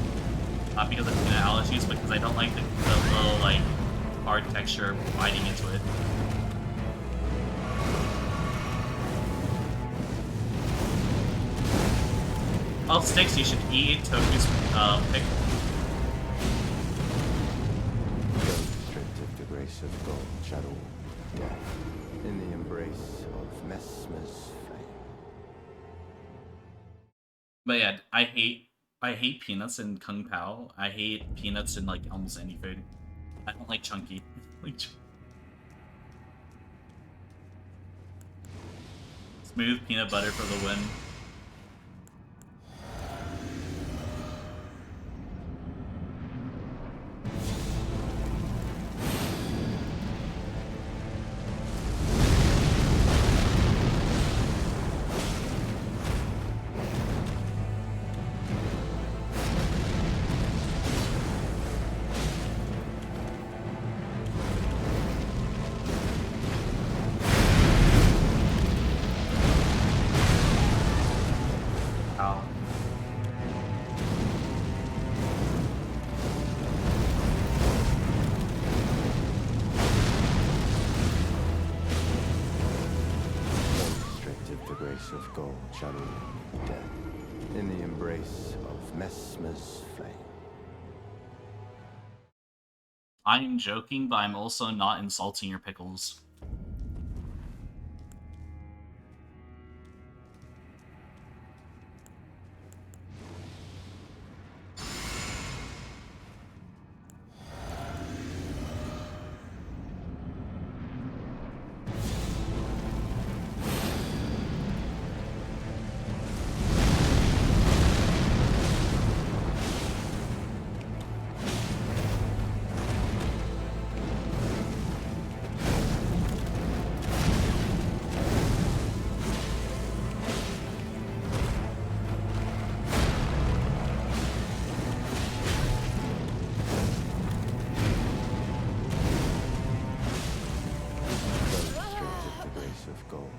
not because of peanut allergies, but because I don't like the little like hard texture biting into it. Oh, Sticks, you should eat Toku's pickle. Straight to the grace of God, shadow, death, in the embrace of Messmer's flame. But yeah, I hate peanuts in Kung Pao. I hate peanuts in like almost any food. I don't like chunky. Smooth peanut butter for the win. Of gold, shadow, death, in the embrace of Messmer's flame. I'm joking, but I'm also not insulting your pickles.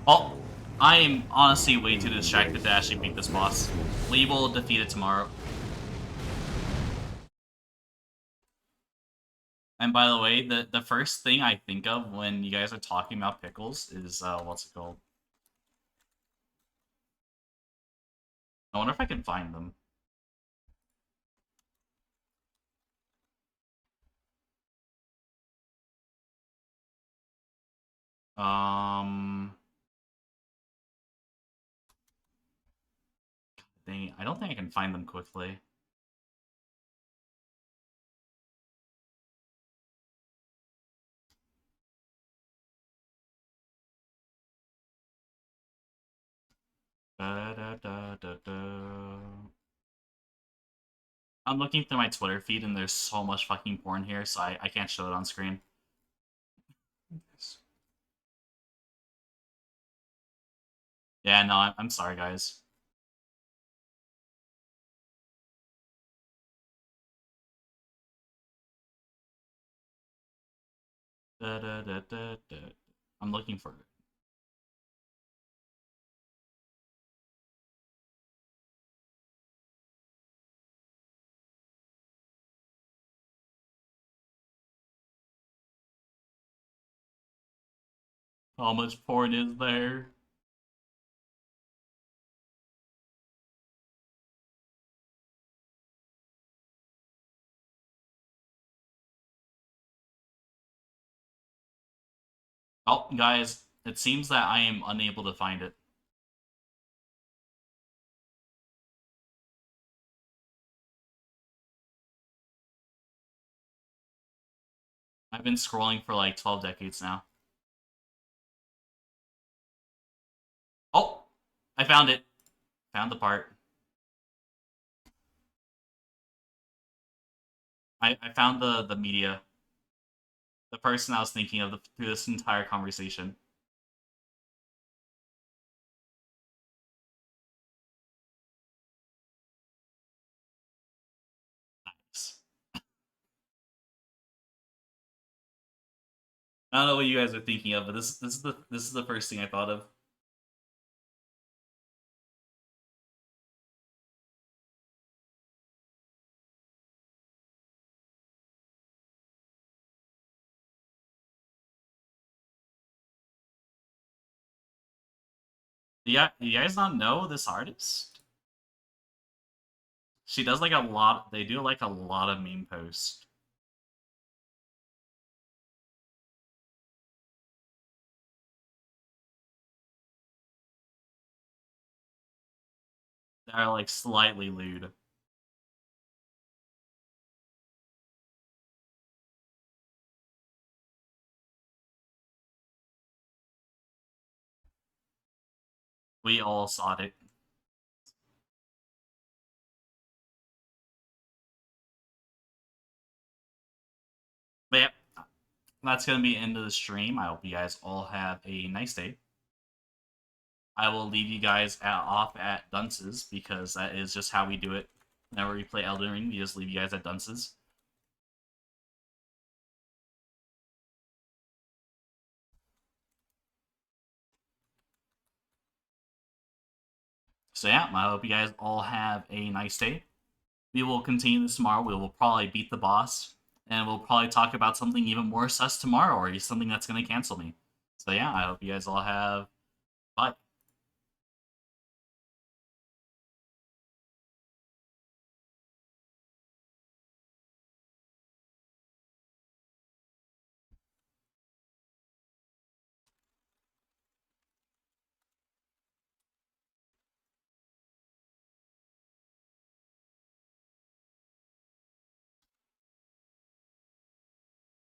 Oh, I am honestly way too distracted to actually beat this boss. We will defeat it tomorrow. And by the way, the first thing I think of when you guys are talking about pickles is, what's it called? I wonder if I can find them. Dang, I don't think I can find them quickly. I'm looking through my Twitter feed and there's so much fucking porn here, so I can't show it on screen. Yeah, no, I'm sorry, guys. I'm looking for it. How much porn is there? Oh, guys, it seems that I am unable to find it. I've been scrolling for like 12 decades now. Oh! I found it! Found the part. I found the media. The person I was thinking of through this entire conversation. I don't know what you guys are thinking of, but this is the first thing I thought of. Yeah, you guys not know this artist? She does like a lot. They do like a lot of meme posts. They're like slightly lewd. We all saw it. But yeah, that's gonna be the end of the stream. I hope you guys all have a nice day. I will leave you guys off at dunces because that is just how we do it. Whenever we play Elden Ring, we just leave you guys at dunces. So yeah, I hope you guys all have a nice day. We will continue this tomorrow. We will probably beat the boss, and we'll probably talk about something even more sus tomorrow, or something that's going to cancel me. So yeah, I hope you guys all have